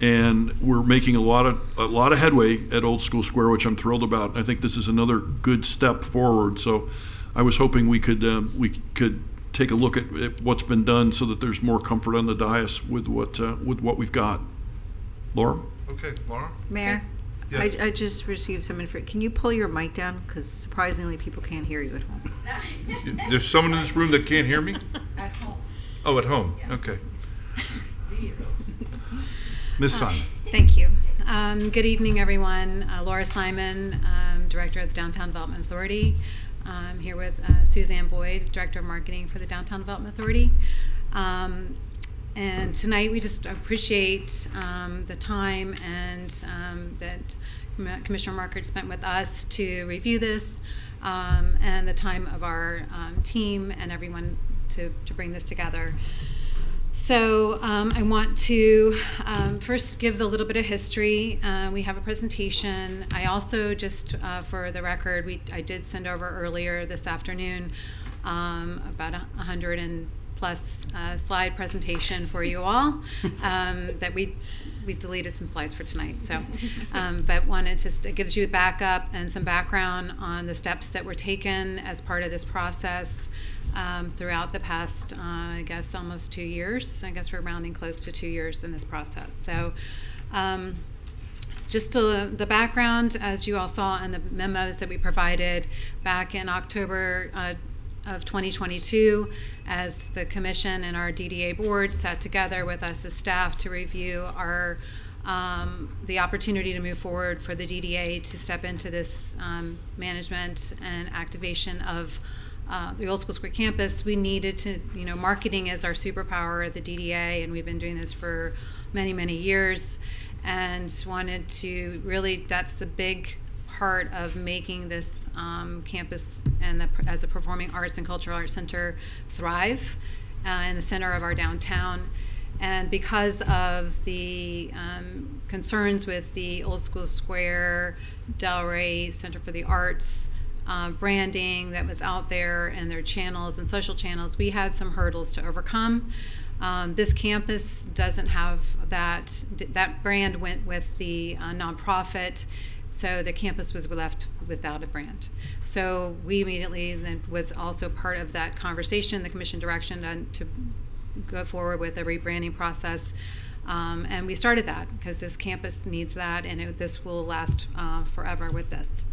and we're making a lot of headway at Old School Square, which I'm thrilled about. I think this is another good step forward. So I was hoping we could take a look at what's been done so that there's more comfort on the dais with what we've got. Laura? Okay, Laura? Mayor? Yes. I just received some info. Can you pull your mic down? Because surprisingly, people can't hear you at home. There's someone in this room that can't hear me? At home. Oh, at home, okay. Ms. Simon. Thank you. Good evening, everyone. Laura Simon, Director of the Downtown Development Authority. I'm here with Suzanne Boyd, Director of Marketing for the Downtown Development Authority. And tonight we just appreciate the time and that Commissioner Markert spent with us to review this, and the time of our team and everyone to bring this together. So I want to first give a little bit of history. We have a presentation. I also, just for the record, I did send over earlier this afternoon about 100 and plus slide presentation for you all that we deleted some slides for tonight. So, but it gives you a backup and some background on the steps that were taken as part of this process throughout the past, I guess, almost 2 years. I guess we're rounding close to 2 years in this process. So, just the background, as you all saw in the memos that we provided back in October of 2022, as the commission and our DDA board sat together with us as staff to review our the opportunity to move forward for the DDA to step into this management and activation of the Old School Square campus. We needed to, marketing is our superpower at the DDA, and we've been doing this for many, many years, and wanted to really, that's the big part of making this campus and as a performing arts and cultural arts center thrive in the center of our downtown. And because of the concerns with the Old School Square, Delray Center for the Arts branding that was out there and their channels and social channels, we had some hurdles to overcome. This campus doesn't have that brand went with the nonprofit, so the campus was left without a brand. So we immediately then was also part of that conversation, the commission direction to go forward with a rebranding process. And we started that because this campus needs that, and this will last forever with this.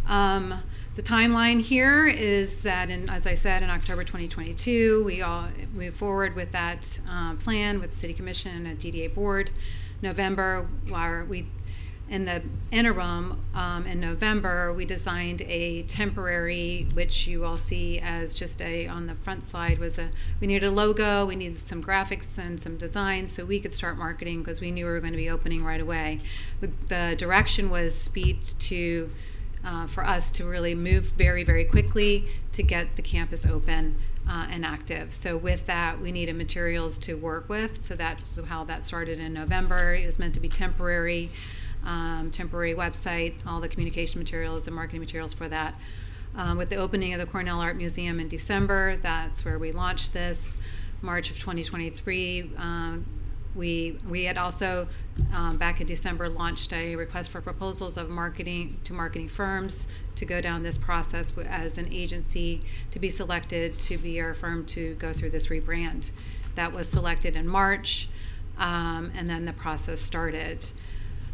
The timeline here is that, as I said, in October 2022, we all moved forward with that plan with the City Commission and a DDA board. November, in the interim, in November, we designed a temporary, which you all see as just on the front slide we needed a logo, we needed some graphics and some designs so we could start marketing because we knew we were going to be opening right away. The direction was speed for us to really move very, very quickly to get the campus open and active. So with that, we needed materials to work with. So that's how that started in November. It was meant to be temporary website, all the communication materials and marketing materials for that. With the opening of the Cornell Art Museum in December, that's where we launched this. March of 2023, we had also, back in December, launched a request for proposals of marketing firms to go down this process as an agency to be selected to be our firm to go through this rebrand. That was selected in March, and then the process started.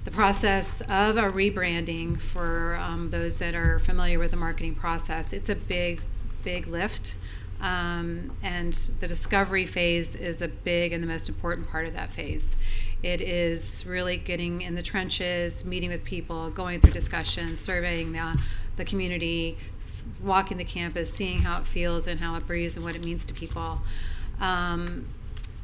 The process of a rebranding, for those that are familiar with the marketing process, it's a big, big lift. And the discovery phase is a big and the most important part of that phase. It is really getting in the trenches, meeting with people, going through discussions, surveying the community, walking the campus, seeing how it feels and how it breathes and what it means to people.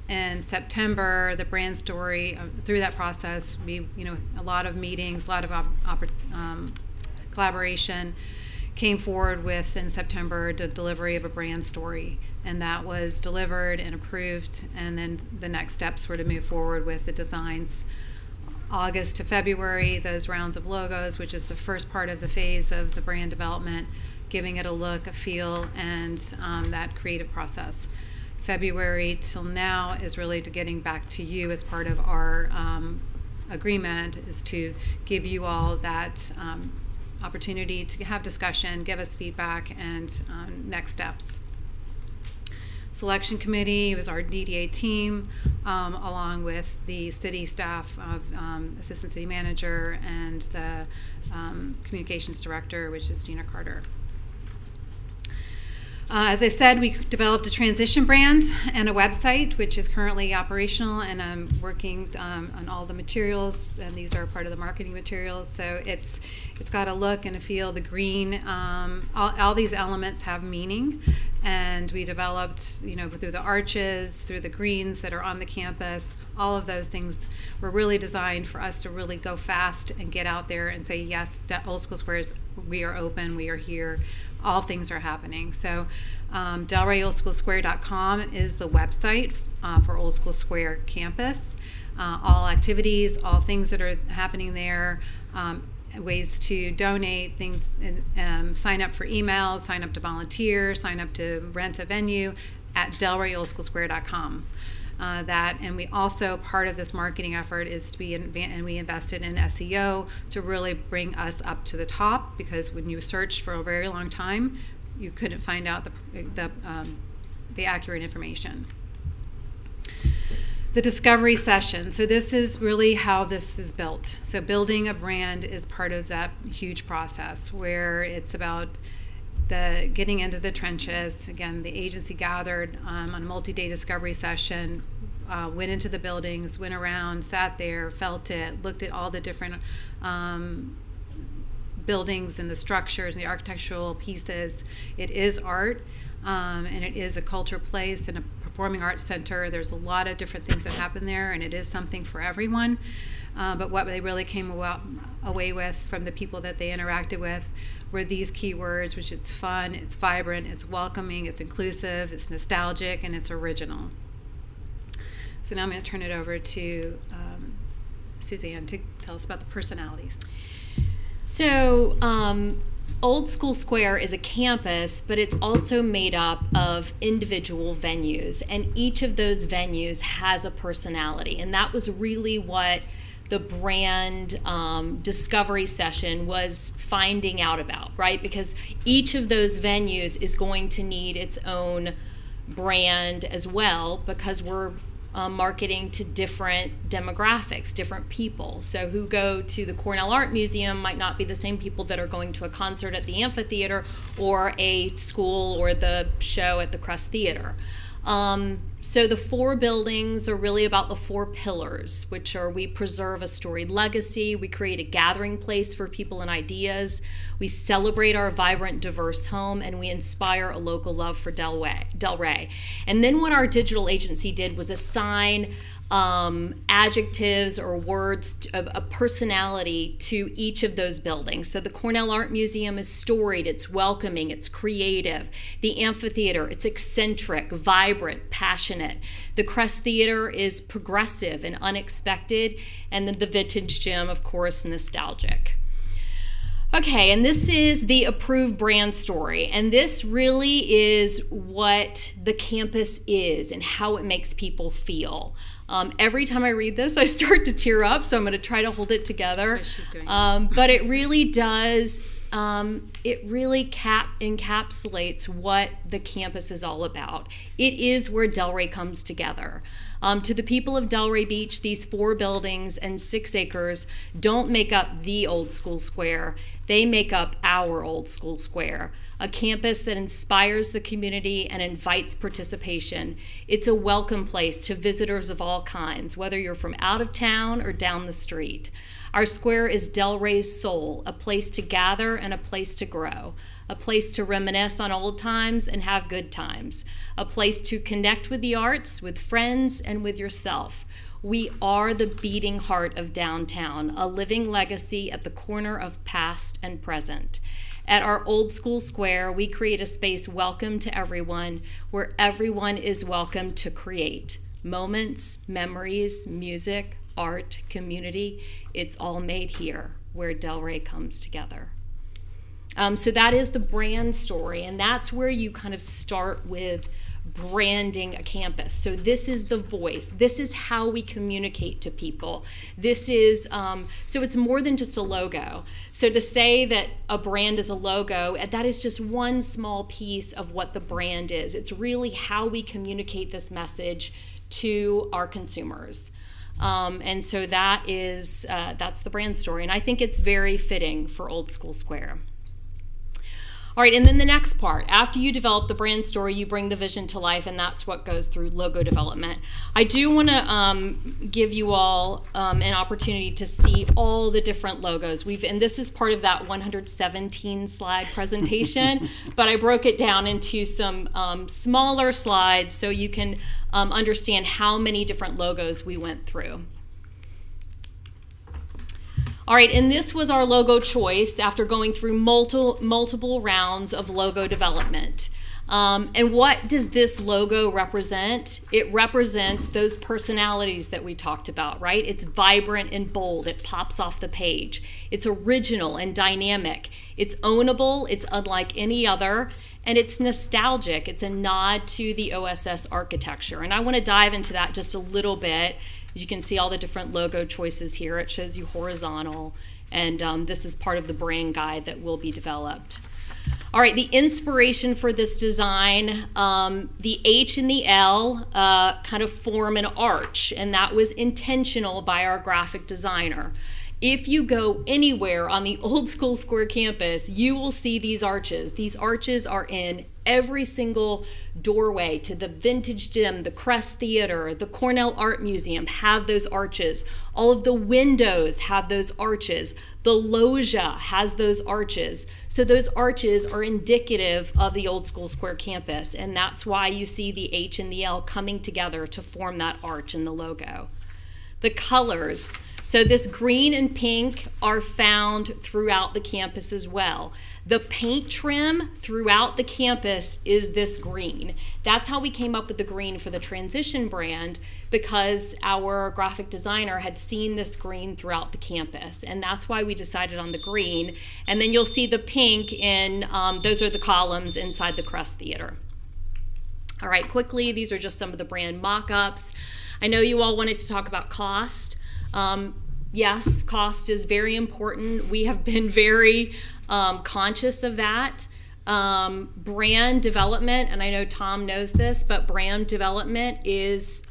In September, the brand story, through that process, a lot of meetings, a lot of collaboration, came forward with, in September, the delivery of a brand story. And that was delivered and approved, and then the next steps were to move forward with the designs August to February, those rounds of logos, which is the first part of the phase of the brand development, giving it a look, a feel, and that creative process. February till now is really to getting back to you as part of our agreement, is to give you all that opportunity to have discussion, give us feedback, and next steps. Selection committee was our DDA team, along with the city staff of assistant city manager and the communications director, which is Gina Carter. As I said, we developed a transition brand and a website, which is currently operational, and I'm working on all the materials, and these are part of the marketing materials. So it's got a look and a feel. The green, all these elements have meaning, and we developed, through the arches, through the greens that are on the campus. All of those things were really designed for us to really go fast and get out there and say, yes, Old School Squares, we are open, we are here. All things are happening. So DelReyOldSchoolSquare.com is the website for Old School Square campus. All activities, all things that are happening there, ways to donate, things, sign up for emails, sign up to volunteer, sign up to rent a venue at DelReyOldSchoolSquare.com. And we also, part of this marketing effort is to be, and we invested in SEO to really bring us up to the top, because when you searched for a very long time, you couldn't find out the accurate information. The discovery session. So this is really how this is built. So building a brand is part of that huge process, where it's about the getting into the trenches. Again, the agency gathered on a multi-day discovery session, went into the buildings, went around, sat there, felt it, looked at all the different buildings and the structures and the architectural pieces. It is art, and it is a culture place and a performing arts center. There's a lot of different things that happen there, and it is something for everyone. But what they really came away with from the people that they interacted with were these key words, which it's fun, it's vibrant, it's welcoming, it's inclusive, it's nostalgic, and it's original. So now I'm going to turn it over to Suzanne to tell us about the personalities. So Old School Square is a campus, but it's also made up of individual venues, and each of those venues has a personality, and that was really what the brand discovery session was finding out about, right? Because each of those venues is going to need its own brand as well, because we're marketing to different demographics, different people. So who go to the Cornell Art Museum might not be the same people that are going to a concert at the amphitheater or a school or the show at the Crest Theater. So the four buildings are really about the four pillars, which are: we preserve a storied legacy, we create a gathering place for people and ideas, we celebrate our vibrant, diverse home, and we inspire a local love for Del Rey. And then what our digital agency did was assign adjectives or words of a personality to each of those buildings. So the Cornell Art Museum is storied, it's welcoming, it's creative. The amphitheater, it's eccentric, vibrant, passionate. The Crest Theater is progressive and unexpected. And then the Vintage Gym, of course, nostalgic. Okay, and this is the approved brand story, and this really is what the campus is and how it makes people feel. Every time I read this, I start to tear up, so I'm going to try to hold it together. That's what she's doing. But it really does, it really encapsulates what the campus is all about. It is where Del Rey comes together. To the people of Delray Beach, these 4 buildings and 6 acres don't make up the Old School Square. They make up our Old School Square, a campus that inspires the community and invites participation. It's a welcome place to visitors of all kinds, whether you're from out of town or down the street. Our square is Del Rey's soul, a place to gather and a place to grow, a place to reminisce on old times and have good times, a place to connect with the arts, with friends, and with yourself. We are the beating heart of downtown, a living legacy at the corner of past and present. At our Old School Square, we create a space welcome to everyone, where everyone is welcome to create moments, memories, music, art, community, it's all made here where Delray comes together. So that is the brand story, and that's where you kind of start with branding a campus. So this is the voice. This is how we communicate to people. This is, so it's more than just a logo. So to say that a brand is a logo, that is just one small piece of what the brand is. It's really how we communicate this message to our consumers. And so that is, that's the brand story. And I think it's very fitting for Old School Square. All right, and then the next part, after you develop the brand story, you bring the vision to life, and that's what goes through logo development. I do want to give you all an opportunity to see all the different logos. And this is part of that 117 slide presentation, but I broke it down into some smaller slides so you can understand how many different logos we went through. All right, and this was our logo choice after going through multiple rounds of logo development. And what does this logo represent? It represents those personalities that we talked about, right? It's vibrant and bold. It pops off the page. It's original and dynamic. It's ownable. It's unlike any other. And it's nostalgic. It's a nod to the OSS architecture. And I want to dive into that just a little bit. You can see all the different logo choices here. It shows you horizontal, and this is part of the brand guide that will be developed. All right, the inspiration for this design, the H and the L kind of form an arch, and that was intentional by our graphic designer. If you go anywhere on the Old School Square campus, you will see these arches. These arches are in every single doorway to the Vintage Gym, the Crest Theater, the Cornell Art Museum have those arches. All of the windows have those arches. The loggia has those arches. So those arches are indicative of the Old School Square campus, and that's why you see the H and the L coming together to form that arch in the logo. The colors. So this green and pink are found throughout the campus as well. The paint trim throughout the campus is this green. That's how we came up with the green for the transition brand, because our graphic designer had seen this green throughout the campus, and that's why we decided on the green. And then you'll see the pink in, those are the columns inside the Crest Theater. All right, quickly, these are just some of the brand mock-ups. I know you all wanted to talk about cost. Yes, cost is very important. We have been very conscious of that. Brand development, and I know Tom knows this, but brand development is,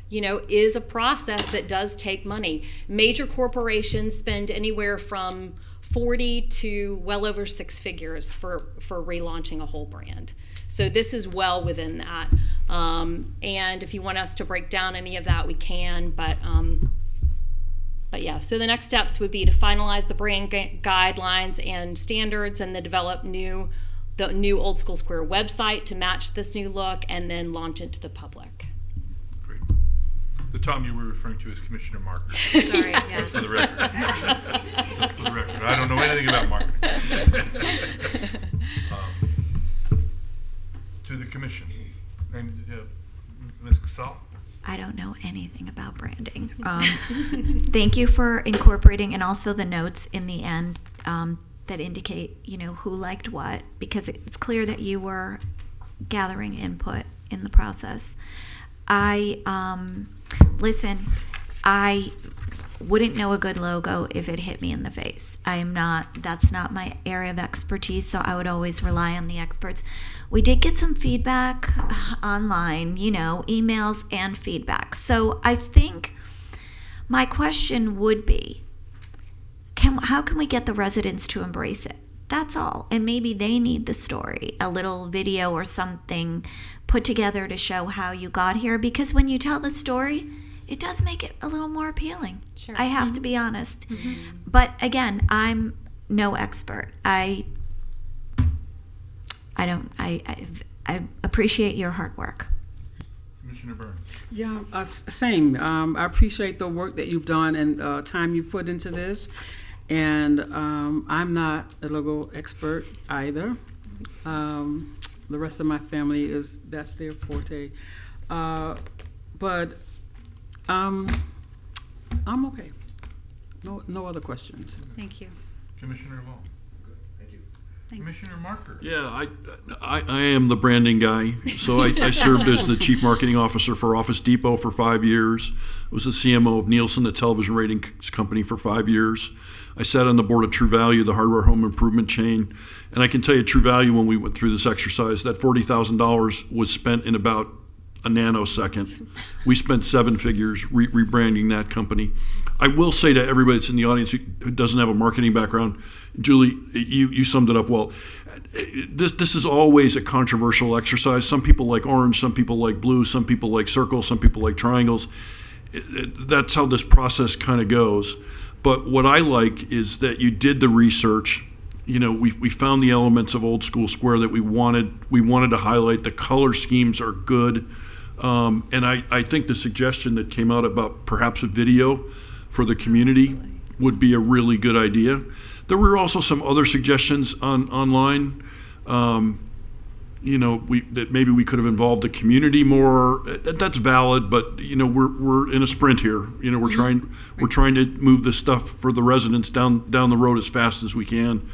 is a process that does take money. Major corporations spend anywhere from 40 to well over 6 figures for relaunching a whole brand. So this is well within that. And if you want us to break down any of that, we can, but yeah, so the next steps would be to finalize the brand guidelines and standards, and then develop the new Old School Square website to match this new look, and then launch it to the public. Great. The Tom you were referring to is Commissioner Marker. Sorry, yes. Just for the record. Just for the record. I don't know anything about marketing. To the commission. And Ms. Casal? I don't know anything about branding. Thank you for incorporating, and also the notes in the end that indicate, who liked what, because it's clear that you were gathering input in the process. Listen, I wouldn't know a good logo if it hit me in the face. That's not my area of expertise, so I would always rely on the experts. We did get some feedback online, emails and feedback. So I think my question would be, how can we get the residents to embrace it? That's all. And maybe they need the story, a little video or something put together to show how you got here, because when you tell the story, it does make it a little more appealing. Sure. I have to be honest. Mm-hmm. But again, I'm no expert. I appreciate your hard work. Commissioner Burns. Yeah, same. I appreciate the work that you've done and time you've put into this. And I'm not a logo expert either. The rest of my family that's their forte. But I'm okay. No other questions. Thank you. Commissioner Long. Thank you. Commissioner Marker. Yeah, I am the branding guy. So I served as the chief marketing officer for Office Depot for 5 years. Was the CMO of Nielsen, the television ratings company, for 5 years. I sat on the board of True Value, the hardware home improvement chain. And I can tell you, True Value, when we went through this exercise, that $40,000 was spent in about a nanosecond. We spent 7 figures rebranding that company. I will say to everybody that's in the audience who doesn't have a marketing background, Julie, you summed it up well. This is always a controversial exercise. Some people like orange, some people like blue, some people like circles, some people like triangles. That's how this process kind of goes. But what I like is that you did the research. You know, we found the elements of Old School Square that we wanted to highlight. The color schemes are good. And I think the suggestion that came out about perhaps a video for the community would be a really good idea. There were also some other suggestions online, that maybe we could have involved the community more. That's valid, but we're in a sprint here. We're trying to move this stuff for the residents down the road as fast as we can.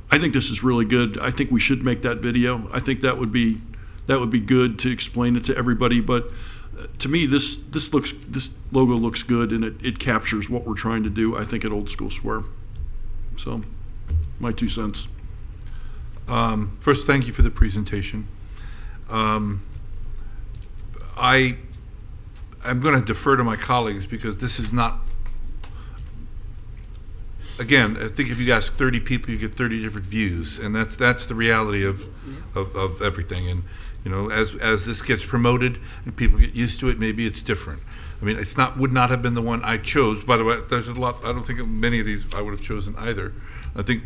I think this is really good. I think we should make that video. I think that would be good to explain it to everybody. But to me, this logo looks good, and it captures what we're trying to do, I think, at Old School Square. So, my 2 cents. First, thank you for the presentation. I'm going to defer to my colleagues because this is not. Again, I think if you ask 30 people, you get 30 different views, and that's the reality of everything. And as this gets promoted and people get used to it, maybe it's different. I mean, would not have been the one I chose. By the way, there's a lot. I don't think many of these I would have chosen either. I think,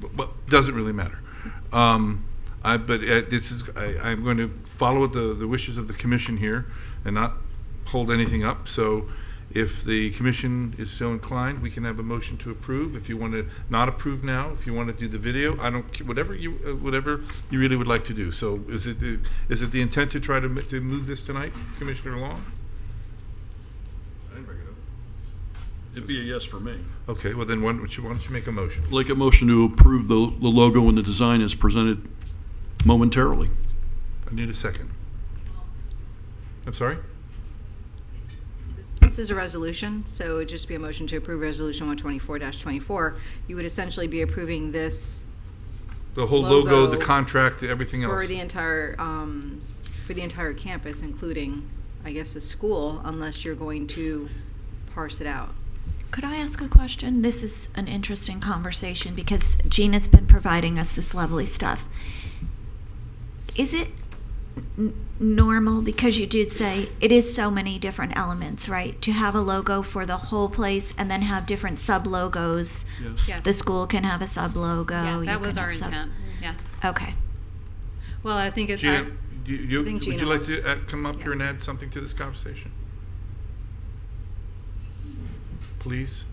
but doesn't really matter. I'm going to follow the wishes of the commission here and not hold anything up. So, if the commission is so inclined, we can have a motion to approve. If you want to not approve now, if you want to do the video, I don't care, whatever you really would like to do. So, is it the intent to try to move this tonight, Commissioner Long? I didn't bring it up. It'd be a yes for me. Okay, well then why don't you make a motion? Like a motion to approve the logo and the design as presented momentarily. I need a second. I'm sorry? This is a resolution, so it would just be a motion to approve Resolution 124-24. You would essentially be approving this The whole logo, the contract, everything else. for the entire campus, including, I guess, the school, unless you're going to parse it out. Could I ask a question? This is an interesting conversation because Gina's been providing us this lovely stuff. Is it normal, because you did say it is so many different elements, right? To have a logo for the whole place and then have different sub-logos. Yes. The school can have a sub-logo. Yes, that you was can our have intent. Yes. Okay. Well, I think it's. Gina, I think would Gina you like wants- to come up here and add something to this conversation? Please?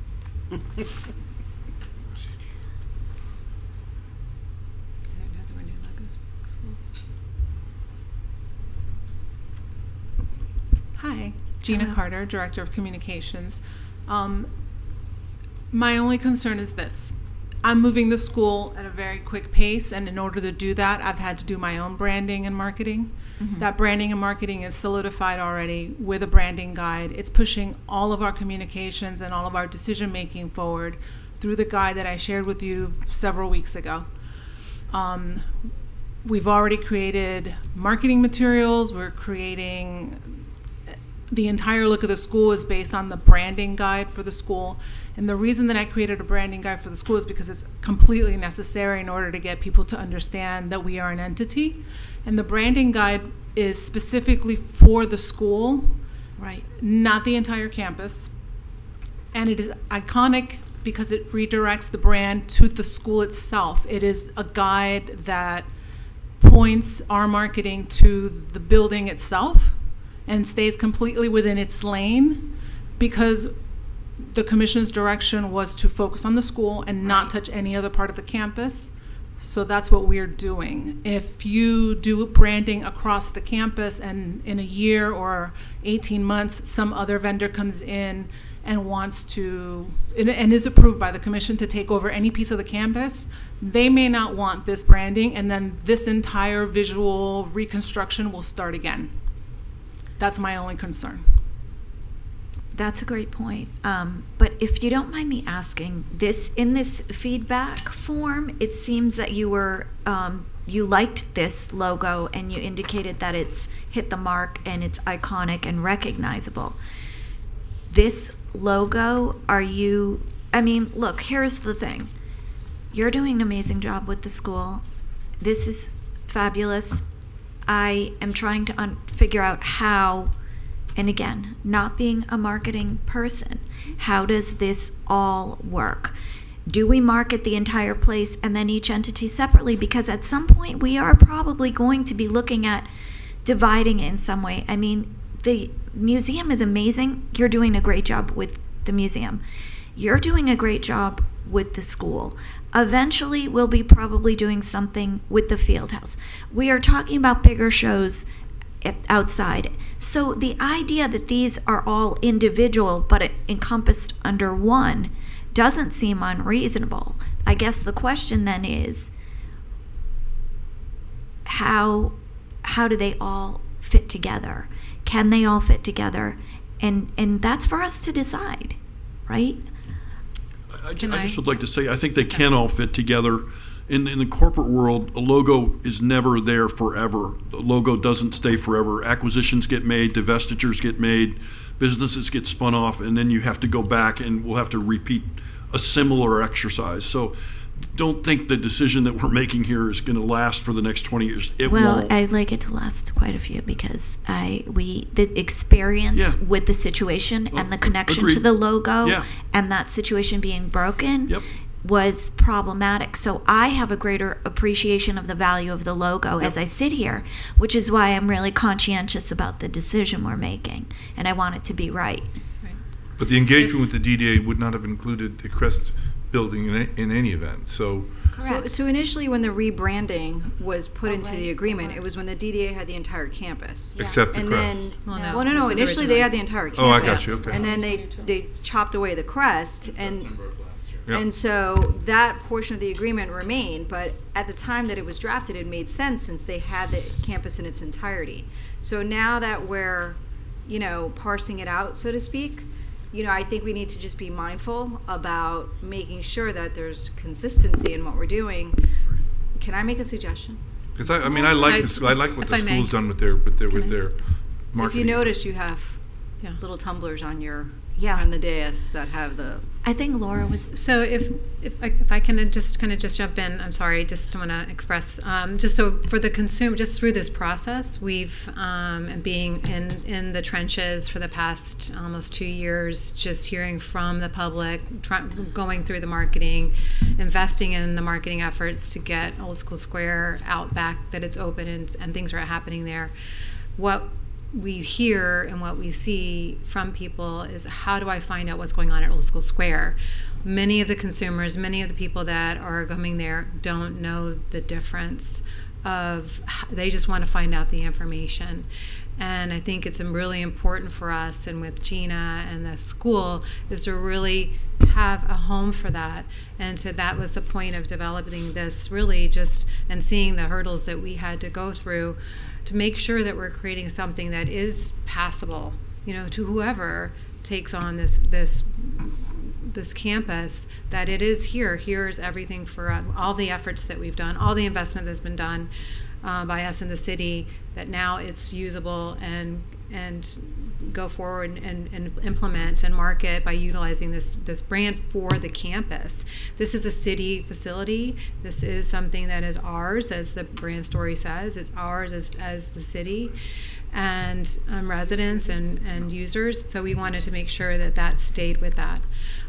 Hi, Gina Hello. Carter, Director of Communications. My only concern is this. I'm moving the school at a very quick pace, and in order to do that, I've had to do my own branding and marketing. Mhm. That branding and marketing is solidified already with a branding guide. It's pushing all of our communications and all of our decision-making forward through the guide that I shared with you several weeks ago. We've already created marketing materials. We're creating the entire look of the school is based on the branding guide for the school. And the reason that I created a branding guide for the school is because it's completely necessary in order to get people to understand that we are an entity. And the branding guide is specifically for the school, right? Not the entire campus. And it is iconic because it redirects the brand to the school itself. It is a guide that points our marketing to the building itself and stays completely within its lane, because the commission's direction was to focus on the school and not touch any other part of the campus. So that's what we're doing. If you do branding across the campus and in a year or 18 months, some other vendor comes in and wants to, and is approved by the commission to take over any piece of the campus, they may not want this branding, and then this entire visual reconstruction will start again. That's my only concern. That's a great point. But if you don't mind me asking, in this feedback form, it seems that you were you liked this logo and you indicated that it's hit the mark and it's iconic and recognizable. This logo, look, here's the thing. You're doing an amazing job with the school. This is fabulous. I am trying to figure out how, and again, not being a marketing person, how does this all work? Do we market the entire place and then each entity separately? Because at some point we are probably going to be looking at dividing it in some way. I mean, the museum is amazing. You're doing a great job with the museum. You're doing a great job with the school. Eventually, we'll be probably doing something with the field house. We are talking about bigger shows outside. So the idea that these are all individual but encompassed under one doesn't seem unreasonable. I guess the question then is, how do they all fit together? Can they all fit together? And that's for us to decide, right? I just would like to say, I think they can all fit together. In the corporate world, a logo is never there forever. A logo doesn't stay forever. Acquisitions get made, divestitures get made, businesses get spun off, and then you have to go back and we'll have to repeat a similar exercise. So don't think the decision that we're making here is going to last for the next 20 years. It won't. I'd like it to last quite a few because the experience with the situation and the connection to the logo and that situation being broken was problematic. So I have a greater appreciation of the value of the logo as I sit here, which is why I'm really conscientious about the decision we're making, and I want it to be right. But the engagement with the DDA would not have included the crest building in any event. So initially when the rebranding was put into the agreement, it was when the DDA had the entire campus. Except the crest. Then, no. Initially they had the entire campus. Oh, I got you. Okay. And then they chopped away the crest, and so that portion of the agreement remained. But at the time that it was drafted, it made sense since they had the campus in its entirety. So now that we're, parsing it out, so to speak, I think we need to just be mindful about making sure that there's consistency in what we're doing. Can I make a suggestion? Because I like this. I like what the school's done with their marketing. If you notice, you have little tumblers on on the dais that have the. I think Laura was. So if I can just jump in, I'm sorry, just want to express, just so for the consumer, just through this process, we've being in the trenches for the past almost 2 years, just hearing from the public, going through the marketing, investing in the marketing efforts to get Old School Square out back, that it's open and things are happening there. What we hear and what we see from people is, how do I find out what's going on at Old School Square? Many of the consumers, many of the people that are coming there don't know the difference they just want to find out the information. And I think it's really important for us, and with Gina and the school, is to really have a home for that. And so that was the point of developing this, really just, and seeing the hurdles that we had to go through to make sure that we're creating something that is passable, to whoever takes on this campus, that it is here's everything for all the efforts that we've done, all the investment that's been done by us in the city, that now it's usable and go forward and implement and market by utilizing this brand for the campus. This is a city facility. This is something that is ours, as the brand story says. It's ours as the city and residents and users. So we wanted to make sure that stayed with that.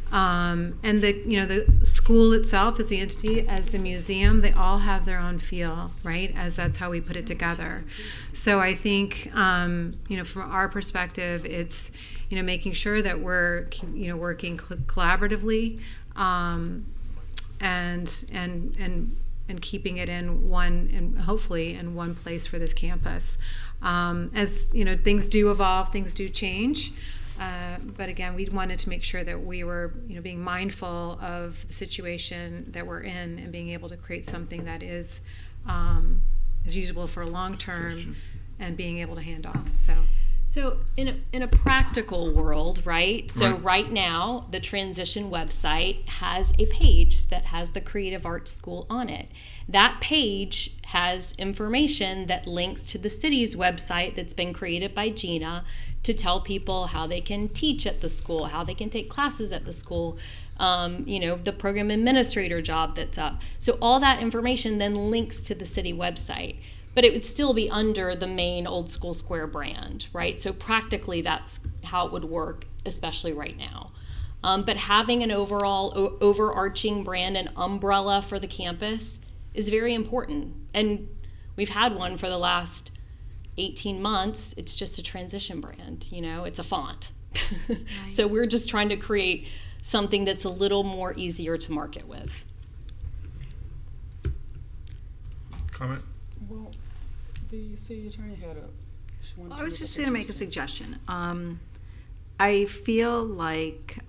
And the school itself as the entity, as the museum, they all have their own feel, right? As that's how we put it together. So I think, from our perspective, it's, making sure that we're, working collaboratively, and keeping it in one, and hopefully in one place for this campus. As things do evolve, things do change. But again, we wanted to make sure that we were, being mindful of the situation that we're in and being able to create something that is usable for long term and being able to hand off. So in a practical world, right? So right now, the Transition website has a page that has the Creative Arts School on it. That page has information that links to the city's website that's been created by Gina to tell people how they can teach at the school, how they can take classes at the school, the program administrator job that's up. So all that information then links to the city website. But it would still be under the main Old School Square brand, right? So practically that's how it would work, especially right now. But having an overall overarching brand and umbrella for the campus is very important. And we've had one for the last 18 months. It's just a transition brand, it's a font. Right. So we're just trying to create something that's a little more easier to market with. Comment? Well, the city attorney had I was just going to make a suggestion. I feel like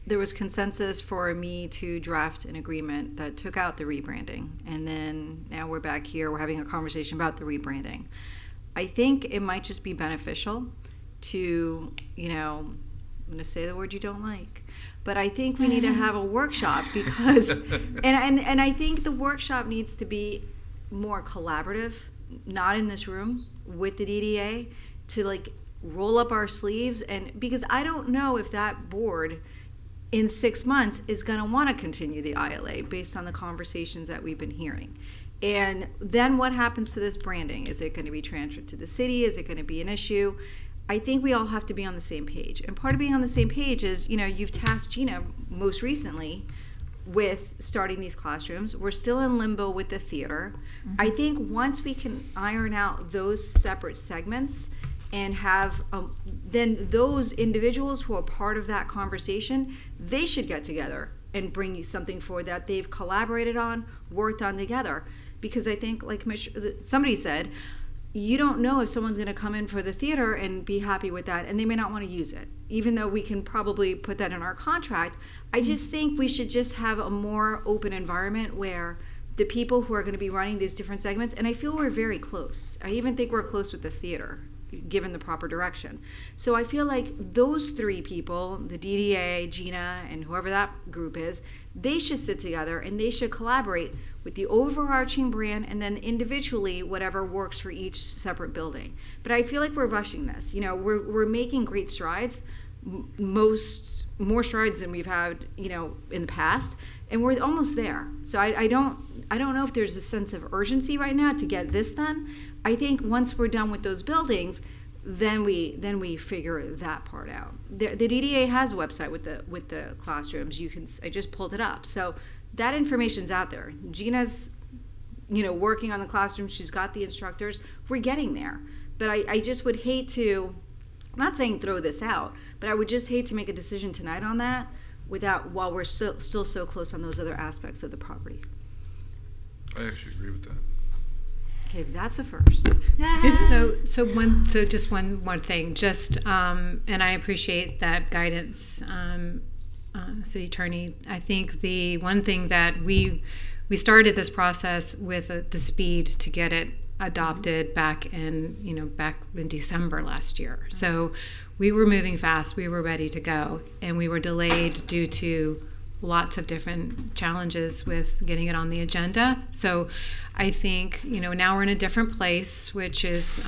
there was consensus for me to draft an agreement that took out the rebranding, and then now we're back here, we're having a conversation about the rebranding. I think it might just be beneficial to, I'm going to say the word you don't like, but I think we need to have a workshop because, and I think the workshop needs to be more collaborative, not in this room, with the DDA, to roll up our sleeves, and because I don't know if that board in 6 months is going to want to continue the ILA based on the conversations that we've been hearing. And then what happens to this branding? Is it going to be transferred to the city? Is it going to be an issue? I think we all have to be on the same page. And part of being on the same page is, you've tasked Gina most recently with starting these classrooms. We're still in limbo with the theater. Mm-hmm. I think once we can iron out those separate segments and have then those individuals who are part of that conversation, they should get together and bring you something forward that they've collaborated on, worked on together. Because I think, like somebody said, you don't know if someone's going to come in for the theater and be happy with that, and they may not want to use it, even though we can probably put that in our contract. I just think we should just have a more open environment where the people who are going to be running these different segments, and I feel we're very close. I even think we're close with the theater, given the proper direction. So I feel like those three people, the DDA, Gina, and whoever that group is, they should sit together and they should collaborate with the overarching brand, and then individually whatever works for each separate building. But I feel like we're rushing this. We're making great strides, more strides than we've had in the past, and we're almost there. So I don't know if there's a sense of urgency right now to get this done. I think once we're done with those buildings, then we figure that part out. The DDA has a website with the classrooms. I just pulled it up, so that information's out there. Gina's working on the classrooms. She's got the instructors. We're getting there, but I just would hate to. I'm not saying throw this out, but I would just hate to make a decision tonight on that while we're still so close on those other aspects of the property. I actually agree with that. Okay, that's a first. So just one more thing, and I appreciate that guidance, City Attorney. I think the one thing that we started this process with the speed to get it adopted back in December last year. So we were moving fast, we were ready to go, and we were delayed due to lots of different challenges with getting it on the agenda. So I think, now we're in a different place, which is,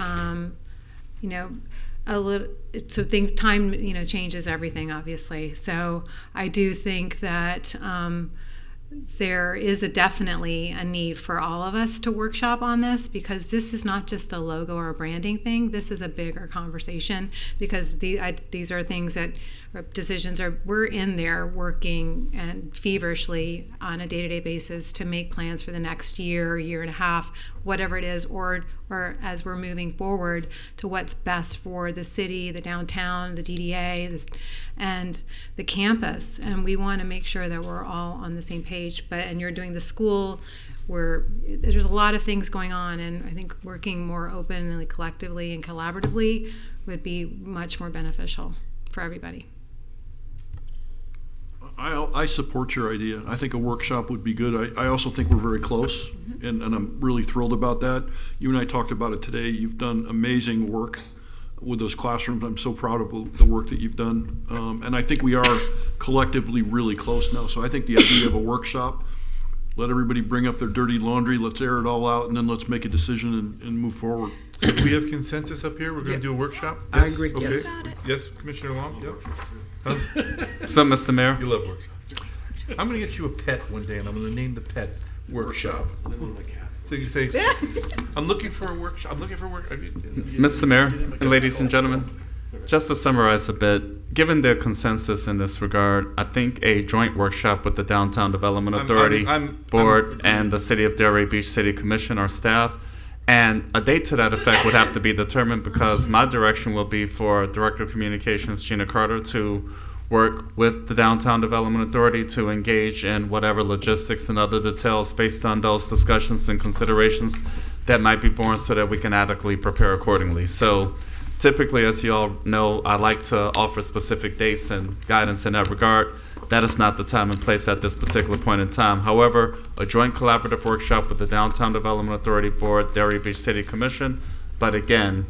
a little, so time changes everything, obviously. So I do think that there is definitely a need for all of us to workshop on this, because this is not just a logo or a branding thing. This is a bigger conversation, because these are things that we're in there working and feverishly on a day-to-day basis to make plans for the next year and a half, whatever it is, or as we're moving forward to what's best for the city, the downtown, the DDA, and the campus. And we want to make sure that we're all on the same page. And you're doing the school, there's a lot of things going on, and I think working more openly, collectively, and collaboratively would be much more beneficial for everybody. I support your idea. I think a workshop would be good. I also think we're very close, and I'm really thrilled about that. You and I talked about it today. You've done amazing work with those classrooms. I'm so proud of the work that you've done. And I think we are collectively really close now. So I think the idea of a workshop, let everybody bring up their dirty laundry, let's air it all out, and then let's make a decision and move forward. So we have consensus up here? We're going to do a workshop? I agree, Okay. yes. Yes, Commissioner Long? Yep. Huh? So, Mr. Mayor, You love workshops. I'm going to get you a pet one day, and I'm going to name the pet Workshop. So you can say, I'm looking for a workshop. I'm looking for work. Mr. Mayor, and ladies and gentlemen, just to summarize a bit, given the consensus in this regard, I think a joint workshop with the Downtown Development Authority Board and the City of Delray Beach City Commission, our staff, and a date to that effect would have to be determined, because my direction will be for Director of Communications Gina Carter to work with the Downtown Development Authority to engage in whatever logistics and other details based on those discussions and considerations that might be born, so that we can adequately prepare accordingly. So typically, as you all know, I like to offer specific dates and guidance in that regard. That is not the time and place at this particular point in time. However, a joint collaborative workshop with the Downtown Development Authority Board, Delray Beach City Commission, but again,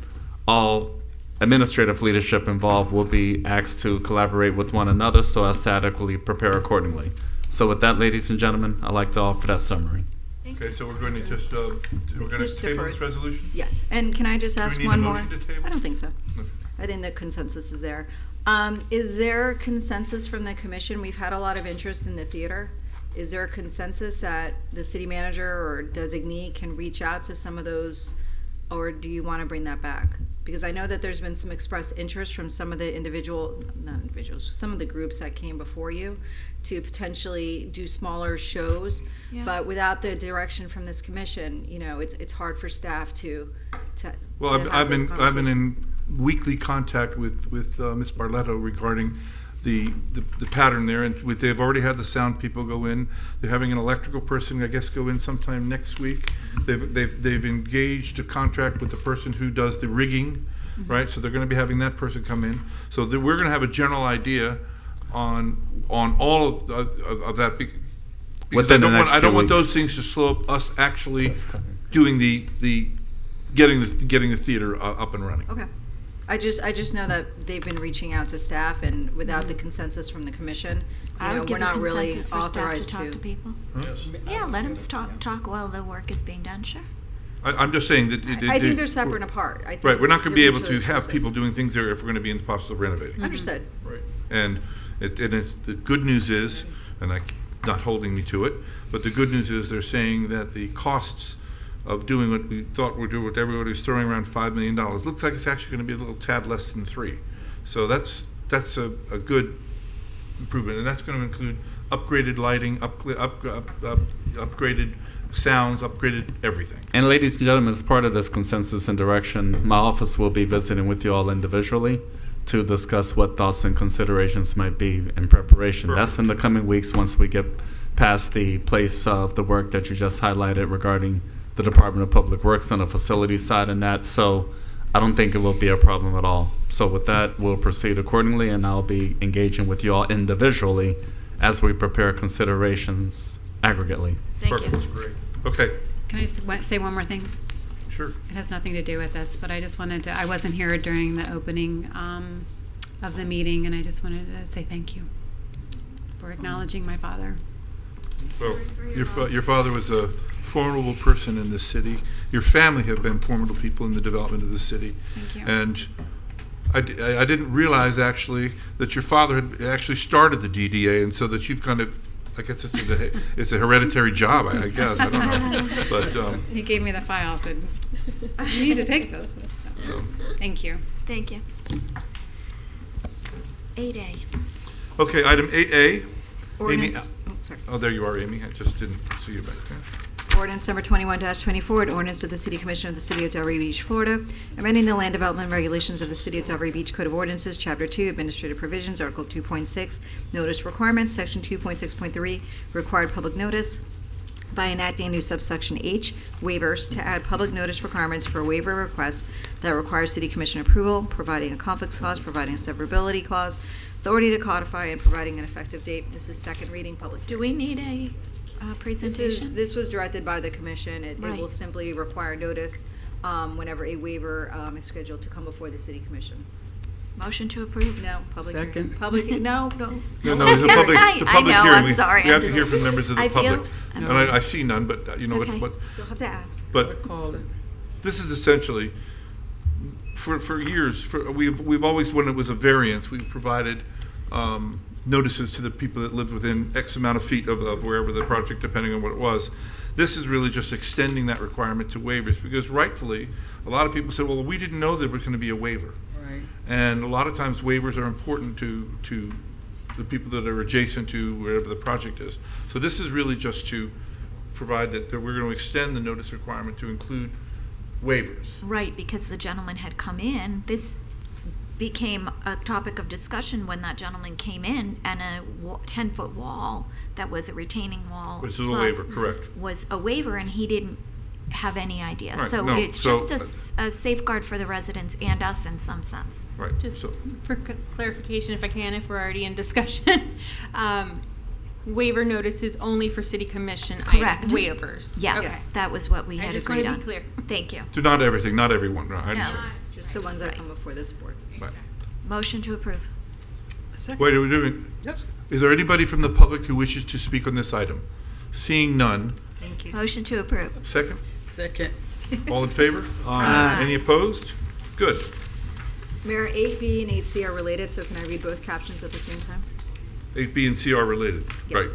all administrative leadership involved will be asked to collaborate with one another so as to adequately prepare accordingly. So with that, ladies and gentlemen, I'd like to offer that summary. Okay, so we're going to just, we're going to table this resolution? Yes, and can I just Do we ask need a one more? motion to table? I don't think so. Okay. I think the consensus is there. Is there consensus from the commission? We've had a lot of interest in the theater. Is there a consensus that the city manager or designee can reach out to some of those, or do you want to bring that back? Because I know that there's been some expressed interest from some of the some of the groups that came before you to potentially do smaller shows. Yeah. But without the direction from this commission, you know, it's hard for staff to Well, to have I've those been conversations. in weekly contact with Ms. Barletto regarding the pattern there, and they've already had the sound people go in. They're having an electrical person, I guess, go in sometime next week. They've engaged a contract with the person who does the rigging, right? So they're going to be having that person come in. So we're going to have a general idea on all of that. Because Within the next I don't few want those weeks. things to slow up us actually doing the getting the theater up and running. Okay. I just know that they've been reaching out to staff, and without the consensus from the commission, I would we're give a not really consensus for staff to authorized talk to people. Yeah, let them talk while the work is being done, sure. I'm just saying that. I think they're separate and apart. I think Right, we're not going to be they're able to mutually have exclusive. people doing things there if we're going to be in the process of renovating. Understood. Right. And it's, the good news is, and not holding me to it, but the good news is they're saying that the costs of doing what we thought we'd do, what everybody was throwing around $5 million, looks like it's actually going to be a little tad less than 3. So that's a good improvement, and that's going to include upgraded lighting, upgraded sounds, upgraded everything. And ladies and gentlemen, as part of this consensus and direction, my office will be visiting with you all individually to discuss what thoughts and considerations might be in preparation. Sure. That's in the coming weeks once we get past the place of the work that you just highlighted regarding the Department of Public Works on the facility side and that. So I don't think it will be a problem at all. So with that, we'll proceed accordingly, and I'll be engaging with you all individually as we prepare considerations aggregately. Thank you. That's great. Okay, Can I just say one more thing? sure. It has nothing to do with this, but I just wanted to, I wasn't here during the opening of the meeting, and I just wanted to say thank you for acknowledging my father. Well, your father was a formidable person in this city. Your family have been formidable people in the development of the city. Thank you. And I didn't realize actually that your father had actually started the DDA, and so that you've kind of, I guess it's a hereditary job, I guess. I don't know. But He gave me the file, said, you need to take this. So. Thank you. Thank you. 8A. Okay, item 8A. Ordinance. Oh, sorry. Oh, there you are, Amy. I just didn't see you back there. Ordinance number 21-24, an ordinance of the City Commission of the City of Delray Beach, Florida, amending the land development regulations of the City of Delray Beach Code of Ordinances, Chapter 2, Administrative Provisions, Article 2.6, Notice Requirements, Section 2.6.3, Required Public Notice, by enacting a new subsection H, waivers, to add public notice requirements for a waiver request that requires city commission approval, providing a conflicts clause, providing a severability clause, authority to codify, and providing an effective date. This is second reading, public. Do we need a presentation? This was directed by the commission. It Right. will simply require notice whenever a waiver is scheduled to come before the city commission. Motion to approve? No, public. Second. Public, no. No, it's a public, the I public know, hearing. I'm sorry, We I'm have to just- hear from members of the I feel- public. And I see none, but you know Okay. what, Still have to ask. but Call it. this is essentially, for years, we've always, when it was a variance, we provided notices to the people that lived within X amount of feet of wherever the project, depending on what it was. This is really just extending that requirement to waivers, because rightfully, a lot of people said, well, we didn't know there was going to be a waiver. Right. And a lot of times waivers are important to the people that are adjacent to wherever the project is. So this is really just to provide that we're going to extend the notice requirement to include waivers. Right, because the gentleman had come in. This became a topic of discussion when that gentleman came in, and a 10-foot wall that was a retaining wall. Which is a plus waiver, correct. Was a waiver, and he didn't have any idea. Right, So no, it's so- just a safeguard for the residents and us in some sense. Right, Just so, for clarification, if I can, if we're already in discussion, waiver notices only for city commission Correct. waivers. Yes, that was what we I had just agreed wanna on. be clear. Thank you. to not everything, not everyone, no, I No. understand. Just the ones that come before this board. Right. Motion to approve. Wait, are we doing? Yes. Is there anybody from the public who wishes to speak on this item? Seeing none, Thank you. Motion to approve. second, Second. all in favor? Aye. Any opposed? Good. Mayor, 8B and 8C are related, so can I read both captions at the same time? 8B and C are related, right. Yes.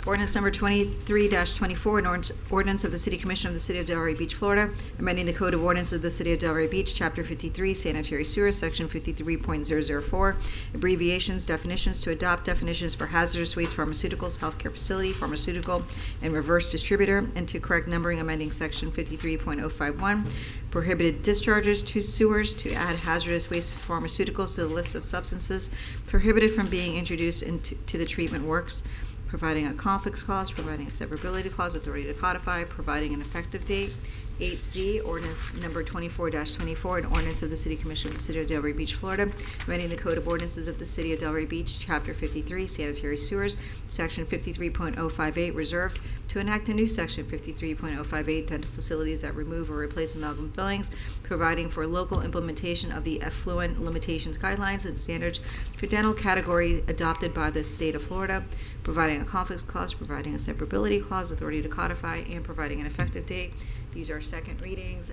Ordinance number 23-24, an ordinance of the City Commission of the City of Delray Beach, Florida, amending the Code of Ordinances of the City of Delray Beach, Chapter 53, Sanitary Sewer, Section 53.004, abbreviations, definitions, to adopt definitions for hazardous waste pharmaceuticals, healthcare facility, pharmaceutical, and reverse distributor, and to correct numbering, amending Section 53.051, prohibited discharges to sewers, to add hazardous waste pharmaceuticals to the list of substances prohibited from being introduced into the treatment works, providing a conflicts clause, providing a severability clause, authority to codify, providing an effective date. 8C, ordinance number 24-24, an ordinance of the City Commission of the City of Delray Beach, Florida, amending the Code of Ordinances of the City of Delray Beach, Chapter 53, Sanitary Sewers, Section 53.058, reserved, to enact a new Section 53.058, dental facilities that remove or replace amalgam fillings, providing for local implementation of the effluent limitations guidelines and standards for dental category adopted by the State of Florida, providing a conflicts clause, providing a severability clause, authority to codify, and providing an effective date. These are second readings.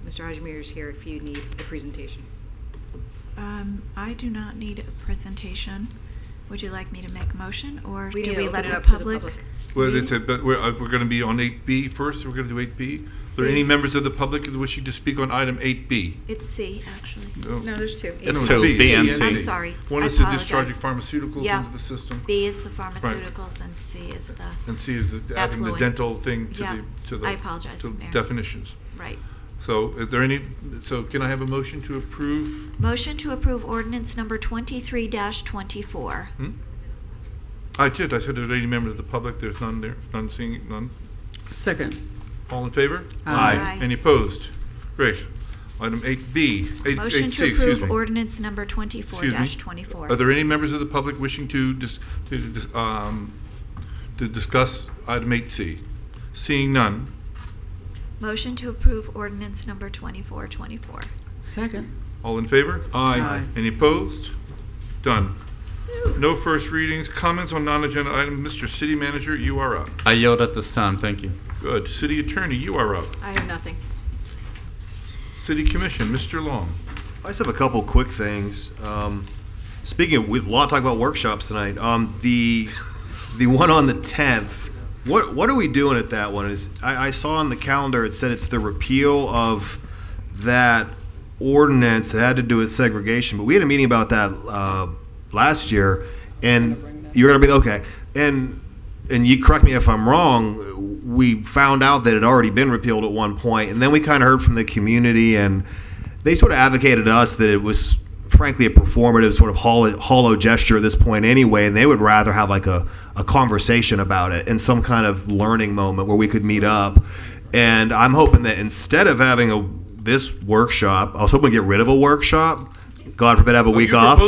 Mr. Ajmer is here if you need a presentation. I do not need a presentation. Would you like me to make a motion, or We do need we to let open it the up to the public? public. Well, it's but we're going to be on 8B first, we're going to do 8B. Are there any members of the public wishing to speak on item 8B? It's C, actually. No, there's two. It's No, two, B and C. I'm sorry. One I is to discharging apologize. pharmaceuticals Yeah. into the system, B is the pharmaceuticals, and C is the, and C is adding the Effluent. dental thing to Yeah. the I apologize, to Mayor. definitions. right. So is there any, so can I have a motion to approve? Motion to approve ordinance number 23-24. I did, I said, are there any members of the public? There's none there, none seeing, none. Second. All in favor? Aye. Aye. Any opposed? Great. Item 8B, 8C, Motion to excuse approve me. ordinance number Excuse me. 24-24. Are there any members of the public wishing to discuss item 8C? Seeing none, Motion to approve ordinance number 24-24. Second. all in favor? Aye. Any opposed? Done. No first readings. Comments on non-agenda items. Mr. City Manager, you are up. I yield at this time. Thank you. Good. City Attorney, you are up. I have nothing. City Commission, Mr. Long. I just have a couple quick things. Speaking of, we've a lot of talk about workshops tonight. The one on the 10th. What are we doing at that one? I saw on the calendar it said it's the repeal of that ordinance that had to do with segregation, but we had a meeting about that last year, and you're gonna be okay. And you correct me if I'm wrong. We found out that it had already been repealed at one point, and then we kind of heard from the community, and they sort of advocated to us that it was frankly a performative sort of hollow gesture at this point anyway, and they would rather have like a conversation about it and some kind of learning moment where we could meet up. And I'm hoping that instead of having this workshop, I was hoping to get rid of a workshop. God forbid I have a week off.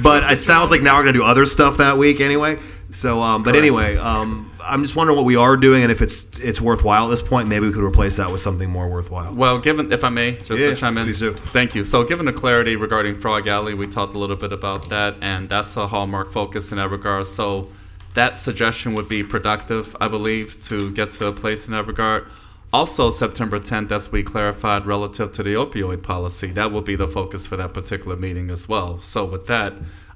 But it sounds like now we're going to do other stuff that week anyway. So, but anyway, I'm just wondering what we are doing, and if it's worthwhile at this point, maybe we could replace that with something more worthwhile. Well, given, if I may, just to chime in. Please do. Thank you. So given the clarity regarding Frog Alley, we talked a little bit about that, and that's a hallmark focus in that regard. So that suggestion would be productive, I believe, to get to a place in that regard. Also, September 10th, as we clarified relative to the opioid policy, that will be the focus for that particular meeting as well. So with that,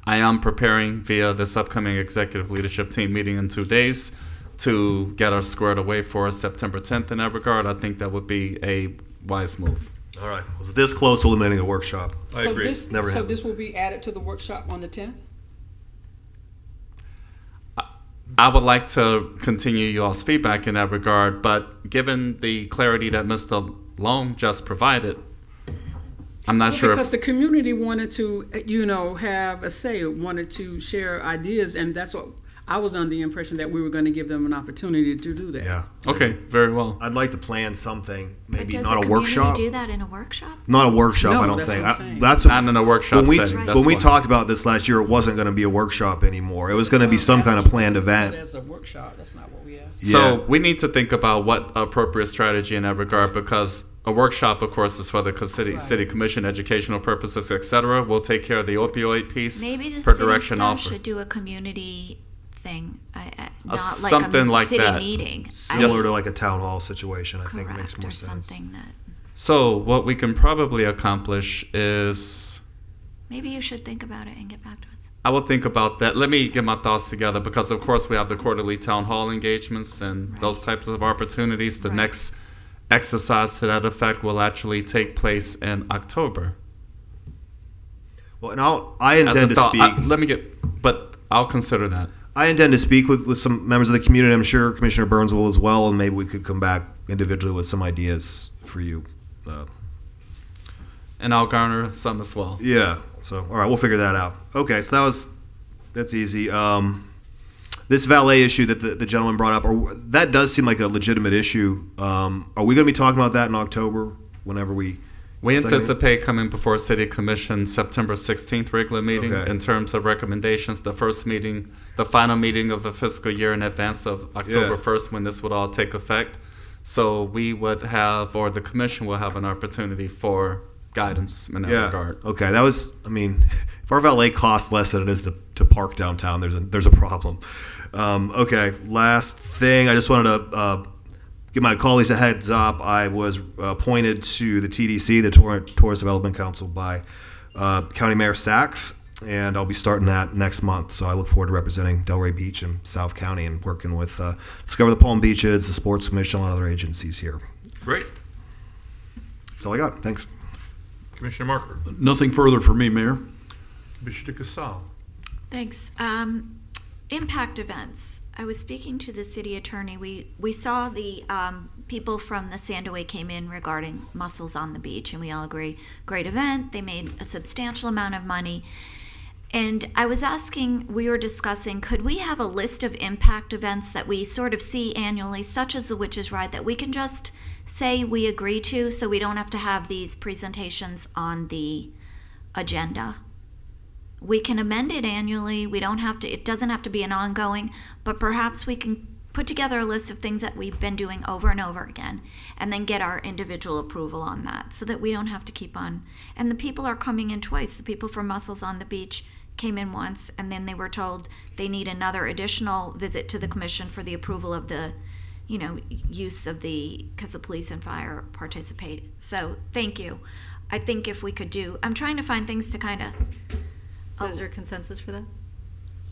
I am preparing via this upcoming executive leadership team meeting in 2 days to get us squared away for September 10th in that regard. I think that would be a wise move. All right. Was this close to eliminating a workshop? I agree. So this will be added to the workshop on the 10th? I would like to continue y'all's feedback in that regard, but given the clarity that Mr. Long just provided, I'm not sure. Because the community wanted to, have a say, wanted to share ideas, and that's what I was under the impression that we were going to give them an opportunity to do that. Yeah. Okay, very well. I'd like to plan something, maybe Does not the a workshop. community do that in a workshop? Not a workshop, No, I don't that's think. what I'm saying. That's Not in a workshop when we, setting, that's when we why. talked about this last year, it wasn't going to be a workshop anymore. It was going to be some kind of planned event. As a workshop, that's not what we asked. So we need to think about what appropriate strategy in that regard, because a workshop, of course, is for the city commission, educational purposes, etc. We'll take care of the opioid piece. Maybe the per city direction staff offer. should do a community thing, not something like city that. meeting. Similar to like a town hall situation, I think makes Correct, more or sense. something that So what we can probably accomplish is, maybe you should think about it and get back to us. I will think about that. Let me get my thoughts together, because of course we have the quarterly town hall engagements and those types of opportunities. The next exercise to that effect will actually take place in October. Well, and I intend to speak. But I'll consider that. I intend to speak with some members of the community. I'm sure Commissioner Burns will as well, and maybe we could come back individually with some ideas for you. And I'll garner some as well. Yeah. So, all right, we'll figure that out. Okay, so that's easy. This valet issue that the gentleman brought up, that does seem like a legitimate issue. Are we going to be talking about that in October, whenever we... We anticipate coming before City Commission September 16th regular meeting in terms of recommendations. The first meeting, the final meeting of the fiscal year in advance of October 1st, when this would all take effect. So we would have, or the commission will have, an opportunity for guidance in that regard. Okay, that was, if our valet costs less than it is to park downtown, there's a problem. Okay, last thing, I just wanted to give my colleagues a heads up. I was appointed to the TDC, the Tourist Development Council, by County Mayor Sachs, and I'll be starting that next month. So I look forward to representing Delray Beach and South County and working with Discover the Palm Beaches, the Sports Commission, a lot of other agencies here. Great. That's all I got. Thanks. Commissioner Marker. Nothing further for me, Mayor. Commissioner Casal. Thanks. Impact events. I was speaking to the city attorney. We saw the people from the Sandaway came in regarding mussels on the beach, and we all agree, great event. They made a substantial amount of money. And I was asking, we were discussing, could we have a list of impact events that we sort of see annually, such as the Witches Ride, that we can just say we agree to, so we don't have to have these presentations on the agenda? We can amend it annually. We don't have to, it doesn't have to be an ongoing, but perhaps we can put together a list of things that we've been doing over and over again, and then get our individual approval on that, so that we don't have to keep on. And the people are coming in twice. The people from Mussels on the Beach came in once, and then they were told they need another additional visit to the commission for the approval of the, use of because the police and fire participate. So thank you. I think if we could I'm trying to find things to kind of... So is there consensus for that?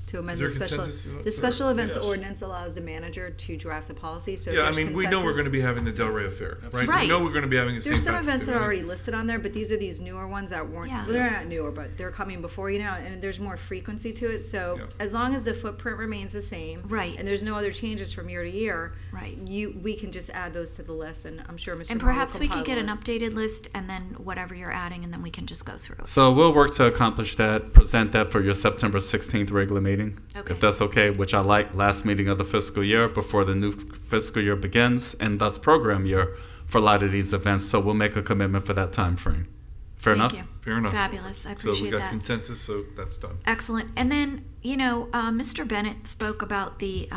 to amend Is the there special. consensus? The special events Yes. ordinance allows the manager to draft the policy, so if Yeah, I there's mean, we know we're consensus- going to be having the Delray Affair, right? Right. We know we're going to be having the There's St. some Patrick's events that are Day. already listed on there, but these are these newer ones that weren't. Yeah. Well, they're not newer, but they're coming before you now, and there's more frequency to it. So as long as the footprint remains the same, Right. and there's no other changes from year to year, Right. we can just add those to the list, and I'm sure Mr. And Moore will perhaps we compile could get the an list. updated list and then whatever you're adding, and then we can just go through it. So we'll work to accomplish that, present that for your September 16th regular meeting, Okay. if that's okay, which I like, last meeting of the fiscal year before the new fiscal year begins, and thus program year for a lot of these events. So we'll make a commitment for that time frame. Fair Thank enough? you. Fair enough. Fabulous. I So we appreciate got that. consensus, so that's done. Excellent. And then, Mr. Bennett spoke about the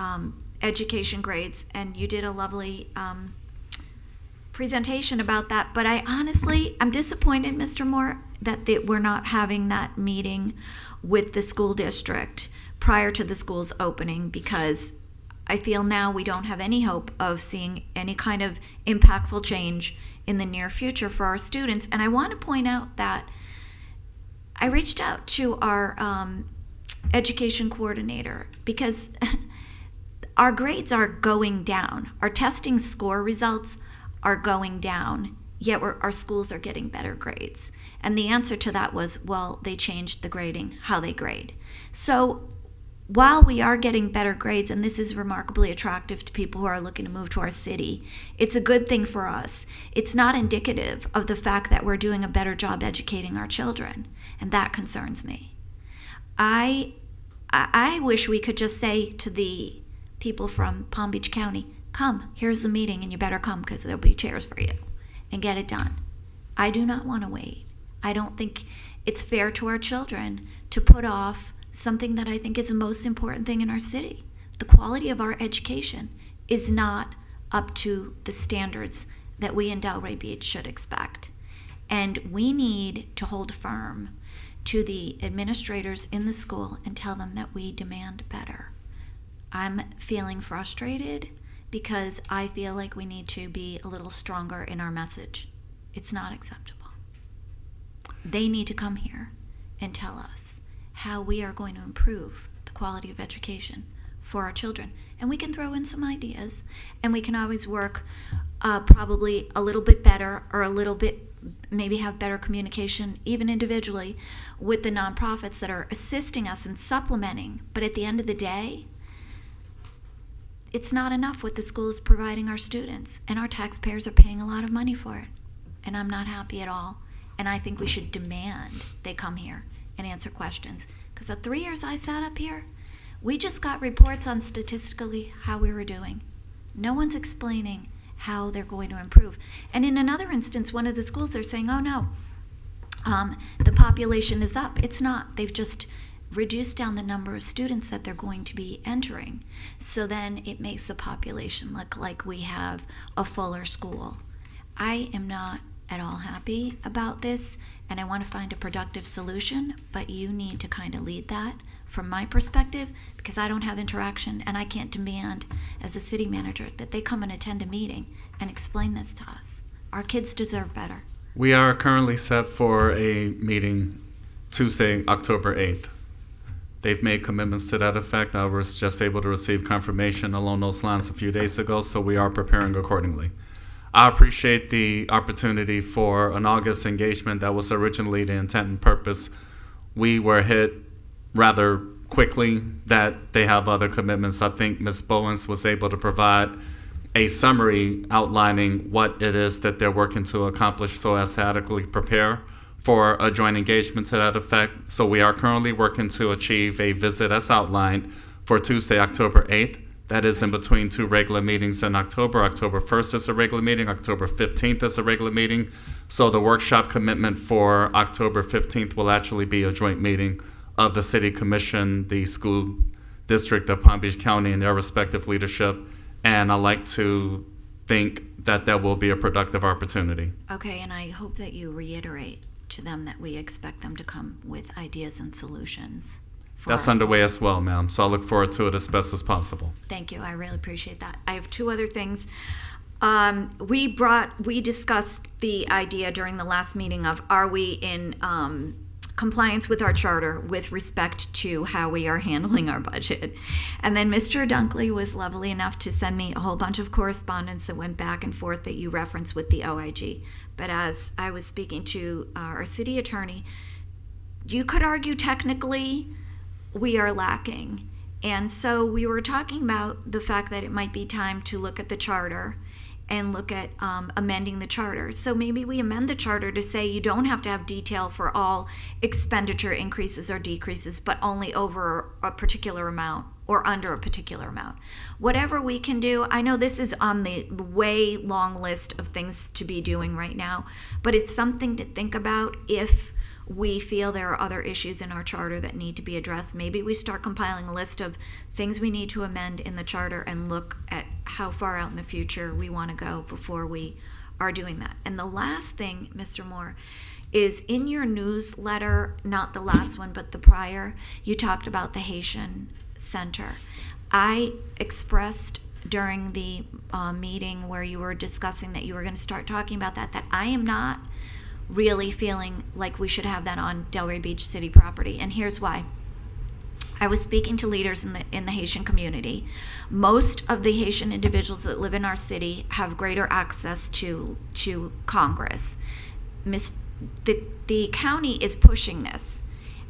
education grades, and you did a lovely presentation about that. But I'm disappointed, Mr. Moore, that we're not having that meeting with the school district prior to the school's opening, because I feel now we don't have any hope of seeing any kind of impactful change in the near future for our students. And I want to point out that I reached out to our education coordinator because our grades are going down. Our testing score results are going down, yet our schools are getting better grades. And the answer to that was, well, they changed the grading, how they grade. So while we are getting better grades, and this is remarkably attractive to people who are looking to move to our city, it's a good thing for us. It's not indicative of the fact that we're doing a better job educating our children, and that concerns me. I wish we could just say to the people from Palm Beach County, come, here's the meeting, and you better come because there'll be chairs for you, and get it done. I do not want to wait. I don't think it's fair to our children to put off something that I think is the most important thing in our city. The quality of our education is not up to the standards that we in Delray Beach should expect. And we need to hold firm to the administrators in the school and tell them that we demand better. I'm feeling frustrated because I feel like we need to be a little stronger in our message. It's not acceptable. They need to come here and tell us how we are going to improve the quality of education for our children. And we can throw in some ideas, and we can always work probably a little bit better, or a little bit, maybe have better communication, even individually, with the nonprofits that are assisting us and supplementing. But at the end of the day, it's not enough what the school is providing our students, and our taxpayers are paying a lot of money for it. And I'm not happy at all. And I think we should demand they come here and answer questions. Because the 3 years I sat up here, we just got reports on statistically how we were doing. No one's explaining how they're going to improve. And in another instance, one of the schools are saying, oh no, the population is up. It's not. They've just reduced down the number of students that they're going to be entering. So then it makes the population look like we have a fuller school. I am not at all happy about this, and I want to find a productive solution, but you need to kind of lead that from my perspective, because I don't have interaction, and I can't demand as a city manager that they come and attend a meeting and explain this to us. Our kids deserve better. We are currently set for a meeting Tuesday, October 8th. They've made commitments to that effect. I was just able to receive confirmation along those lines a few days ago, so we are preparing accordingly. I appreciate the opportunity for an August engagement. That was originally the intent and purpose. We were hit rather quickly that they have other commitments. I think Ms. Bowens was able to provide a summary outlining what it is that they're working to accomplish so as to adequately prepare for a joint engagement to that effect. So we are currently working to achieve a visit as outlined for Tuesday, October 8th. That is in between two regular meetings in October. October 1st is a regular meeting. October 15th is a regular meeting. So the workshop commitment for October 15th will actually be a joint meeting of the City Commission, the School District of Palm Beach County, and their respective leadership. And I like to think that that will be a productive opportunity. Okay, and I hope that you reiterate to them that we expect them to come with ideas and solutions. That's underway as well, ma'am. So I look forward to it as best as possible. Thank you. I really appreciate that. I have two other things. We discussed the idea during the last meeting of, are we in compliance with our charter with respect to how we are handling our budget. And then Mr. Dunkley was lovely enough to send me a whole bunch of correspondence that went back and forth that you referenced with the OIG. But as I was speaking to our city attorney, you could argue technically we are lacking. And so we were talking about the fact that it might be time to look at the charter and look at amending the charter. So maybe we amend the charter to say you don't have to have detail for all expenditure increases or decreases, but only over a particular amount or under a particular amount. Whatever we can do, I know this is on the way long list of things to be doing right now, but it's something to think about if we feel there are other issues in our charter that need to be addressed. Maybe we start compiling a list of things we need to amend in the charter and look at how far out in the future we want to go before we are doing that. And the last thing, Mr. Moore, is in your newsletter, not the last one, but the prior, you talked about the Haitian Center. I expressed during the meeting where you were discussing that you were going to start talking about that I am not really feeling like we should have that on Delray Beach city property, and here's why. I was speaking to leaders in the Haitian community. Most of the Haitian individuals that live in our city have greater access to Congress. The county is pushing this,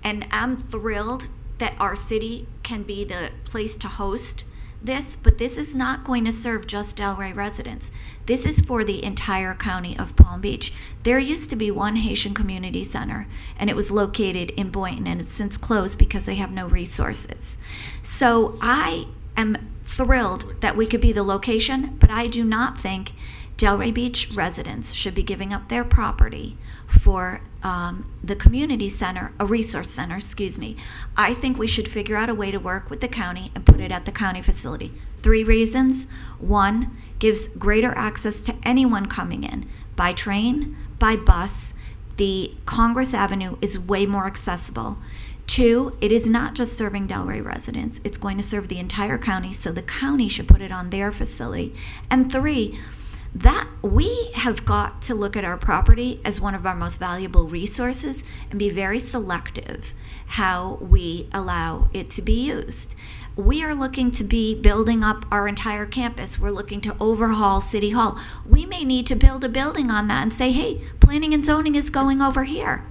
and I'm thrilled that our city can be the place to host this, but this is not going to serve just Delray residents. This is for the entire county of Palm Beach. There used to be one Haitian community center, and it was located in Boynton, and it's since closed because they have no resources. So I am thrilled that we could be the location, but I do not think Delray Beach residents should be giving up their property for the community center, a resource center, excuse me. I think we should figure out a way to work with the county and put it at the county facility. 3 reasons. 1, gives greater access to anyone coming in by train, by bus. The Congress Avenue is way more accessible. 2, it is not just serving Delray residents. It's going to serve the entire county, so the county should put it on their facility. And 3, that we have got to look at our property as one of our most valuable resources and be very selective how we allow it to be used. We are looking to be building up our entire campus. We're looking to overhaul City Hall. We may need to build a building on that and say, hey, planning and zoning is going over here.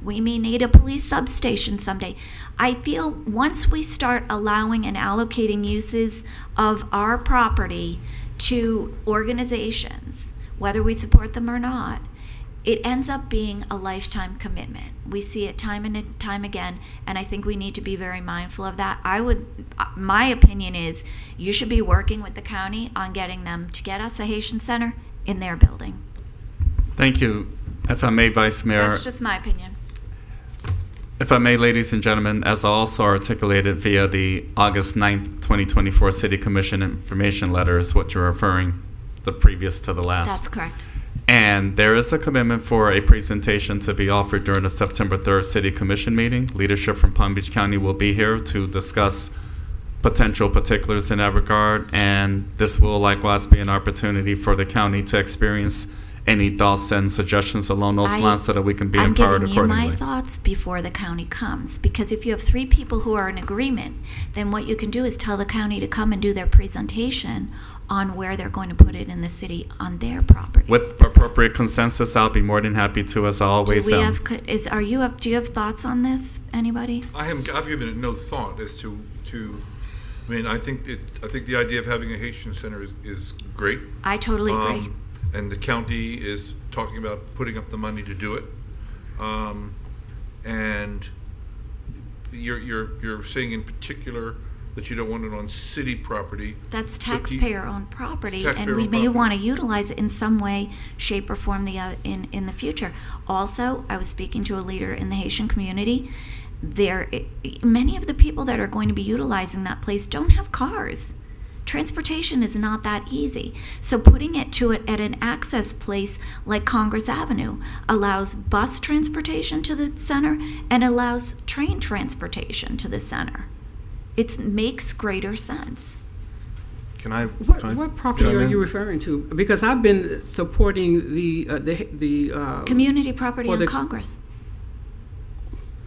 We may need a police substation someday. I feel once we start allowing and allocating uses of our property to organizations, whether we support them or not, it ends up being a lifetime commitment. We see it time and time again, and I think we need to be very mindful of that. My opinion is you should be working with the county on getting them to get us a Haitian Center in their building. Thank you. If I may, Vice Mayor. That's just my opinion. If I may, ladies and gentlemen, as I also articulated via the August 9th, 2024 City Commission information letter is what you're referring, the previous to the last. That's correct. And there is a commitment for a presentation to be offered during the September 3rd City Commission meeting. Leadership from Palm Beach County will be here to discuss potential particulars in that regard, and this will likewise be an opportunity for the county to experience any thoughts and suggestions along those lines so that we can be empowered accordingly. I'm giving you my thoughts before the county comes, because if you have 3 people who are in agreement, then what you can do is tell the county to come and do their presentation on where they're going to put it in the city on their property. With appropriate consensus, I'll be more than happy to, as I always am. Do you have thoughts on this? Anybody? I've given it no thought as to. I mean, I think the idea of having a Haitian Center is great. I totally agree. And the county is talking about putting up the money to do it. And you're saying in particular that you don't want it on city property. That's taxpayer-owned property, and we may want to utilize it in some way, shape, or form in the future. Also, I was speaking to a leader in the Haitian community. Many of the people that are going to be utilizing that place don't have cars. Transportation is not that easy. So putting it at an access place like Congress Avenue allows bus transportation to the center and allows train transportation to the center. It makes greater sense. What property are you referring to? Because I've been supporting the community property in Congress.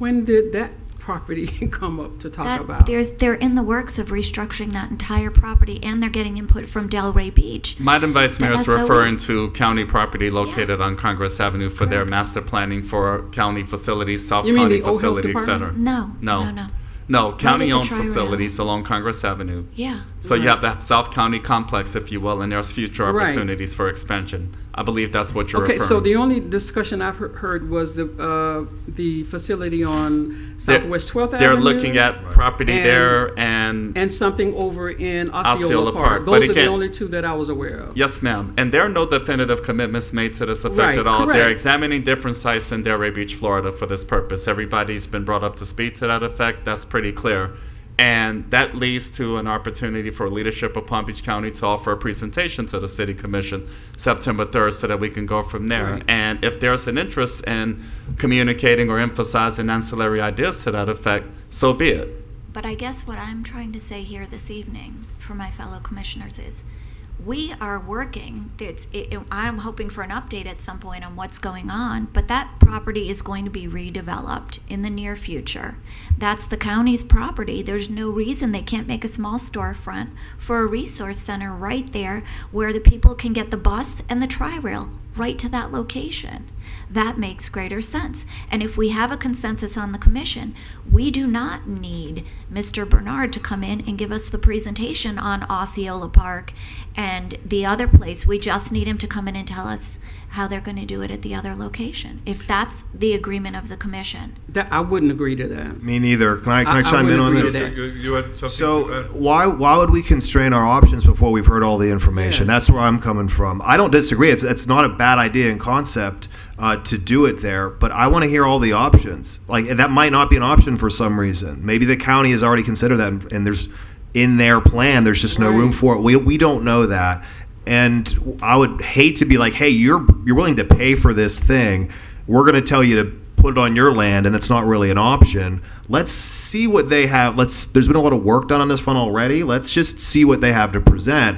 When did that property come up to talk That, about? they're in the works of restructuring that entire property, and they're getting input from Delray Beach. Madam Vice The Mayor is SOE. referring to county property located on Congress Avenue for their master planning for county facilities, South You mean County the old health facility, et cetera. No, No. no. No, county-owned Tri-Rail. facilities along Congress Avenue. Yeah. So you have the South County complex, if you will, and there's future Right. opportunities for expansion. I believe that's what you're Okay, referring. so the only discussion I've heard was the facility on Southwest 12th They're Avenue. looking at property and- there and something over in Osceola Osceola Park, Park. but Those it are the can't- only two that I was aware of. yes, ma'am. And there are no definitive commitments made to this effect Right, at all. correct. They're examining different sites in Delray Beach, Florida for this purpose. Everybody's been brought up to speed to that effect. That's pretty clear. And that leads to an opportunity for leadership of Palm Beach County to offer a presentation to the City Commission September 3rd so that we can go from there. Right. And if there's an interest in communicating or emphasizing ancillary ideas to that effect, so be it. But I guess what I'm trying to say here this evening for my fellow commissioners is we are working. I'm hoping for an update at some point on what's going on, but that property is going to be redeveloped in the near future. That's the county's property. There's no reason they can't make a small storefront for a resource center right there where the people can get the bus and the Tri-Rail right to that location. That makes greater sense. And if we have a consensus on the commission, we do not need Mr. Bernard to come in and give us the presentation on Osceola Park and the other place. We just need him to come in and tell us how they're going to do it at the other location, if that's the agreement of the commission. I wouldn't agree to that. Me neither. Can I chime wouldn't in on agree to this? that. You had something? So why would we constrain our options before we've heard all the information? That's where I'm coming from. I don't disagree. It's not a bad idea in concept to do it there, but I want to hear all the options. Like that might not be an option for some reason. Maybe the county has already considered that, and there's in their plan. There's just no room for it. We don't know that. And I would hate to be like, hey, you're willing to pay for this thing. We're going to tell you to put it on your land, and it's not really an option. Let's see what they have. There's been a lot of work done on this front already. Let's just see what they have to present.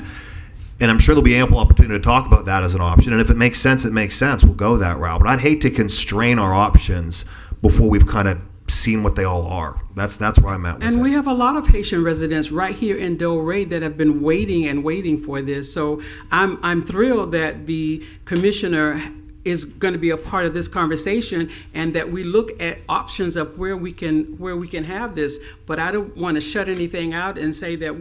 And I'm sure there'll be ample opportunity to talk about that as an option. And if it makes sense, it makes sense. We'll go that route. But I'd hate to constrain our options before we've kind of seen what they all are. That's where I'm at with it. And we have a lot of Haitian residents right here in Delray that have been waiting for this. So I'm thrilled that the commissioner is going to be a part of this conversation, and that we look at options of where we can have this. But I don't want to shut anything out and say that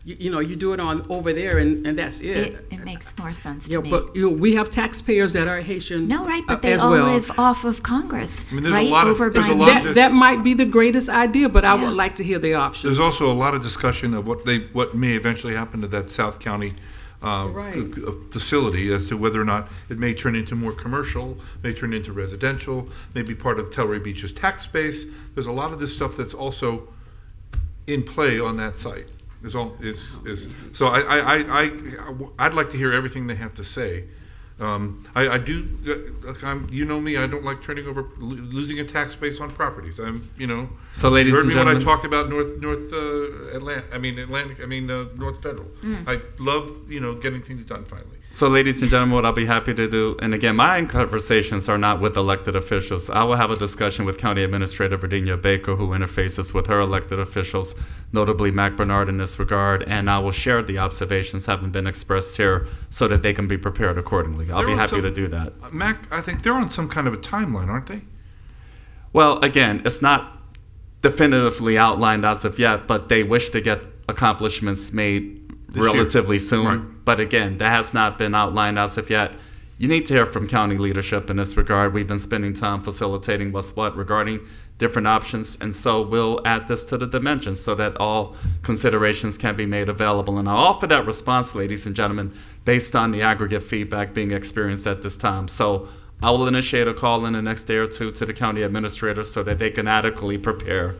you do it on over there and that's it. It makes more sense to me. But we have taxpayers that are Haitian. No, right, but they as all well. live off of Congress, I mean, there's right? a lot of- Over there's by a lot of- me. That might be the greatest idea, but I would like to hear the options. There's also a lot of discussion of what may eventually happen to that South County facility as to whether or not it may turn into more commercial, may turn into residential, may be part of Delray Beach's tax base. There's a lot of this stuff that's also in play on that site. So I'd like to hear everything they have to say. I do. You know me. I don't like turning over, losing a tax base on properties. So, ladies you heard and me gentlemen, when I talked about North Federal. I love getting things done finally. So, ladies and gentlemen, what I'll be happy to do, and again, my conversations are not with elected officials. I will have a discussion with County Administrator Virginia Baker, who interfaces with her elected officials, notably Mac Bernard in this regard, and I will share the observations having been expressed here so that they can be prepared accordingly. I'll be happy to do that. Mac, I think they're on some kind of a timeline, aren't they? Well, again, it's not definitively outlined as of yet, but they wish to get accomplishments made This relatively year. soon. Right. But again, that has not been outlined as of yet. You need to hear from county leadership in this regard. We've been spending time facilitating what's what regarding different options, and so we'll add this to the dimensions so that all considerations can be made available. And I'll offer that response, ladies and gentlemen, based on the aggregate feedback being experienced at this time. So I will initiate a call in the next day or two to the county administrator so that they can adequately prepare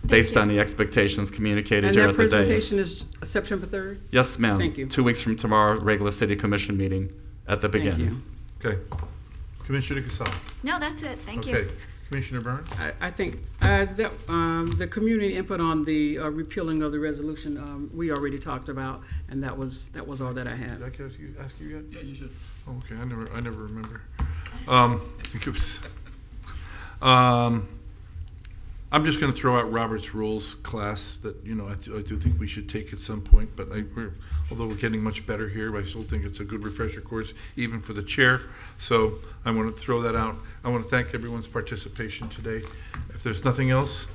based on the expectations communicated And here that at the presentation dais. is September 3rd? Yes, ma'am. Thank you. 2 weeks from tomorrow, regular city commission meeting at the Thank beginning. you. Okay. Commissioner Casal. No, that's it. Thank you. Okay. Commissioner Burns? I think that the community input on the repealing of the resolution, we already talked about, and that was all that I had. Did I ask you yet? Yeah, you should. Oh, okay, I never remember. I'm just going to throw out Robert's Rules class that, I do think we should take at some point, but although we're getting much better here, I still think it's a good refresher course, even for the chair. So I want to throw that out. I want to thank everyone's participation today. If there's nothing else,